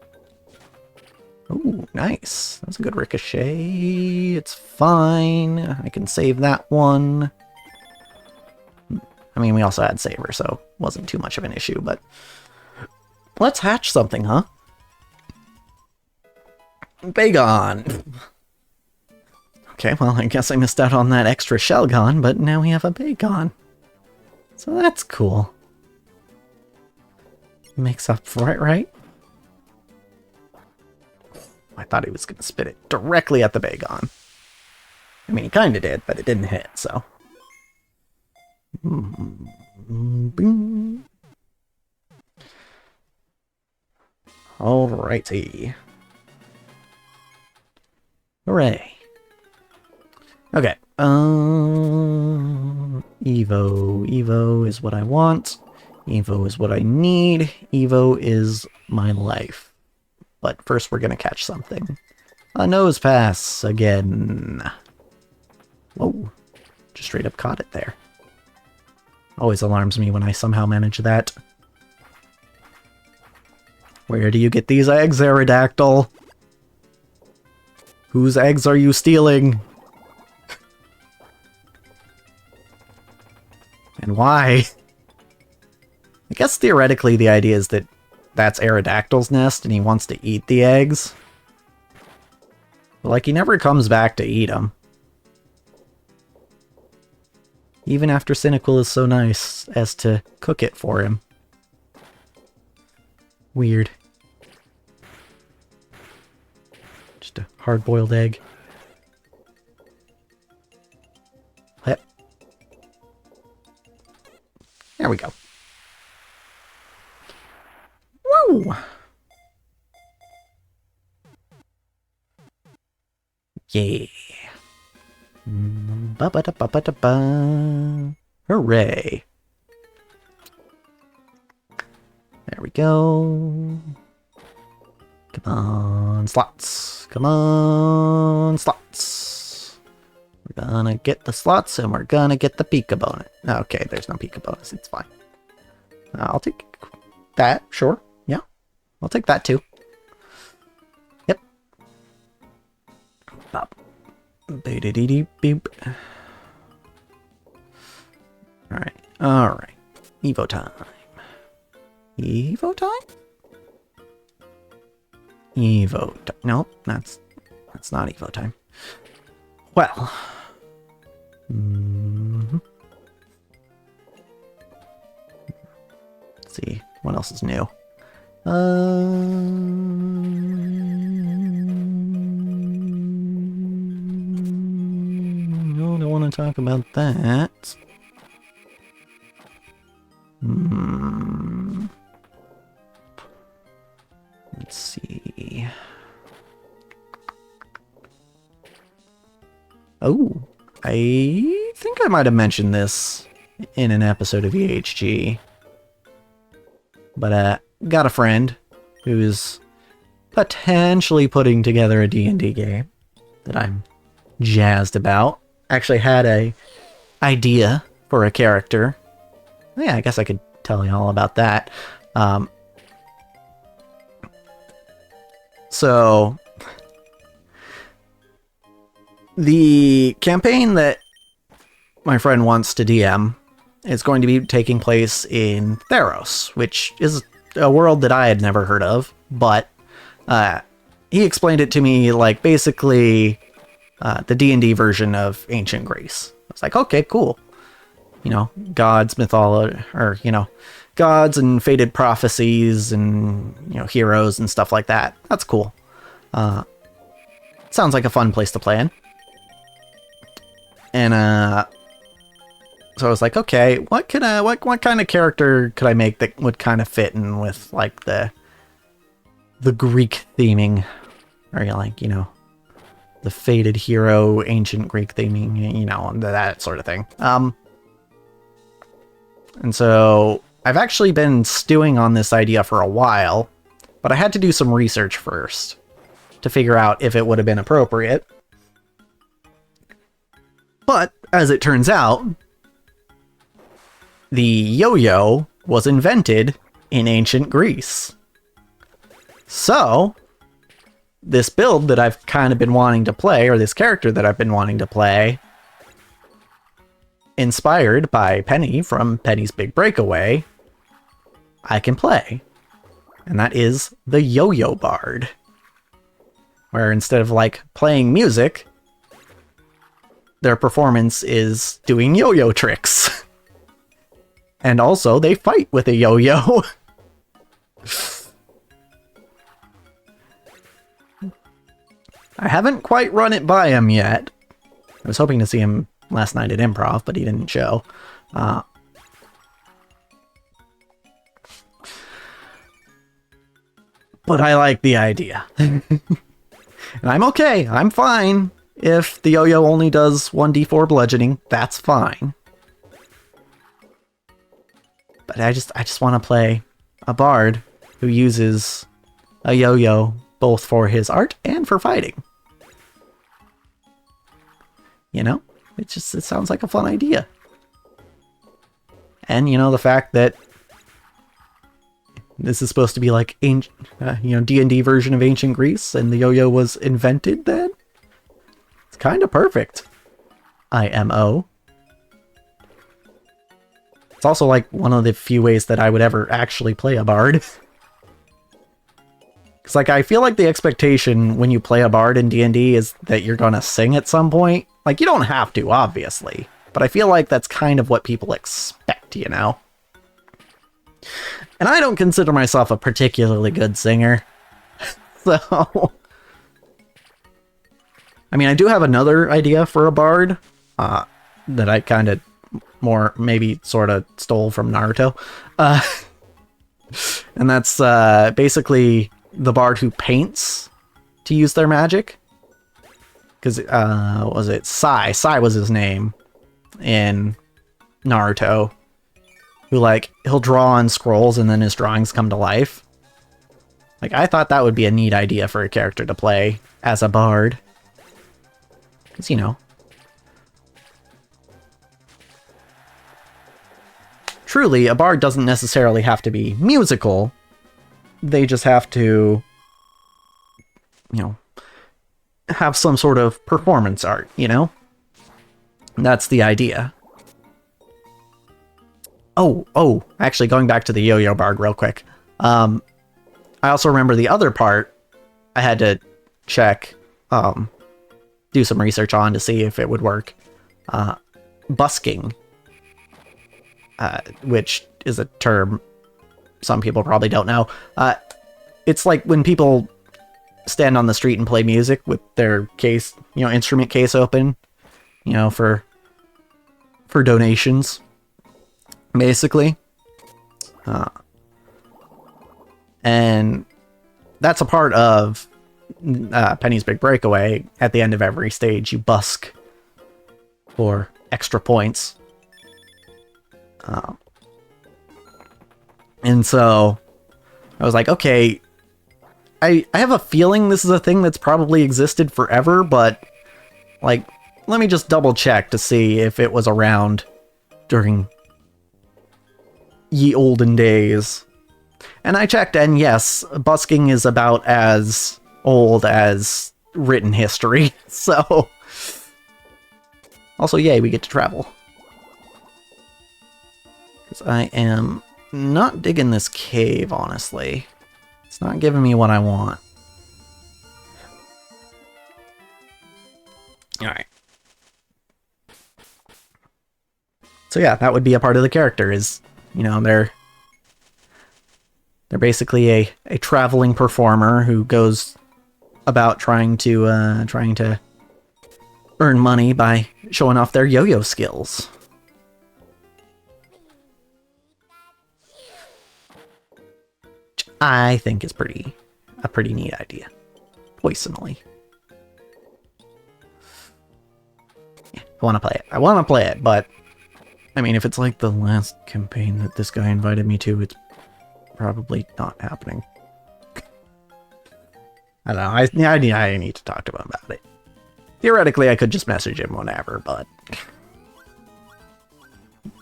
Ooh, nice. That's a good ricochet. It's fine. I can save that one. I mean, we also had Saber, so it wasn't too much of an issue, but let's hatch something, huh? Bagon. Okay, well, I guess I missed out on that extra Shelgon, but now we have a Bagon. So that's cool. Makes up for it, right? I thought he was going to spit it directly at the Bagon. I mean, he kind of did, but it didn't hit, so. Alrighty. Hooray. Okay. Evo is what I want. Evo is what I need. Evo is my life. But first we're gonna catch something. A nose pass again. Whoa. Just straight up caught it there. Always alarms me when I somehow manage that. Where do you get these eggs, Aerodactyl? Whose eggs are you stealing? And why? I guess theoretically the idea is that that's Aerodactyl's nest and he wants to eat the eggs. But like, he never comes back to eat them. Even after Cynical is so nice as to cook it for him. Weird. Just a hard-boiled egg. Yep. There we go. Woo! Yeah. Ba-ba-da-ba-ba-da-ba. Hooray. There we go. Come on, slots. Come on, slots. We're gonna get the slots and we're gonna get the Pika bonus. Okay, there's no Pika bonus. It's fine. I'll take that, sure. Yeah, I'll take that too. Yep. Bop. Beep. Alright, alright. Evo time. Evo time? Evo time. Nope, that's not Evo time. Well. Let's see, what else is new? No, don't want to talk about that. Let's see. Oh, I think I might have mentioned this in an episode of EHG. But got a friend who's potentially putting together a D&D game that I'm jazzed about. Actually had a idea for a character. Yeah, I guess I could tell you all about that. So the campaign that my friend wants to DM is going to be taking place in Theros, which is a world that I had never heard of, but he explained it to me like basically the D&D version of ancient Greece. I was like, okay, cool. You know, gods, mythology, or, you know, gods and fated prophecies and, you know, heroes and stuff like that. That's cool. Sounds like a fun place to play in. And so I was like, okay, what kind of character could I make that would kind of fit in with like the Greek theming, or like, you know, the fated hero, ancient Greek theming, you know, that sort of thing. And so I've actually been stewing on this idea for a while, but I had to do some research first to figure out if it would have been appropriate. But as it turns out, the yo-yo was invented in ancient Greece. So this build that I've kind of been wanting to play, or this character that I've been wanting to play, inspired by Penny from Penny's Big Breakaway, I can play. And that is the Yo-Yo Bard. Where instead of like playing music, their performance is doing yo-yo tricks. And also they fight with a yo-yo. I haven't quite run it by him yet. I was hoping to see him last night at Improv, but he didn't show. But I like the idea. And I'm okay. I'm fine. If the yo-yo only does 1d4 bludgeoning, that's fine. But I just want to play a bard who uses a yo-yo both for his art and for fighting. You know? It sounds like a fun idea. And, you know, the fact that this is supposed to be like, you know, D&D version of ancient Greece, and the yo-yo was invented then? It's kind of perfect. IMO. It's also like one of the few ways that I would ever actually play a bard. Because like, I feel like the expectation when you play a bard in D&D is that you're gonna sing at some point. Like, you don't have to, obviously. But I feel like that's kind of what people expect, you know? And I don't consider myself a particularly good singer. So... I mean, I do have another idea for a bard. That I kind of more, maybe sort of stole from Naruto. And that's basically the bard who paints to use their magic. Because, what was it? Sai. Sai was his name in Naruto. Who, like, he'll draw on scrolls and then his drawings come to life. Like, I thought that would be a neat idea for a character to play as a bard. Because, you know. Truly, a bard doesn't necessarily have to be musical. They just have to, you know, have some sort of performance art, you know? And that's the idea. Oh, actually, going back to the yo-yo bard real quick. I also remember the other part I had to check, do some research on to see if it would work. Busking. Which is a term some people probably don't know. It's like when people stand on the street and play music with their case, you know, instrument case open, you know, for donations, basically. And that's a part of Penny's Big Breakaway. At the end of every stage, you busk for extra points. And so I was like, okay, I have a feeling this is a thing that's probably existed forever, but like, let me just double check to see if it was around during ye olden days. And I checked, and yes, busking is about as old as written history. So, also, yay, we get to travel. Because I am not digging this cave, honestly. It's not giving me what I want. Alright. So yeah, that would be a part of the character, is, you know, they're basically a traveling performer who goes about trying to earn money by showing off their yo-yo skills. Which I think is a pretty neat idea, personally. Yeah, I want to play it. I want to play it, but I mean, if it's like the last campaign that this guy invited me to, it's probably not happening. I don't know. I need to talk to him about it. Theoretically, I could just message him whenever, but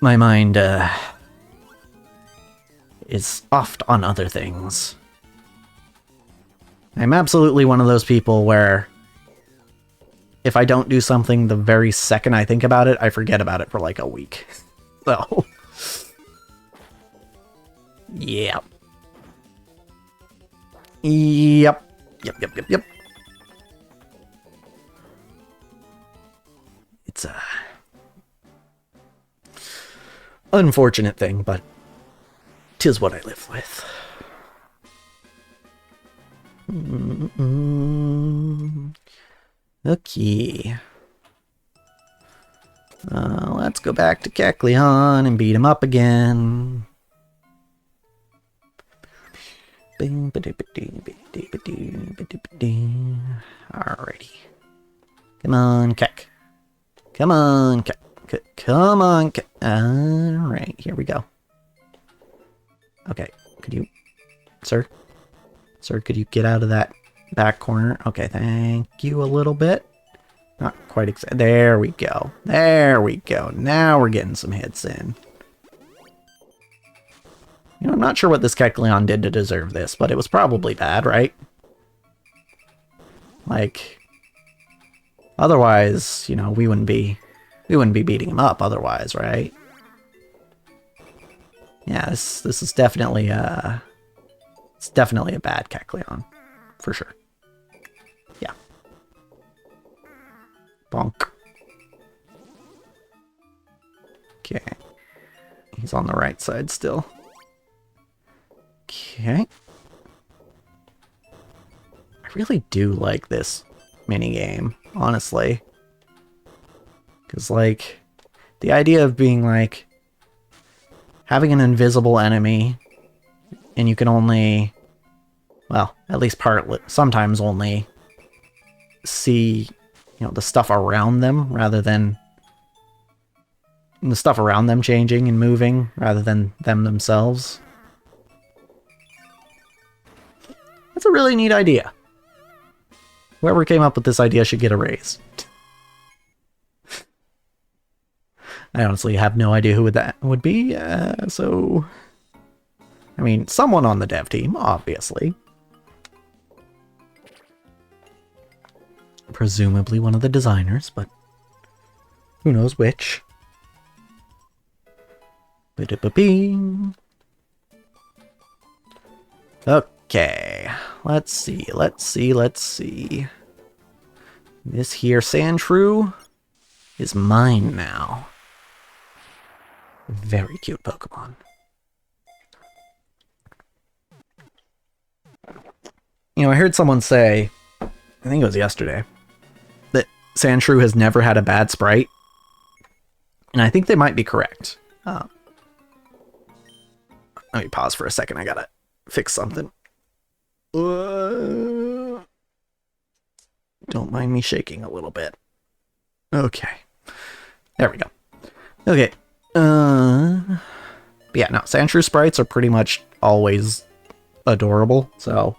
my mind is oft on other things. I'm absolutely one of those people where if I don't do something the very second I think about it, I forget about it for like a week. So, yeah. Yep. It's a unfortunate thing, but 'tis what I live with. Okay. Let's go back to Kecleon and beat him up again. Alrighty. Come on, Kek. Come on, Kek. Come on, Kek. Alright, here we go. Okay, could you... Sir? Sir, could you get out of that back corner? Okay, thank you a little bit. Not quite there we go. There we go. Now we're getting some hits in. You know, I'm not sure what this Kecleon did to deserve this, but it was probably bad, right? Like, otherwise, you know, we wouldn't be beating him up otherwise, right? Yeah, this is definitely it's definitely a bad Kecleon, for sure. Yeah. Bonk. Okay. He's on the right side still. Okay. I really do like this minigame, honestly. Because, like, the idea of being, like, having an invisible enemy, and you can only, well, at least sometimes only see, you know, the stuff around them, rather than the stuff around them changing and moving, rather than them themselves. That's a really neat idea. Whoever came up with this idea should get a raise. I honestly have no idea who that would be, so... I mean, someone on the dev team, obviously. Presumably one of the designers, but who knows which. Ba-da-ba-bing. Okay, let's see. This here Sandshrew is mine now. Very cute Pokemon. You know, I heard someone say, I think it was yesterday, that Sandshrew has never had a bad sprite. And I think they might be correct. Let me pause for a second. I gotta fix something. Don't mind me shaking a little bit. Okay. There we go. Okay. Yeah, no, Sandshrew sprites are pretty much always adorable, so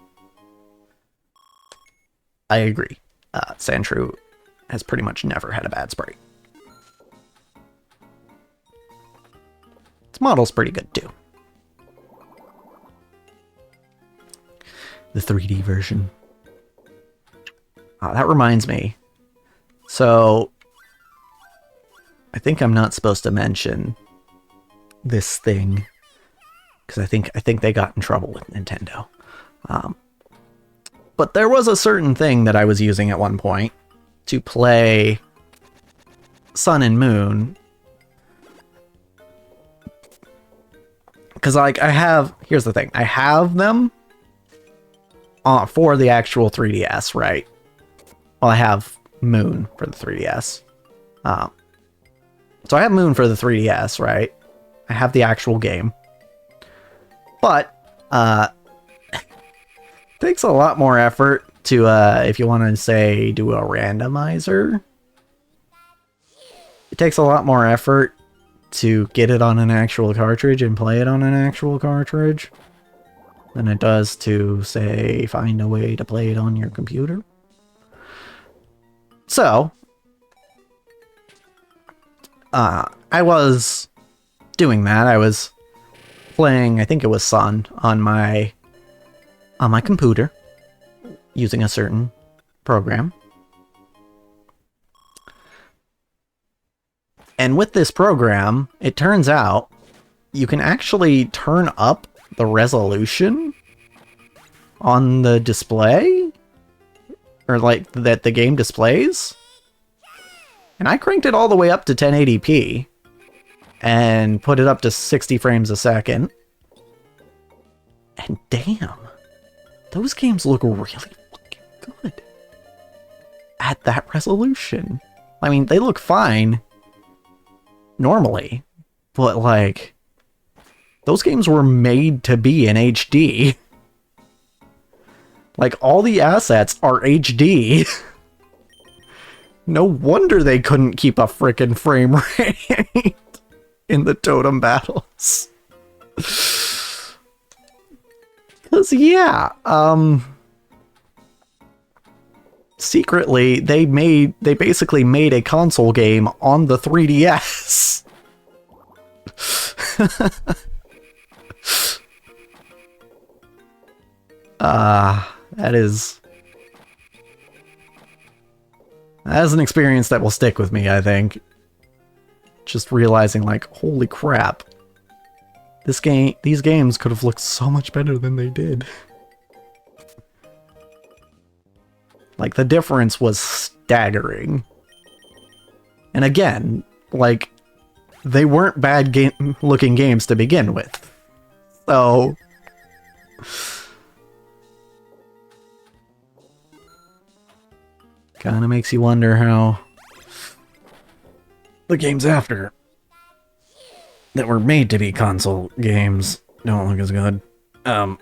I agree. Sandshrew has pretty much never had a bad sprite. Its model's pretty good, too. The 3D version. That reminds me. So, I think I'm not supposed to mention this thing, because I think they got in trouble with Nintendo. But there was a certain thing that I was using at one point to play Sun and Moon. Because, like, here's the thing. I have them for the actual 3DS, right? Well, I have Moon for the 3DS. So I have Moon for the 3DS, right? I have the actual game. But, it takes a lot more effort to, if you want to say, do a randomizer. It takes a lot more effort to get it on an actual cartridge and play it on an actual cartridge than it does to, say, find a way to play it on your computer. So, I was doing that. I was playing, I think it was Sun, on my computer, using a certain program. And with this program, it turns out you can actually turn up the resolution on the display, or like that the game displays. And I cranked it all the way up to 1080p and put it up to 60 frames a second. And damn, those games look really fucking good at that resolution. I mean, they look fine normally, but like, those games were made to be in HD. Like, all the assets are HD. No wonder they couldn't keep a frickin' frame rate in the totem battles. Because, yeah, secretly, they basically made a console game on the 3DS. That is an experience that will stick with me, I think. Just realizing, like, holy crap. These games could have looked so much better than they did. Like, the difference was staggering. And again, like, they weren't bad looking games to begin with. So, kind of makes you wonder how the games after that were made to be console games don't look as good. I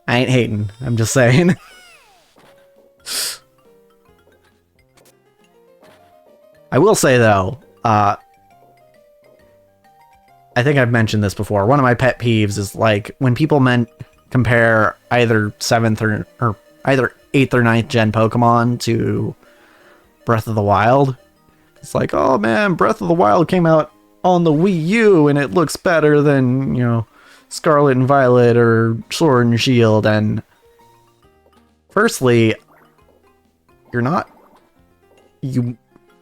ain't hating, I'm just saying. I will say though, I think I've mentioned this before, one of my pet peeves is like when people compare either 7th or either 8th or 9th gen Pokemon to Breath of the Wild. It's like, oh man, Breath of the Wild came out on the Wii U and it looks better than, you know, Scarlet and Violet or Sword and Shield. And firstly,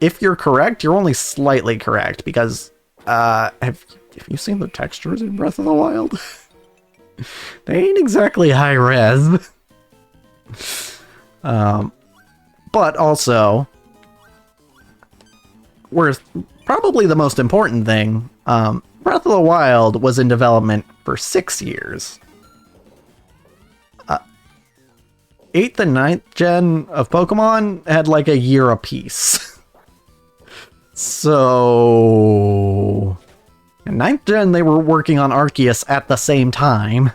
if you're correct, you're only slightly correct, because have you seen the textures in Breath of the Wild? They ain't exactly high res. But also, probably the most important thing, Breath of the Wild was in development for 6 years. 8th and 9th gen of Pokemon had like a year apiece. So, in 9th gen they were working on Arceus at the same time.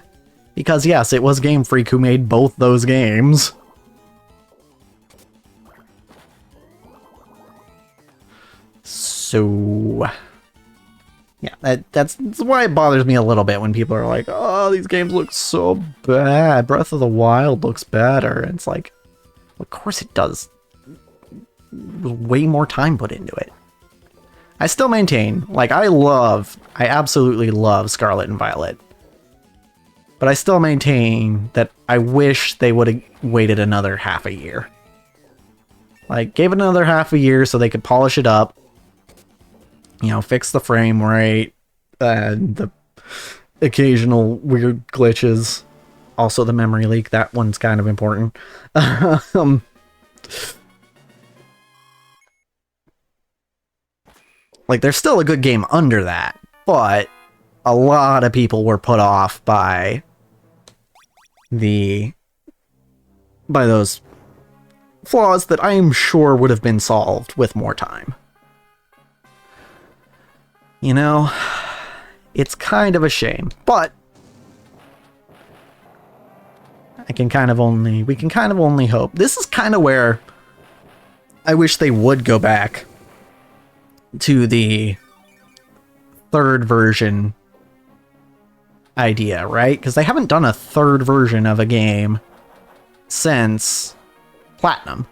Because yes, it was Game Freak who made both those games. So yeah, that's why it bothers me a little bit when people are like, oh, these games look so bad. Breath of the Wild looks better. And it's like, of course it does. Way more time put into it. I still maintain, like, I absolutely love Scarlet and Violet. But I still maintain that I wish they would have waited another half a year. Like, gave it another half a year so they could polish it up. You know, fix the frame rate, and the occasional weird glitches. Also the memory leak, that one's kind of important. Like, there's still a good game under that, but a lot of people were put off by those flaws that I am sure would have been solved with more time. You know, it's kind of a shame, but we can kind of only hope. This is kind of where I wish they would go back to the third version idea, right? Because they haven't done a third version of a game since Platinum.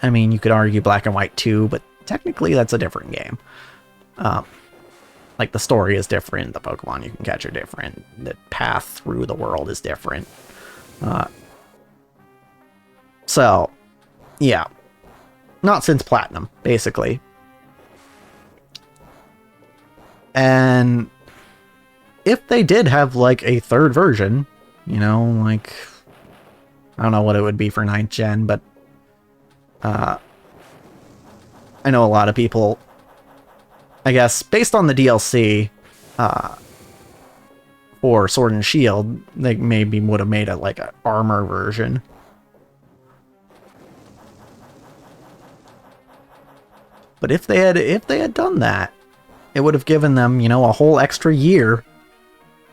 I mean, you could argue Black and White 2, but technically that's a different game. Like, the story is different, the Pokemon you can catch are different, the path through the world is different. So, yeah. Not since Platinum, basically. And if they did have, like, a third version, you know, like, I don't know what it would be for 9th gen, but I know a lot of people, I guess, based on the DLC for Sword and Shield, they maybe would have made it like an armor version. But if they had done that, it would have given them, you know, a whole extra year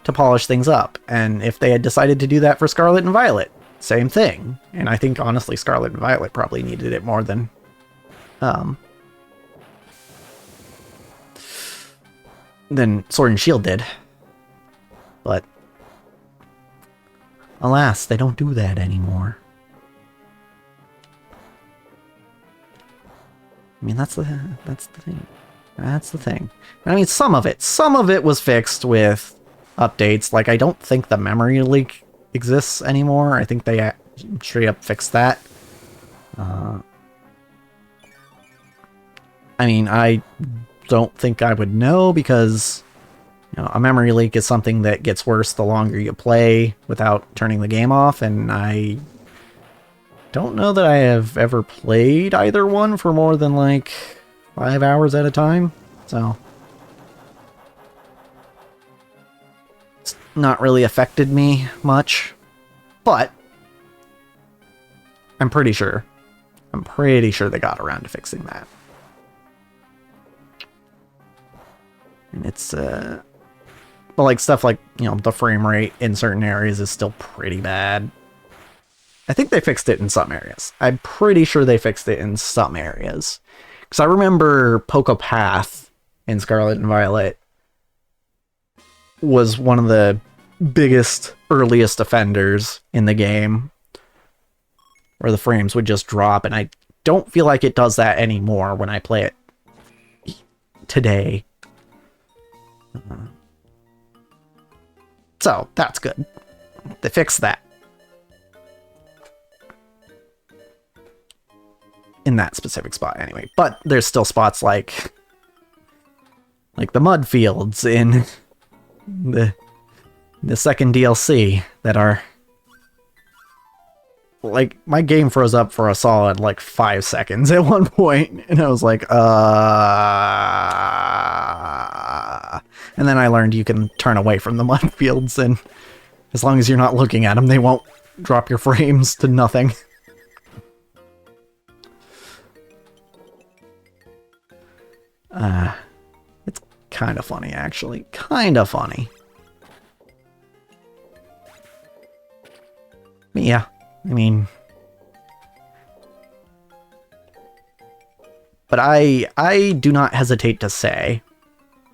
to polish things up. And if they had decided to do that for Scarlet and Violet, same thing. And I think, honestly, Scarlet and Violet probably needed it more than Sword and Shield did. But alas, they don't do that anymore. I mean, that's the thing. That's the thing. I mean, some of it was fixed with updates. Like, I don't think the memory leak exists anymore. I think they straight up fixed that. I mean, I don't think I would know, because, you know, a memory leak is something that gets worse the longer you play without turning the game off, and I don't know that I have ever played either one for more than like 5 hours at a time, so it's not really affected me much, but I'm pretty sure they got around to fixing that. And it's, but like stuff like, you know, the frame rate in certain areas is still pretty bad. I think they fixed it in some areas. I'm pretty sure they fixed it in some areas. Because I remember Poco Path in Scarlet and Violet was one of the biggest, earliest offenders in the game, where the frames would just drop, and I don't feel like it does that anymore when I play it today. So, that's good. They fixed that. In that specific spot, anyway. But there's still spots like the mud fields in the second DLC that are... Like, my game froze up for a solid, like, 5 seconds at one point, and I was like, And then I learned you can turn away from the mud fields, and as long as you're not looking at them, they won't drop your frames to nothing. It's kind of funny, actually. Kind of funny. But yeah, I mean... But I do not hesitate to say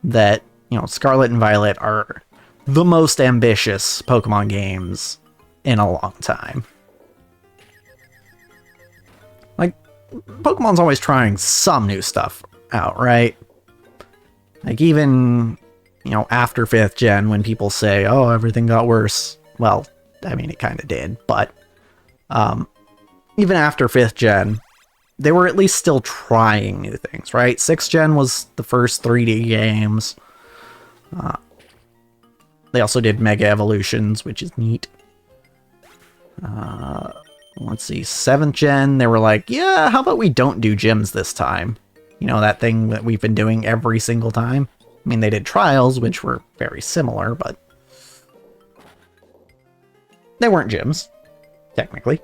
that, you know, Scarlet and Violet are the most ambitious Pokemon games in a long time. Like, Pokemon's always trying some new stuff out, right? Like, even, you know, after 5th gen, when people say, oh, everything got worse. Well, I mean, it kind of did, but even after 5th gen, they were at least still trying new things, right? 6th gen was the first 3D games. They also did Mega Evolutions, which is neat. Let's see, 7th gen, they were like, yeah, how about we don't do gyms this time? You know, that thing that we've been doing every single time? I mean, they did trials, which were very similar, but they weren't gyms, technically.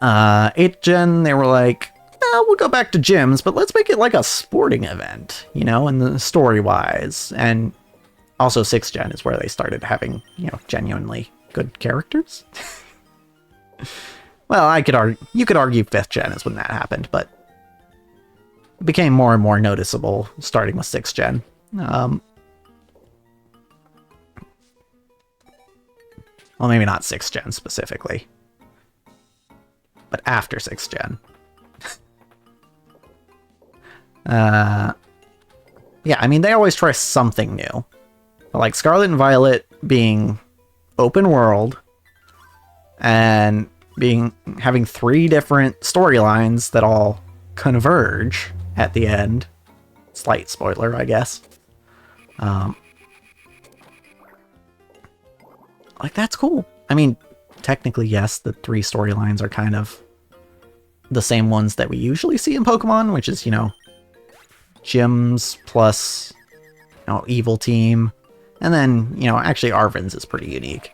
8th gen, they were like, we'll go back to gyms, but let's make it like a sporting event, you know, and the story-wise. And also 6th gen is where they started having, you know, genuinely good characters. Well, you could argue 5th gen is when that happened, but it became more and more noticeable starting with 6th gen. Well, maybe not 6th gen specifically, but after 6th gen. Yeah, I mean, they always try something new. But like Scarlet and Violet being open world and having 3 different storylines that all converge at the end. Slight spoiler, I guess. Like, that's cool. I mean, technically, yes, the 3 storylines are kind of the same ones that we usually see in Pokemon, which is, you know, gyms plus, you know, evil team. And then, you know, actually Arven's is pretty unique.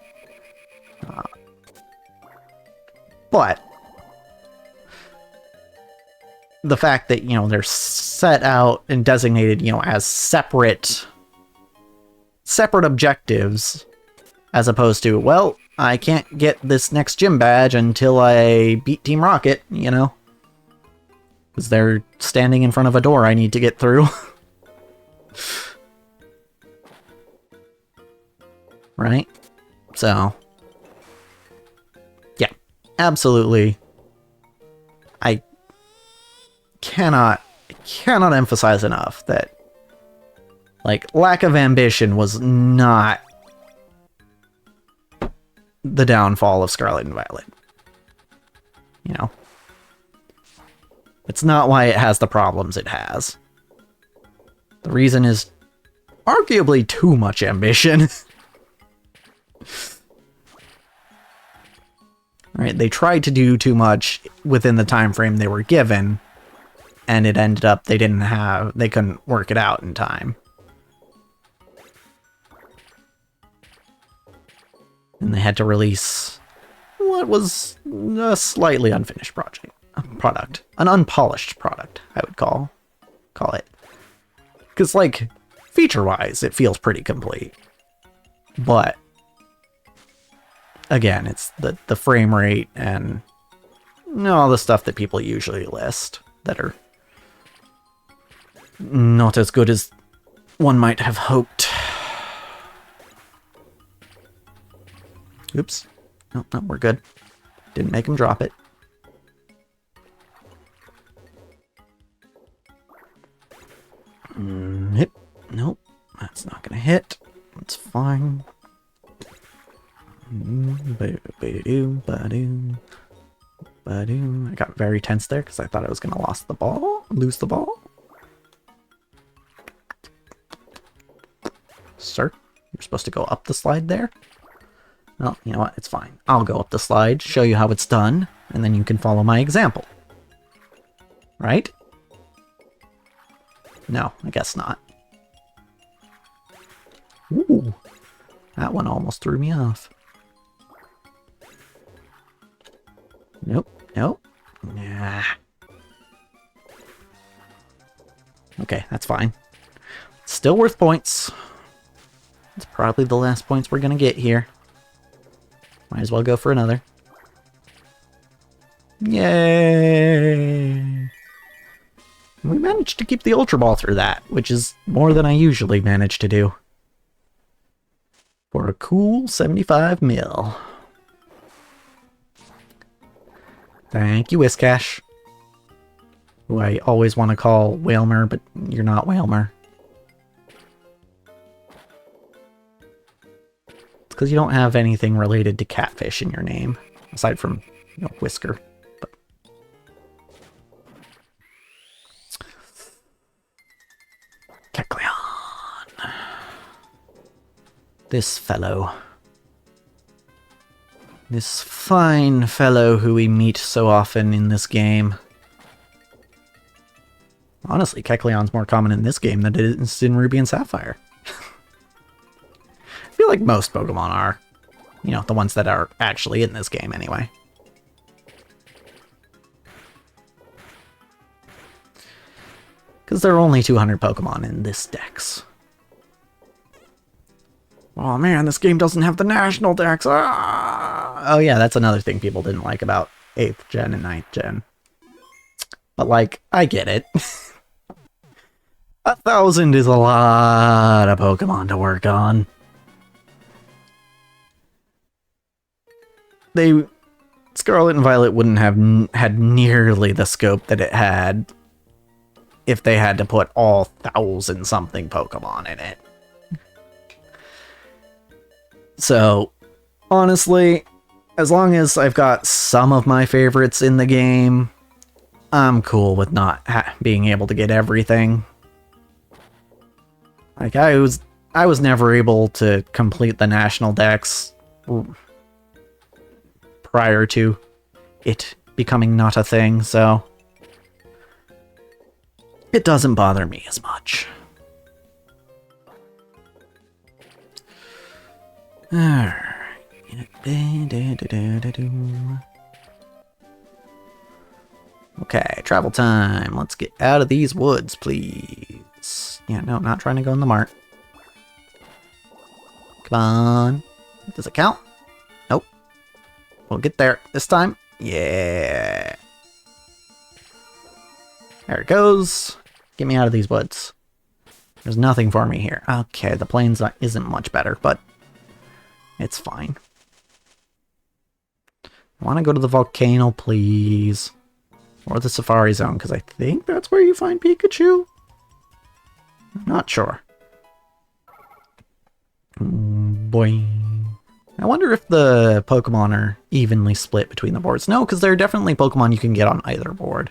But the fact that, you know, they're set out and designated, you know, as separate objectives, as opposed to, well, I can't get this next gym badge until I beat Team Rocket, you know? Because they're standing in front of a door I need to get through. Right? So, yeah, absolutely. I cannot emphasize enough that, like, lack of ambition was not the downfall of Scarlet and Violet. You know? It's not why it has the problems it has. The reason is arguably too much ambition. Right, they tried to do too much within the time frame they were given, and it ended up they couldn't work it out in time. And they had to release what was a slightly unfinished product. An unpolished product, I would call it. Because, like, feature-wise, it feels pretty complete. But again, it's the frame rate and all the stuff that people usually list that are not as good as one might have hoped. Oops. No, we're good. Didn't make him drop it. Hit. Nope. That's not gonna hit. It's fine. I got very tense there because I thought I was gonna lose the ball. Sir, you're supposed to go up the slide there. Well, you know what? It's fine. I'll go up the slide, show you how it's done, and then you can follow my example. Right? No, I guess not. Ooh, that one almost threw me off. Nope. Nah. Okay, that's fine. Still worth points. It's probably the last points we're gonna get here. Might as well go for another. Yay! We managed to keep the Ultra Ball through that, which is more than I usually manage to do. For a cool 75 mil. Thank you, Whiscash. Who I always want to call Whalmer, but you're not Whalmer. It's because you don't have anything related to catfish in your name, aside from, you know, Whisker. But... Kecleon. This fellow. This fine fellow who we meet so often in this game. Honestly, Kecleon's more common in this game than it is in Ruby and Sapphire. I feel like most Pokemon are. You know, the ones that are actually in this game anyway. Because there are only 200 Pokemon in this dex. Oh man, this game doesn't have the national dex. Ah! Oh yeah, that's another thing people didn't like about 8th gen and 9th gen. But like, I get it. 1,000 is a lot of Pokemon to work on. Scarlet and Violet wouldn't have had nearly the scope that it had if they had to put all 1,000-something Pokemon in it. So, honestly, as long as I've got some of my favorites in the game, I'm cool with not being able to get everything. Like, I was never able to complete the national dex prior to it becoming not a thing, so it doesn't bother me as much. Okay, travel time. Let's get out of these woods, please. Yeah, no, not trying to go in the mart. Come on. Does it count? Nope. We'll get there this time. Yeah. There it goes. Get me out of these woods. There's nothing for me here. Okay, the plains isn't much better, but it's fine. I want to go to the volcano, please. Or the Safari Zone, because I think that's where you find Pikachu. I'm not sure. Boy. I wonder if the Pokemon are evenly split between the boards. No, because there are definitely Pokemon you can get on either board.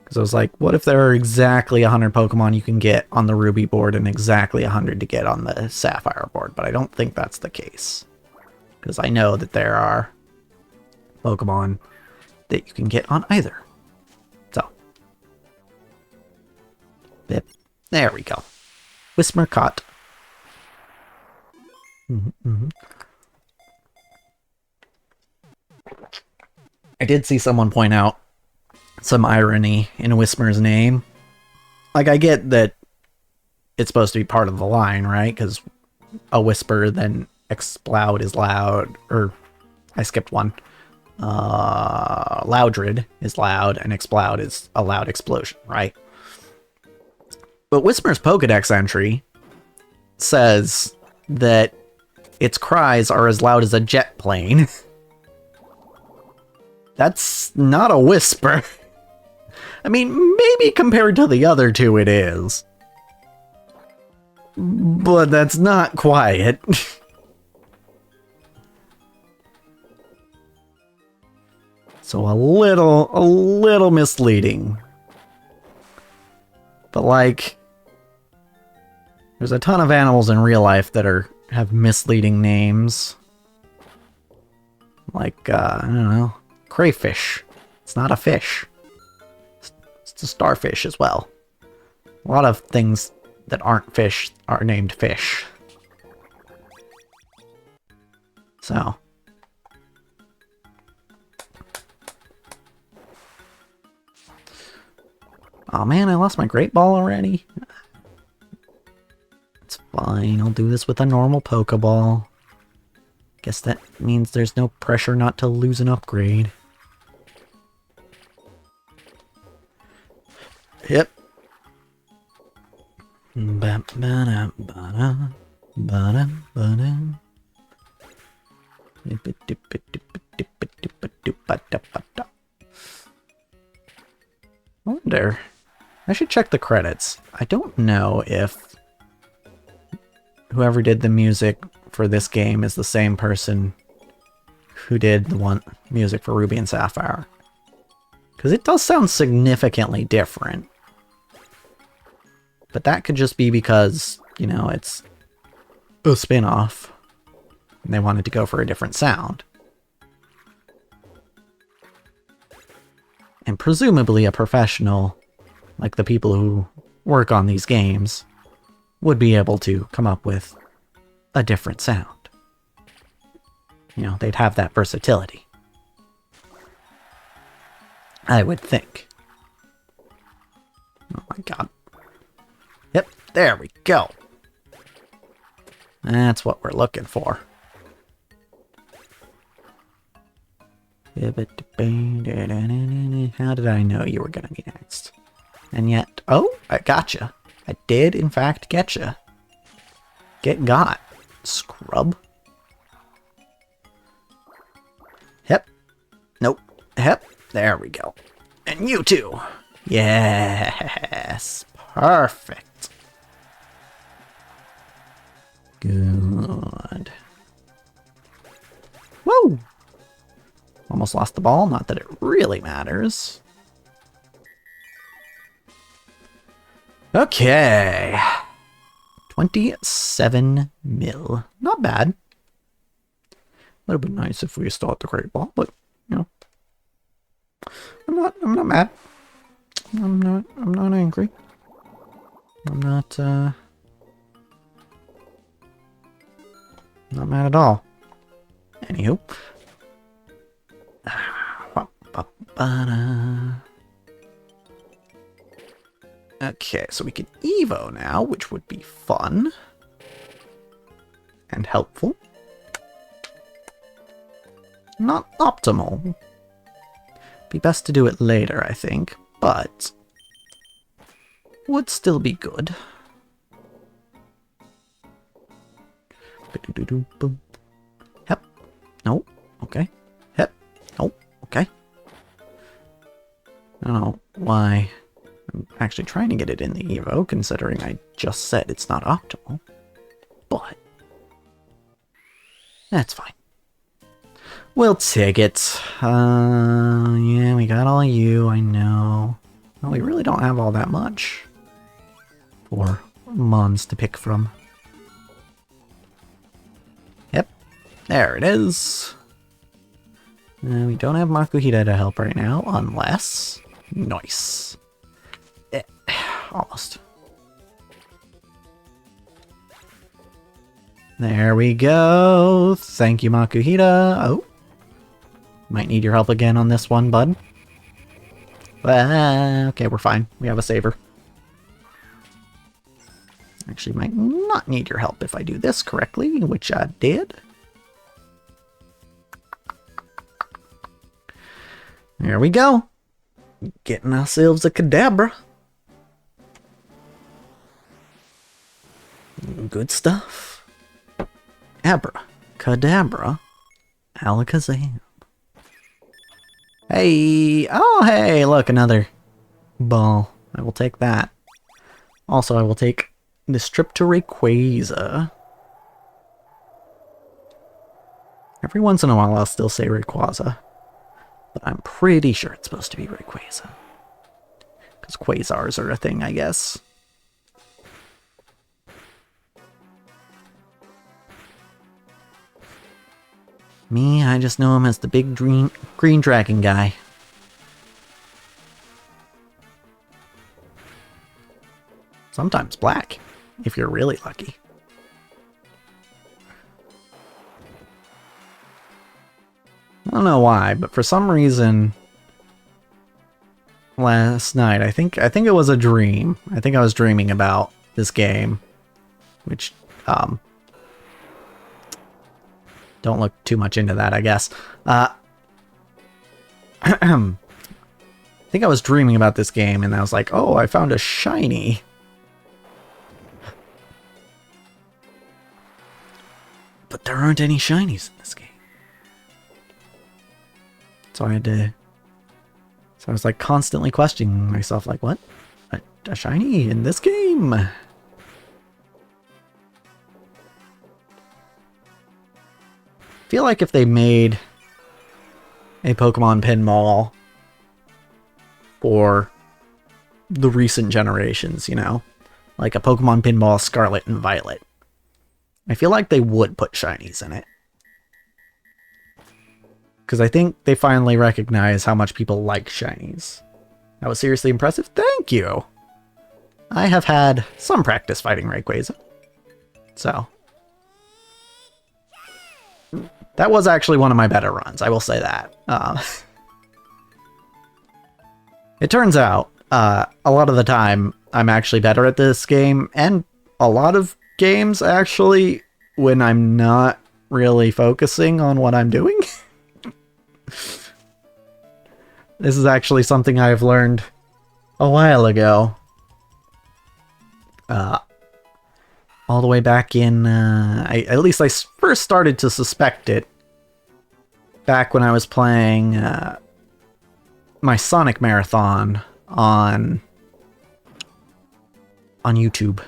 Because I was like, what if there are exactly 100 Pokemon you can get on the Ruby board and exactly 100 to get on the Sapphire board? But I don't think that's the case. Because I know that there are Pokemon that you can get on either. So. Bip. There we go. Whismer caught. I did see someone point out some irony in Whismer's name. Like, I get that it's supposed to be part of the line, right? Because a whisper, then Exploud is loud. Or, I skipped one. Loudred is loud, and Exploud is a loud explosion, right? But Whismer's Pokedex entry says that its cries are as loud as a jet plane. That's not a whisper. I mean, maybe compared to the other two it is. But that's not quiet. So a little misleading. But like, there's a ton of animals in real life that have misleading names. Like, I don't know, crayfish. It's not a fish. It's a starfish as well. A lot of things that aren't fish are named fish. So. Oh man, I lost my Great Ball already. It's fine, I'll do this with a normal Pokeball. Guess that means there's no pressure not to lose an upgrade. Yep. Ba-ba-da-ba-da, ba-da-ba-da. I wonder. I should check the credits. I don't know if whoever did the music for this game is the same person who did the one music for Ruby and Sapphire. Because it does sound significantly different. But that could just be because, you know, it's a spin-off. And they wanted to go for a different sound. And presumably a professional, like the people who work on these games, would be able to come up with a different sound. You know, they'd have that versatility. I would think. Oh my god. Yep, there we go. That's what we're looking for. How did I know you were going to be next? And yet, oh, I gotcha. I did, in fact, getcha. Get got, scrub. Yep. Nope. Yep. There we go. And you too. Yes. Perfect. Good. Woo! Almost lost the ball. Not that it really matters. Okay. 27 mil. Not bad. Would have been nice if we still had the great ball, but you know. I'm not mad. I'm not angry. I'm not mad at all. Anywho. Okay, so we can Evo now, which would be fun. And helpful. Not optimal. Be best to do it later, I think, but would still be good. Yep. No. Okay. Yep. No. Okay. I don't know why I'm actually trying to get it in the Evo, considering I just said it's not optimal. But that's fine. We'll take it. Yeah, we got all you, I know. Well, we really don't have all that much for mons to pick from. Yep, there it is. We don't have Makuhita to help right now, unless... Nice. Almost. There we go. Thank you, Makuhita. Oh. Might need your help again on this one, bud. Okay, we're fine. We have a saver. Actually, might not need your help if I do this correctly, which I did. There we go. Getting ourselves a Kadabra. Good stuff. Abra. Kadabra. Alakazam. Hey! Oh, hey! Look, another ball. I will take that. Also, I will take this trip to Rayquaza. Every once in a while, I'll still say Rayquaza. But I'm pretty sure it's supposed to be Rayquaza. Because quasars are a thing, I guess. Me, I just know him as the big green dragon guy. Sometimes black, if you're really lucky. I don't know why, but for some reason last night, I think it was a dream. I think I was dreaming about this game, which don't look too much into that, I guess. I think I was dreaming about this game, and I was like, oh, I found a shiny. But there aren't any shinies in this game. So I had to... So I was like constantly questioning myself, like, what? A shiny in this game? I feel like if they made a Pokemon pinball for the recent generations, you know? Like a Pokemon pinball Scarlet and Violet. I feel like they would put shinies in it. Because I think they finally recognize how much people like shinies. That was seriously impressive. Thank you! I have had some practice fighting Rayquaza. So. That was actually one of my better runs, I will say that. It turns out, a lot of the time, I'm actually better at this game, and a lot of games, actually, when I'm not really focusing on what I'm doing. This is actually something I've learned a while ago. All the way back in, at least I first started to suspect it back when I was playing my Sonic Marathon on YouTube.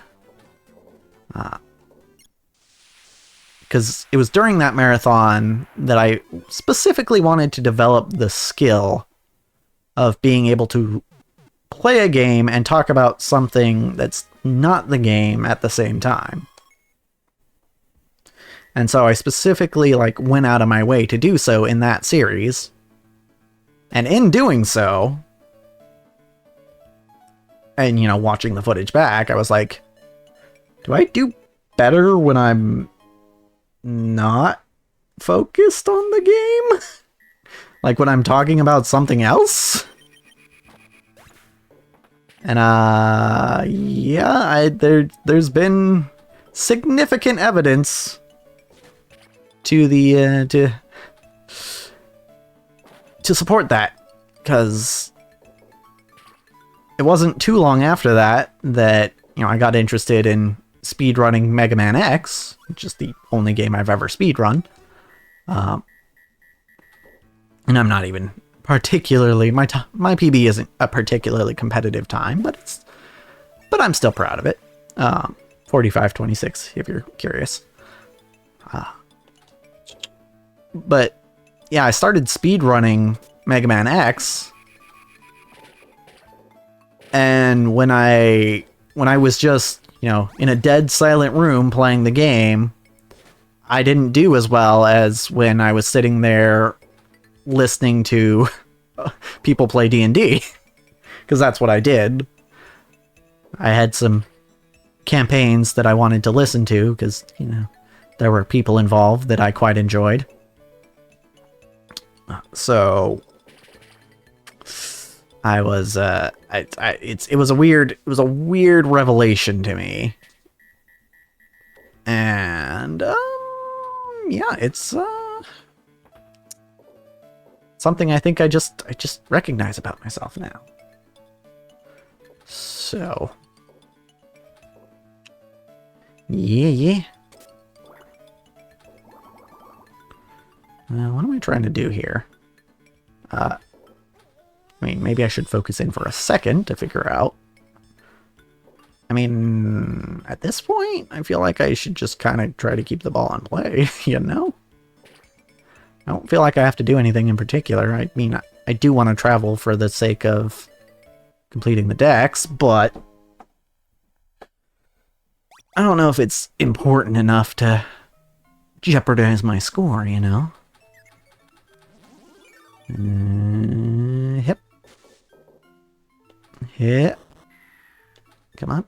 Because it was during that marathon that I specifically wanted to develop the skill of being able to play a game and talk about something that's not the game at the same time. And so I specifically went out of my way to do so in that series. And in doing so, and watching the footage back, I was like, do I do better when I'm not focused on the game? Like when I'm talking about something else? And yeah, there's been significant evidence to the to support that, because it wasn't too long after that I got interested in speedrunning Mega Man X, which is the only game I've ever speedrun. And I'm not even particularly, my PB isn't a particularly competitive time, but I'm still proud of it. 45:26 if you're curious. But yeah, I started speedrunning Mega Man X, and when I was just, in a dead silent room playing the game, I didn't do as well as when I was sitting there listening to people play D&D, because that's what I did. I had some campaigns that I wanted to listen to, because, there were people involved that I quite enjoyed. So I was it was a weird revelation to me. And yeah, it's something I think I just recognize about myself now. So yeah. What am I trying to do here? I mean, maybe I should focus in for a second to figure out. I mean, at this point, I feel like I should just kind of try to keep the ball in play, I don't feel like I have to do anything in particular. I mean, I do want to travel for the sake of completing the decks, but I don't know if it's important enough to jeopardize my score, Hip. Hip. Come on.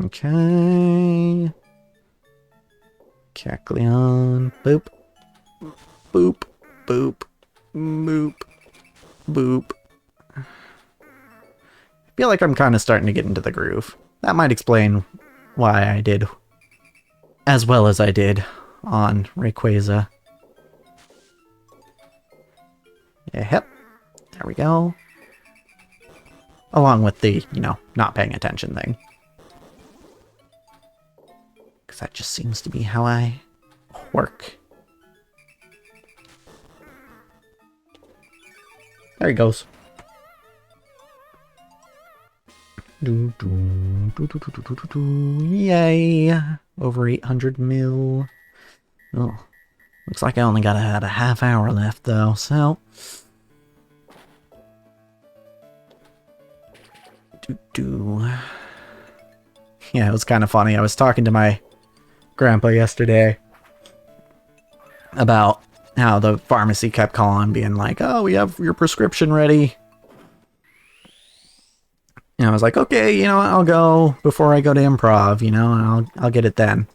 Okay. Kecleon. Boop. Boop. Boop. Boop. Boop. I feel like I'm kind of starting to get into the groove. That might explain why I did as well as I did on Rayquaza. Yep. There we go. Along with the, you know, not paying attention thing. Because that just seems to be how I work. There he goes. Yay! Over 800 mil. Oh, looks like I only had a half hour left though, so... Yeah, it was kind of funny. I was talking to my grandpa yesterday about how the pharmacy kept calling, being like, "Oh, we have your prescription ready." And I was like, "Okay, you know, I'll go before I go to improv, you know, and I'll get it then."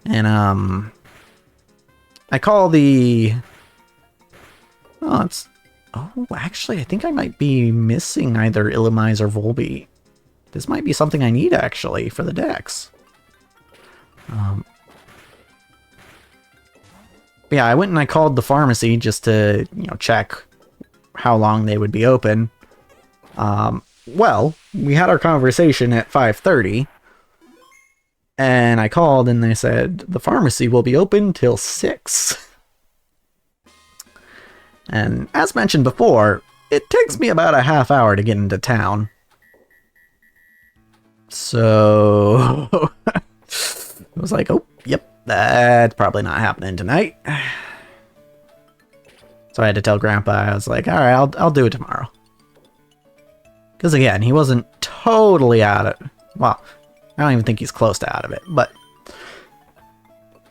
And I call the... Oh, actually, I think I might be missing either Illumise or Volbeat. This might be something I need, actually, for the decks. Yeah, I went and I called the pharmacy just to, you know, check how long they would be open. Well, we had our conversation at 5:30. And I called and they said, the pharmacy will be open till 6. And as mentioned before, it takes me about a half hour to get into town. So I was like, oh, yep, that's probably not happening tonight. So I had to tell Grandpa, I was like, all right, I'll do it tomorrow. Because again, he wasn't totally out of it. Well, I don't even think he's close to out of it, but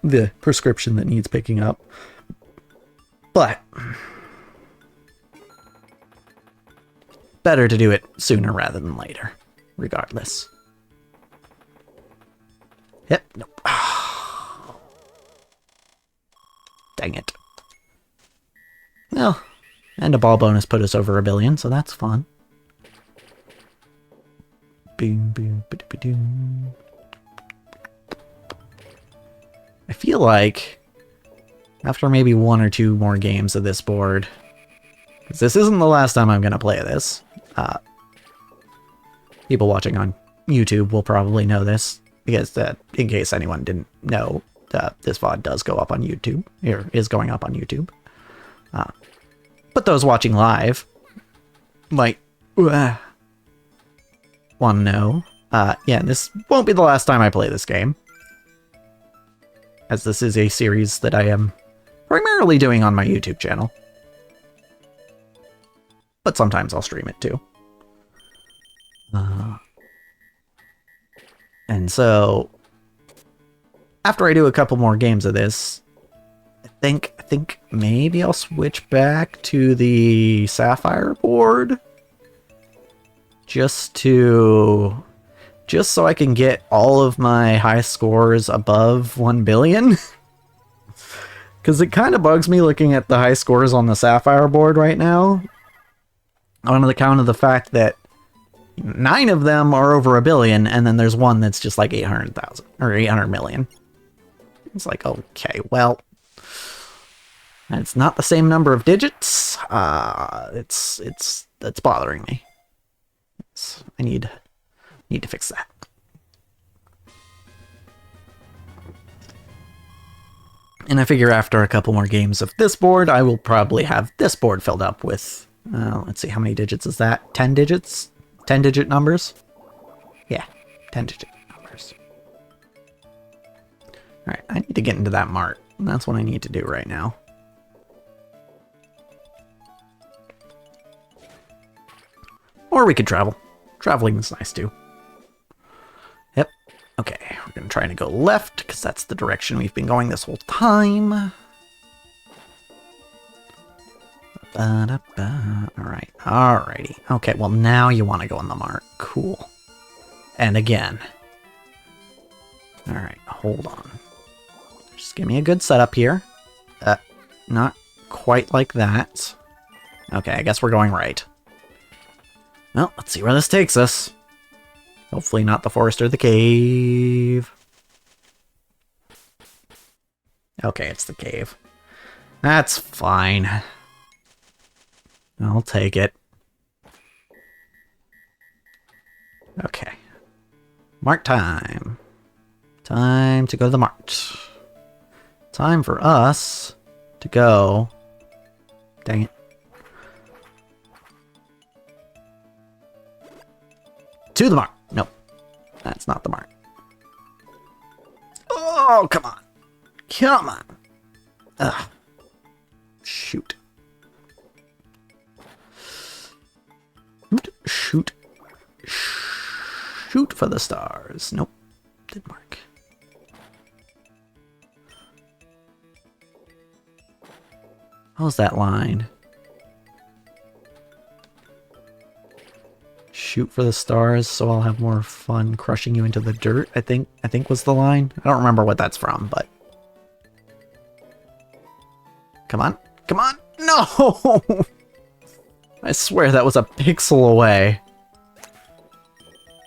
the prescription that needs picking up. But better to do it sooner rather than later, regardless. Yep, nope. Dang it. Well, and a ball bonus put us over 1 billion, so that's fun. Boom, boom, ba-da-ba-doom. I feel like after maybe 1 or 2 more games of this board, because this isn't the last time I'm going to play this. People watching on YouTube will probably know this, because in case anyone didn't know, this VOD does go up on YouTube, or is going up on YouTube. But those watching live might want to know. Yeah, this won't be the last time I play this game, as this is a series that I am primarily doing on my YouTube channel. But sometimes I'll stream it too. And so, after I do a couple more games of this, I think maybe I'll switch back to the Sapphire board. Just so I can get all of my high scores above 1 billion. Because it kind of bugs me looking at the high scores on the Sapphire board right now. On account of the fact that 9 of them are over 1 billion, and then there's one that's just like 800,000 or 800 million. It's like, okay, well, it's not the same number of digits. That's bothering me. I need to fix that. And I figure after a couple more games of this board, I will probably have this board filled up with, let's see, how many digits is that? 10 digits? 10-digit numbers? Yeah, 10-digit numbers. Alright, I need to get into that mart. And that's what I need to do right now. Or we could travel. Traveling is nice too. Yep. Okay, we're going to try to go left, because that's the direction we've been going this whole time. Alright, alrighty. Okay, well now you want to go in the mart. Cool. And again. Alright, hold on. Just give me a good setup here. Not quite like that. Okay, I guess we're going right. Well, let's see where this takes us. Hopefully not the forest or the cave. Okay, it's the cave. That's fine. I'll take it. Okay. Mart time. Time to go to the mart. Time for us to go... Dang it. To the mart. Nope. That's not the mart. Oh, come on. Come on. Ugh. Shoot. Shoot. Shoot for the stars. Nope. Didn't work. What was that line? Shoot for the stars so I'll have more fun crushing you into the dirt, I think was the line. I don't remember what that's from, but... Come on. Come on. No! I swear that was a pixel away.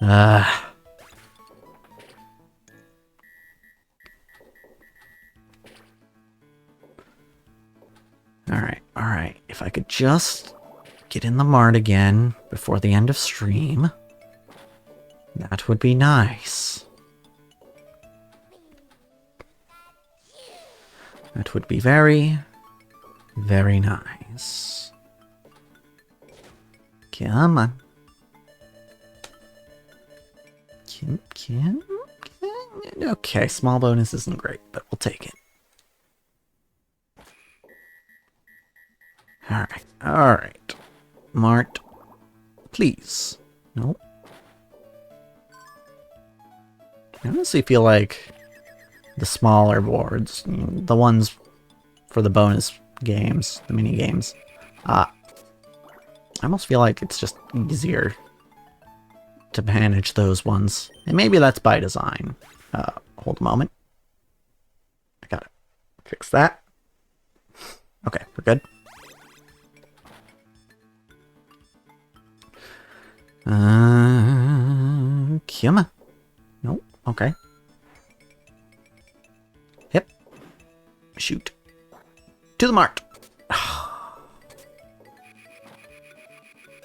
Alright, alright. If I could just get in the mart again before the end of stream, that would be nice. That would be very, very nice. Come on. Okay, small bonus isn't great, but we'll take it. Alright, alright. Mart, please. Nope. I honestly feel like the smaller boards, the ones for the bonus games, the mini games, I almost feel like it's just easier to manage those ones. And maybe that's by design. Hold a moment. I gotta fix that. Okay, we're good. Come on. Nope. Okay. Yep. Shoot. To the mart.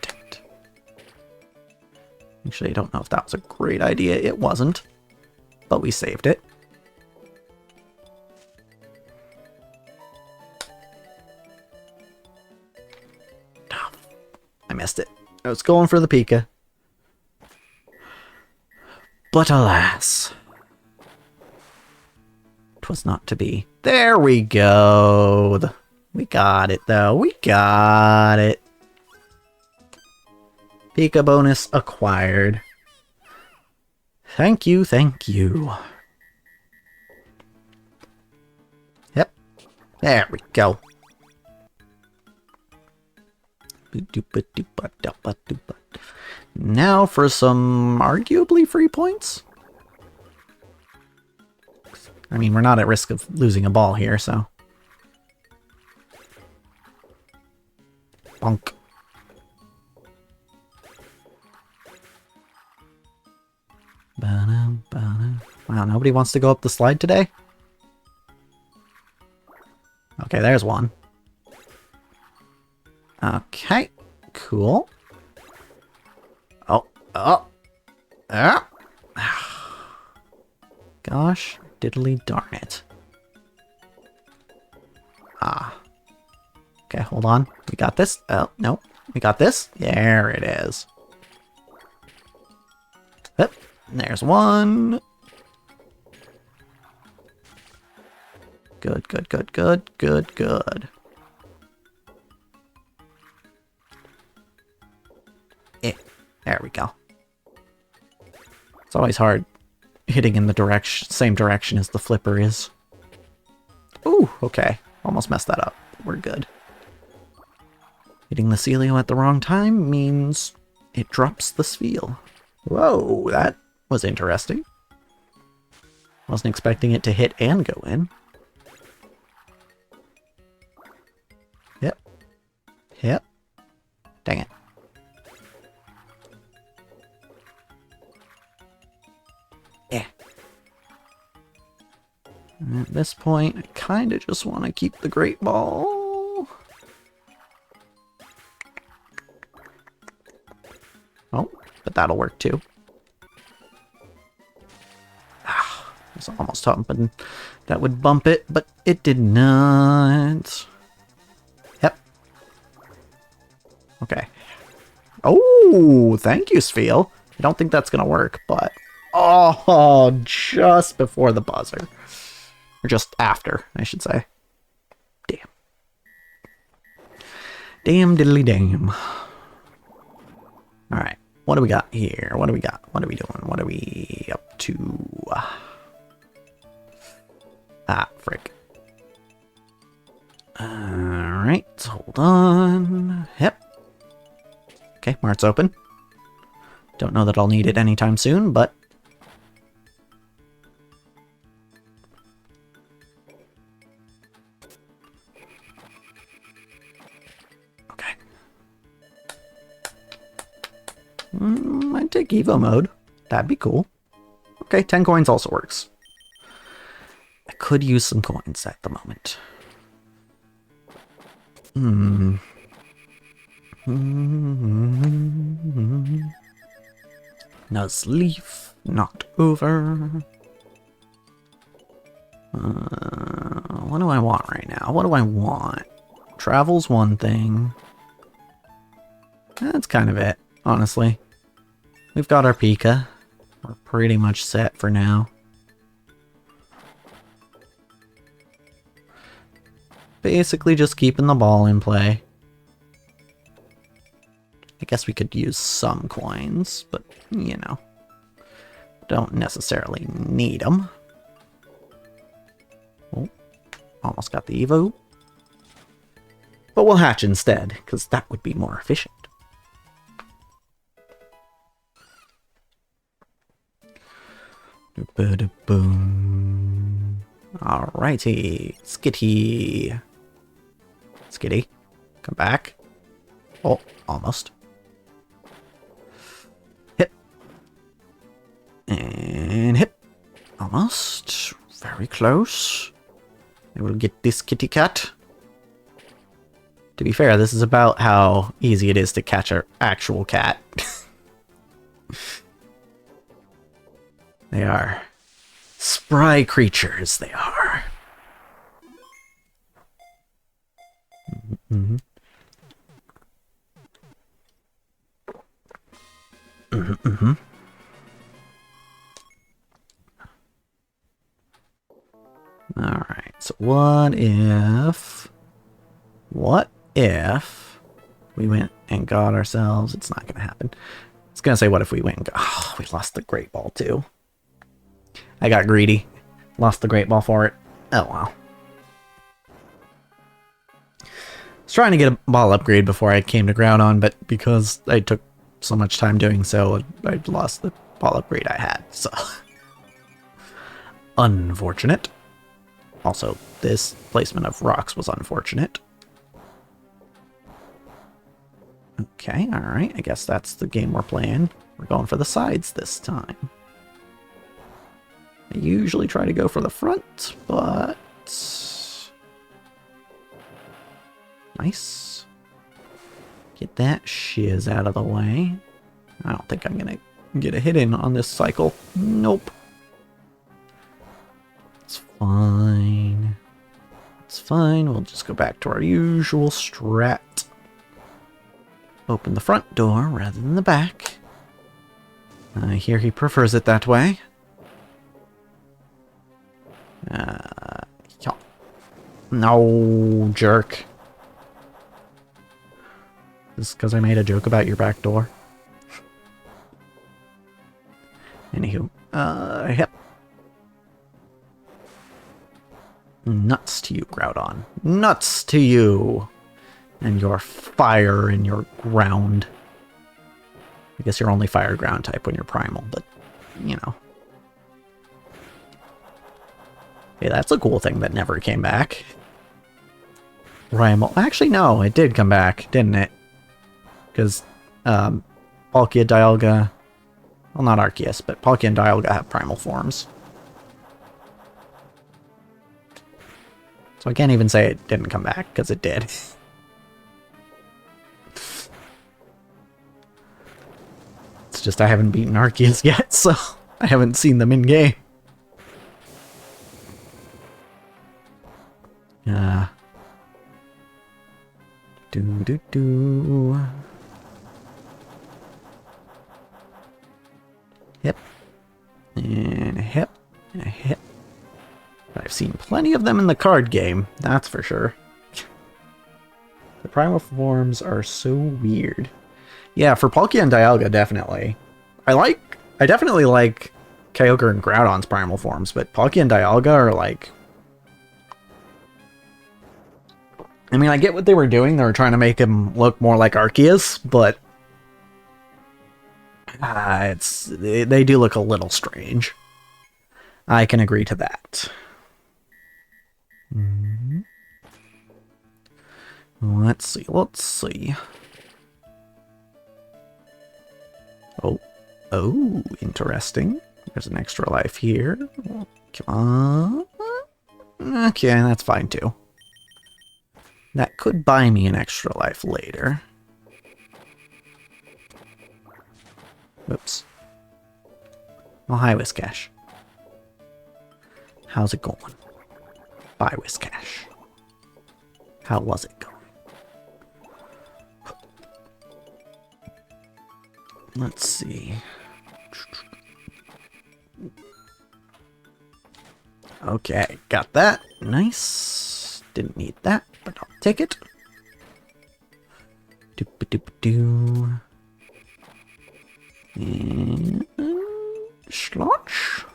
Damn it. Actually, I don't know if that was a great idea. It wasn't. But we saved it. Oh, I missed it. I was going for the Pika. But alas, 'twas not to be. There we go. We got it, though. We got it. Pika bonus acquired. Thank you, thank you. Yep. There we go. Now for some arguably free points. I mean, we're not at risk of losing a ball here, so. Bonk. Wow, nobody wants to go up the slide today? Okay, there's one. Okay, cool. Oh. Ah. Gosh, diddly darn it. Ah. Okay, hold on. We got this. Oh, no. We got this. There it is. Yep. There's one. Good, good, good, good, good, good. There we go. It's always hard hitting in the same direction as the flipper is. Ooh, okay. Almost messed that up. We're good. Hitting the Celio at the wrong time means it drops the Spheal. Whoa, that was interesting. Wasn't expecting it to hit and go in. Yep. Yep. Dang it. this point, I kind of just want to keep the Great Ball. Oh, but that'll work too. Ah, I was almost hoping that would bump it, but it did not. Yep. Okay. Oh, thank you, Spheel. I don't think that's going to work, but... Oh, just before the buzzer. Or just after, I should say. Damn. Damn diddly damn. Alright, what do we got here? What do we got? What are we doing? What are we up to? Ah, frick. Alright, hold on. Yep. Okay, Mart's open. Don't know that I'll need it anytime soon, but... Okay. I'd take Evo mode. That'd be cool. Okay, 10 coins also works. I could use some coins at the moment. Nuzleaf, knocked over. What do I want right now? What do I want? Travel's one thing. That's kind of it, honestly. We've got our Pika. We're pretty much set for now. Basically just keeping the ball in play. I guess we could use some coins, but, you know, don't necessarily need them. Oh, almost got the Evo. But we'll hatch instead, because that would be more efficient. Boom. Alrighty. Skitty. Skitty. Come back. Oh, almost. Hit. And hit. Almost. Very close. I will get this kitty cat. To be fair, this is about how easy it is to catch an actual cat. They are spry creatures, they are. Mm-hmm. Mm-hmm. Mm-hmm. Alright, so what if we went and got ourselves... It's not going to happen. I was going to say, what if we went and got... Oh, we lost the Great Ball, too. I got greedy. Lost the Great Ball for it. Oh, well. I was trying to get a ball upgrade before I came to Groudon, but because I took so much time doing so, I lost the ball upgrade I had, so... Unfortunate. Also, this placement of rocks was unfortunate. Okay, alright. I guess that's the game we're playing. We're going for the sides this time. I usually try to go for the front, but... Nice. Get that shiz out of the way. I don't think I'm gonna get a hit in on this cycle. Nope. It's fine. It's fine. We'll just go back to our usual strat. Open the front door rather than the back. I hear he prefers it that way. Yeah. No, jerk. This is because I made a joke about your back door. Anywho, yep. Nuts to you, Groudon. Nuts to you! And your fire and your ground. I guess you're only fire ground type when you're primal, but, you know. Hey, that's a cool thing that never came back. Primal. Actually, no, it did come back, didn't it? Because, Palkia, Dialga... Well, not Arceus, but Palkia and Dialga have primal forms. So I can't even say it didn't come back, because it did. It's just I haven't beaten Arceus yet, so I haven't seen them in game. Do. Hip. And a hip. And a hip. But I've seen plenty of them in the card game, that's for sure. The primal forms are so weird. Yeah, for Palkia and Dialga, definitely. I definitely like Kyogre and Groudon's primal forms, but Palkia and Dialga are like... I mean, I get what they were doing. They were trying to make him look more like Arceus, but... they do look a little strange. I can agree to that. Let's see. Oh, interesting. There's an extra life here. Come on. Okay, that's fine too. That could buy me an extra life later. Whoops. Well, hi, Whiscash. How's it going? Bye, Whiscash. How was it going? Let's see. Okay, got that. Nice. Didn't need that, but I'll take it. Doop-a-doop-a-doo. And... Slotch.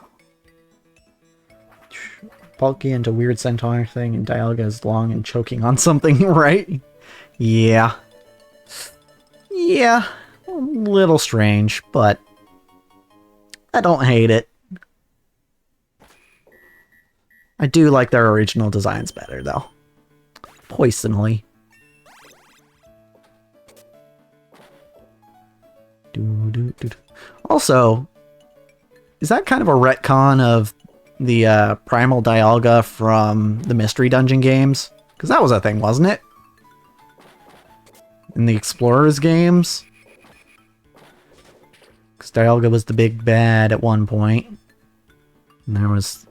Palkia into weird centaur thing, and Dialga is long and choking on something, right? Yeah. Yeah. A little strange, but I don't hate it. I do like their original designs better, though. Poisonally. Also, is that kind of a retcon of the Primal Dialga from the Mystery Dungeon games? Because that was a thing, wasn't it? In the Explorers games? Because Dialga was the big bad at one point. And there was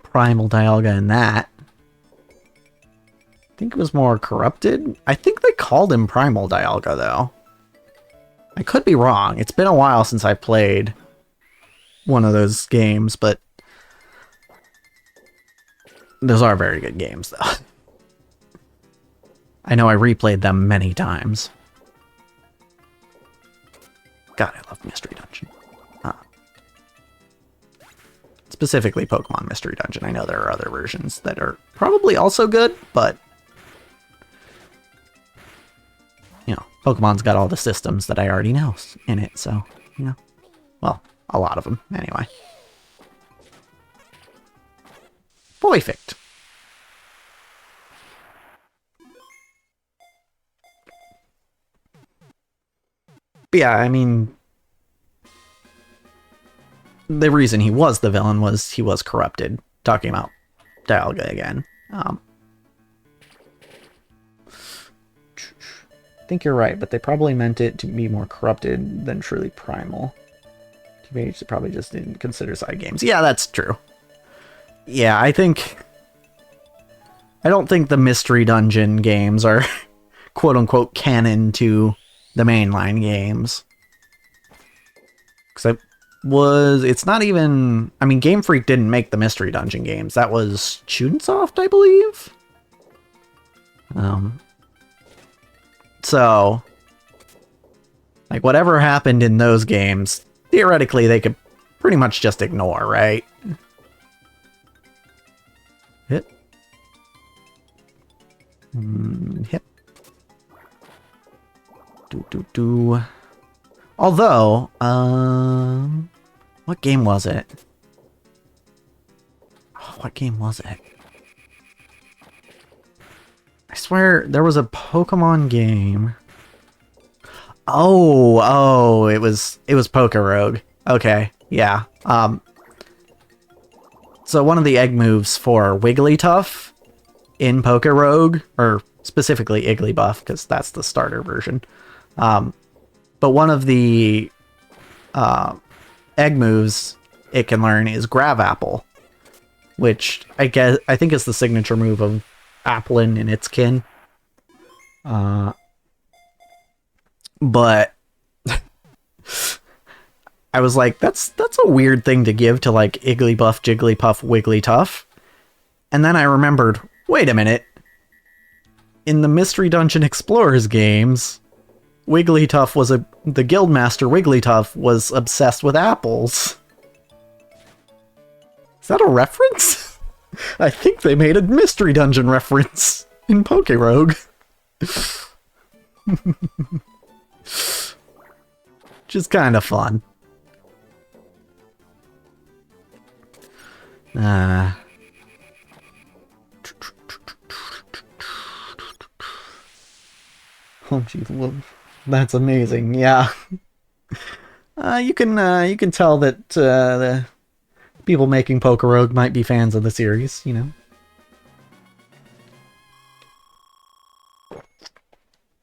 Primal Dialga in that. I think it was more corrupted. I think they called him Primal Dialga, though. I could be wrong. It's been a while since I played one of those games, but those are very good games, though. I know I replayed them many times. God, I love Mystery Dungeon. Specifically Pokemon Mystery Dungeon. I know there are other versions that are probably also good, but you know, Pokemon's got all the systems that I already know in it, so, you know. Well, a lot of them, anyway. Perfect. But yeah, I mean, the reason he was the villain was he was corrupted. Talking about Dialga again. I think you're right, but they probably meant it to be more corrupted than truly primal. TBH probably just didn't consider side games. Yeah, that's true. Yeah, I don't think the Mystery Dungeon games are quote-unquote canon to the mainline games. Because it's not even... I mean, Game Freak didn't make the Mystery Dungeon games. That was Chunsoft, I believe? So, like, whatever happened in those games, theoretically, they could pretty much just ignore, right? Hit. Hit. Do. Although, what game was it? Oh, what game was it? I swear there was a Pokemon game. Oh, it was Pokerogue. Okay, yeah. So one of the egg moves for Wigglytuff in Pokerogue, or specifically Igglybuff, because that's the starter version. But one of the egg moves it can learn is Grav Apple, which I think is the signature move of Applin and its kin. But I was like, that's a weird thing to give to like Igglybuff, Jigglypuff, Wigglytuff. And then I remembered, wait a minute. In the Mystery Dungeon Explorers games, Wigglytuff was the Guildmaster Wigglytuff was obsessed with apples. Is that a reference? I think they made a Mystery Dungeon reference in Pokerogue. Which is kind of fun. Oh, geez, that's amazing. Yeah, you can tell that the people making Pokerogue might be fans of the series. You know.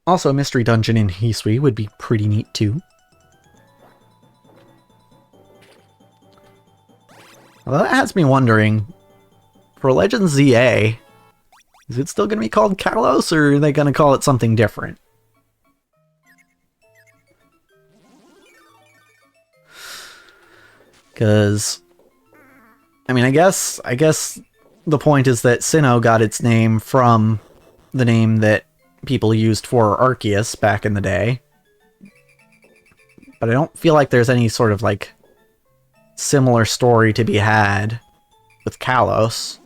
Also, a Mystery Dungeon in Hisui would be pretty neat too. Well, that has me wondering, for Legend ZA, is it still going to be called Kalos, or are they going to call it something different? Because, I mean, I guess the point is that Sinnoh got its name from the name that people used for Arceus back in the day. But I don't feel like there's any sort of, like, similar story to be had with Kalos.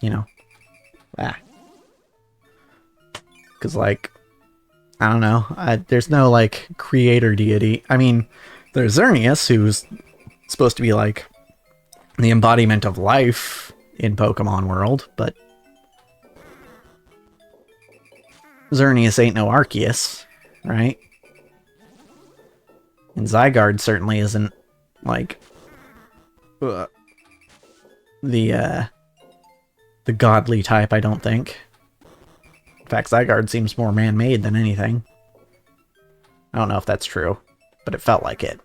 You know. Because, like, I don't know. There's no, like, creator deity. I mean, there's Xerneas, who's supposed to be, like, the embodiment of life in Pokemon world, but Xerneas ain't no Arceus, right? And Zygarde certainly isn't, like, the godly type, I don't think. In fact, Zygarde seems more man-made than anything. I don't know if that's true, but it felt like it.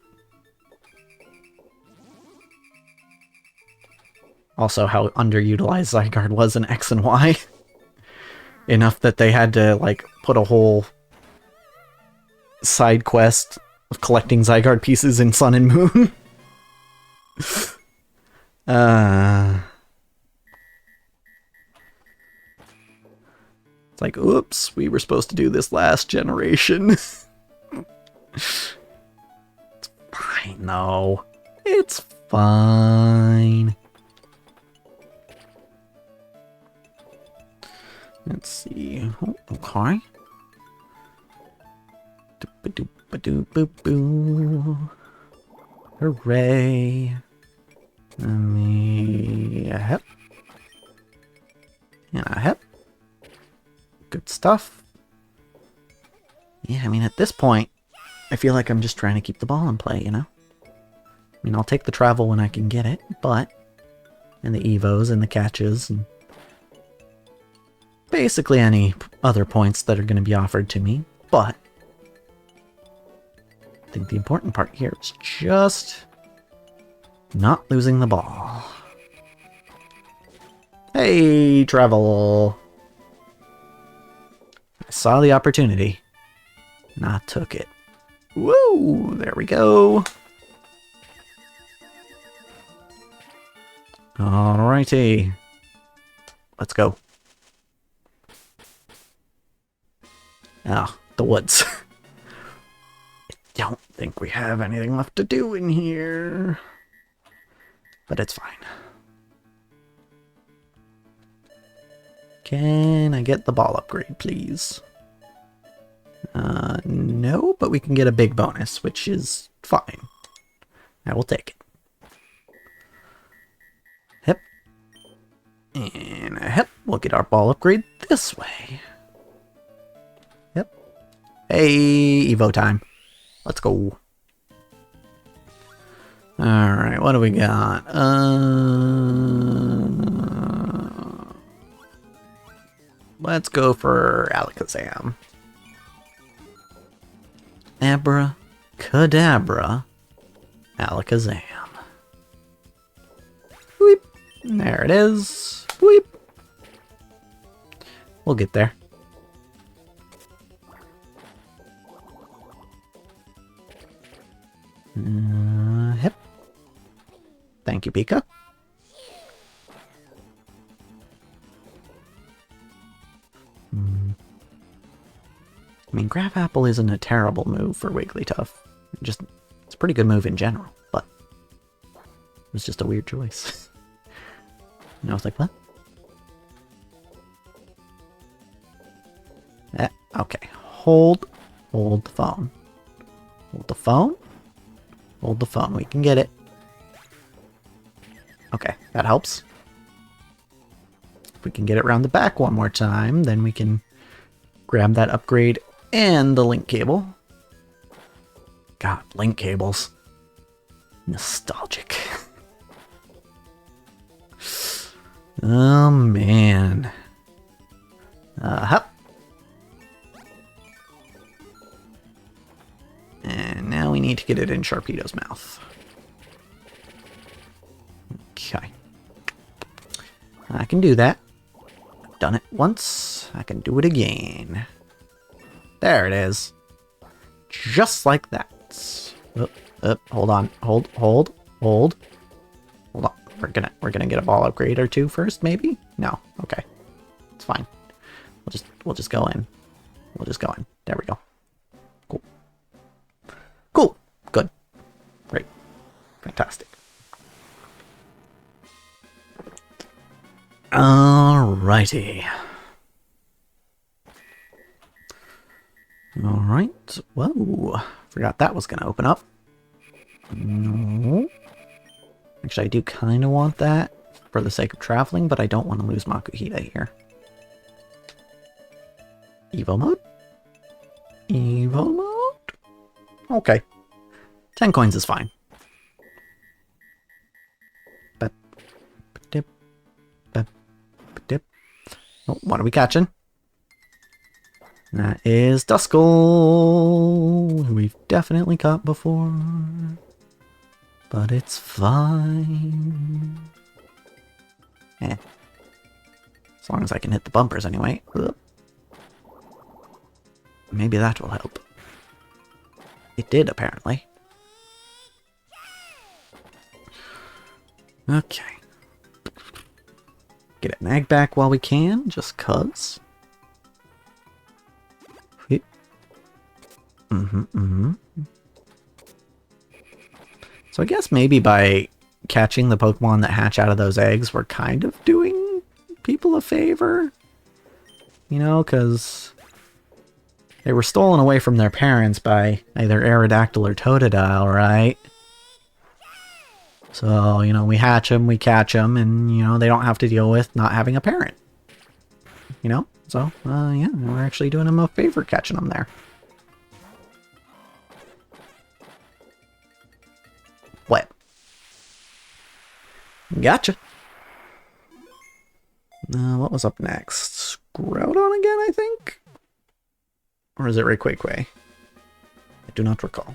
Also, how underutilized Zygarde was in X and Y. Enough that they had to, like, put a whole side quest of collecting Zygarde pieces in Sun and Moon. It's like, oops, we were supposed to do this last generation. It's fine, though. It's fine. Let's see. Oh, okay. Doop-a-doop-a-doop-a-boo. Hooray. Let me... a hep. And a hep. Good stuff. Yeah, I mean, at this point, I feel like I'm just trying to keep the ball in play, you know? I mean, I'll take the travel when I can get it, but... and the evos and the catches and... basically any other points that are going to be offered to me, but... I think the important part here is just... not losing the ball. Hey, travel! I saw the opportunity, and I took it. Woo! There we go! Alrighty. Let's go. Ah, the woods. I don't think we have anything left to do in here. But it's fine. Can I get the ball upgrade, please? No, but we can get a big bonus, which is fine. I will take it. Hep. And a hep. We'll get our ball upgrade this way. Yep. Hey, Evo time. Let's go. Alright, what do we got? Let's go for Alakazam. Abracadabra. Alakazam. Weep. There it is. Weep. We'll get there. Hip. Thank you, Pika. I mean, Grab Apple isn't a terrible move for Wigglytuff. It's a pretty good move in general, but it was just a weird choice. And I was like, what? Okay, hold the phone. Hold the phone. Hold the phone. We can get it. Okay, that helps. If we can get it around the back one more time, then we can grab that upgrade and the link cable. God, link cables. Nostalgic. Oh, man. Hup. And now we need to get it in Sharpedo's mouth. Okay. I can do that. I've done it once. I can do it again. There it is. Just like that. Hold on. Hold on. We're gonna get a ball upgrade or two first, maybe? No. Okay. It's fine. We'll just go in. We'll just go in. There we go. Cool. Cool. Good. Great. Fantastic. Alrighty. Alright. Whoa. Forgot that was gonna open up. No. Actually, I do kind of want that for the sake of traveling, but I don't want to lose Makuhita here. Evo mode? Evo mode? Okay. 10 coins is fine. Oh, what are we catching? That is Duskull, who we've definitely caught before. But it's fine. As long as I can hit the bumpers anyway. Maybe that will help. It did, apparently. Okay. Get an egg back while we can, just cuz. So I guess maybe by catching the Pokemon that hatch out of those eggs, we're kind of doing people a favor. You know, because they were stolen away from their parents by either Aerodactyl or Totodile, right? So, you know, we hatch them, we catch them, and, you know, they don't have to deal with not having a parent. You know? So, yeah, we're actually doing them a favor catching them there. What? Gotcha. What was up next? Groudon again, I think? Or is it Rayquaque? I do not recall.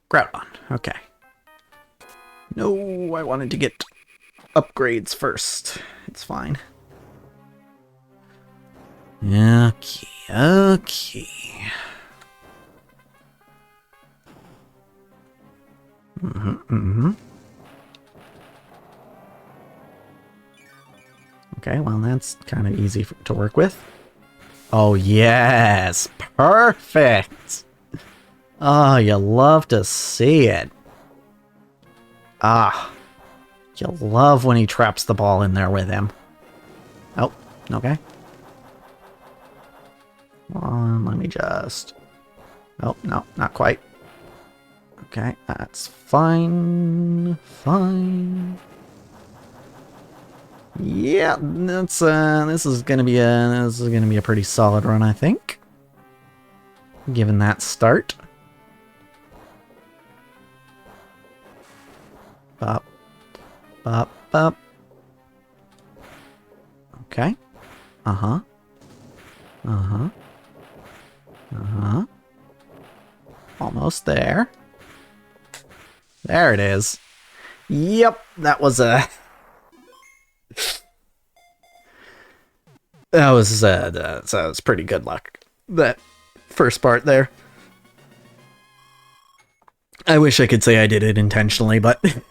Groudon, okay. No, I wanted to get upgrades first. It's fine. Okay, okay. Okay, well, that's kind of easy to work with. Oh, yes! Perfect! Oh, you love to see it. Ah. You love when he traps the ball in there with him. Oh, okay. Let me just... Oh, no, not quite. Okay, that's fine. Fine. Yeah, that's this is gonna be a pretty solid run, I think. Given that start. Bop. Bop. Bop. Okay. Uh-huh. Uh-huh. Uh-huh. Almost there. There it is. Yep, that was that was pretty good luck. That first part there. I wish I could say I did it intentionally, but that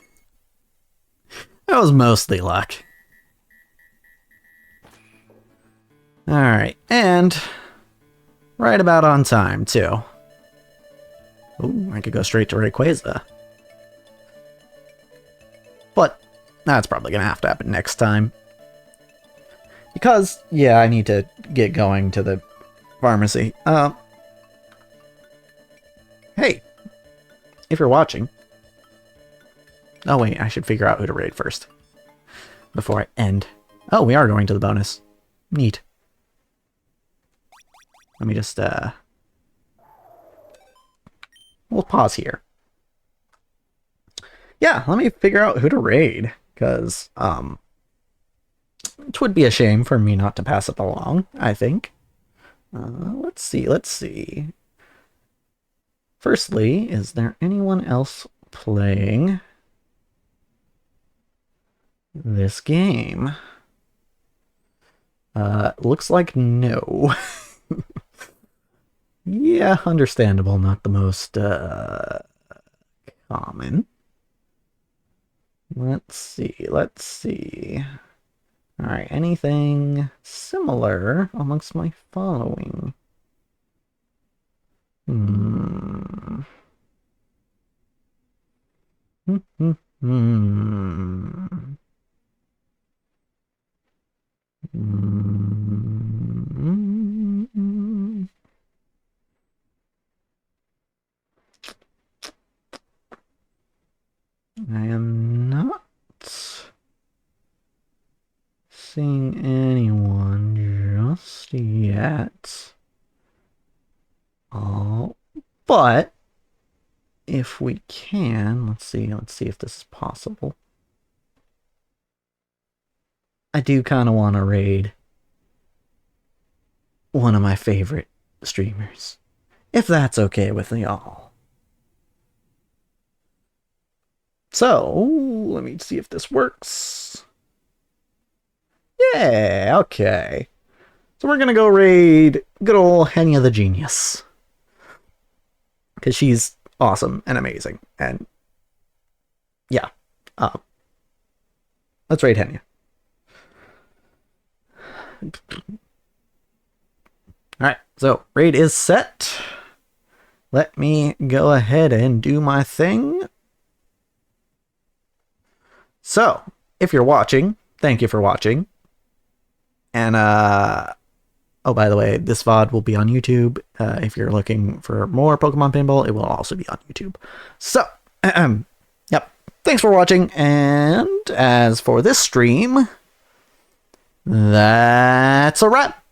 was mostly luck. Alright, and right about on time, too. Ooh, I could go straight to Rayquaza. But that's probably going to have to happen next time. Because, yeah, I need to get going to the pharmacy. Hey, if you're watching... Oh, wait, I should figure out who to raid first. Before I end. Oh, we are going to the bonus. Neat. Let me just, we'll pause here. Yeah, let me figure out who to raid, because, it would be a shame for me not to pass it along, I think. Let's see. Firstly, is there anyone else playing this game? Looks like no. Yeah, understandable, not the most, common. Let's see. Alright, anything similar amongst my following? I am not seeing anyone just yet. Oh, but if we can, let's see if this is possible. I do kind of want to raid one of my favorite streamers, if that's okay with y'all. So, let me see if this works. Yeah, okay. So we're gonna go raid good old Henya the Genius. Because she's awesome and amazing. And, yeah. Let's raid Henya. Alright, so raid is set. Let me go ahead and do my thing. So, if you're watching, thank you for watching. And, oh, by the way, this VOD will be on YouTube. If you're looking for more Pokemon Pinball, it will also be on YouTube. So, yep. Thanks for watching. And as for this stream, that's a wrap.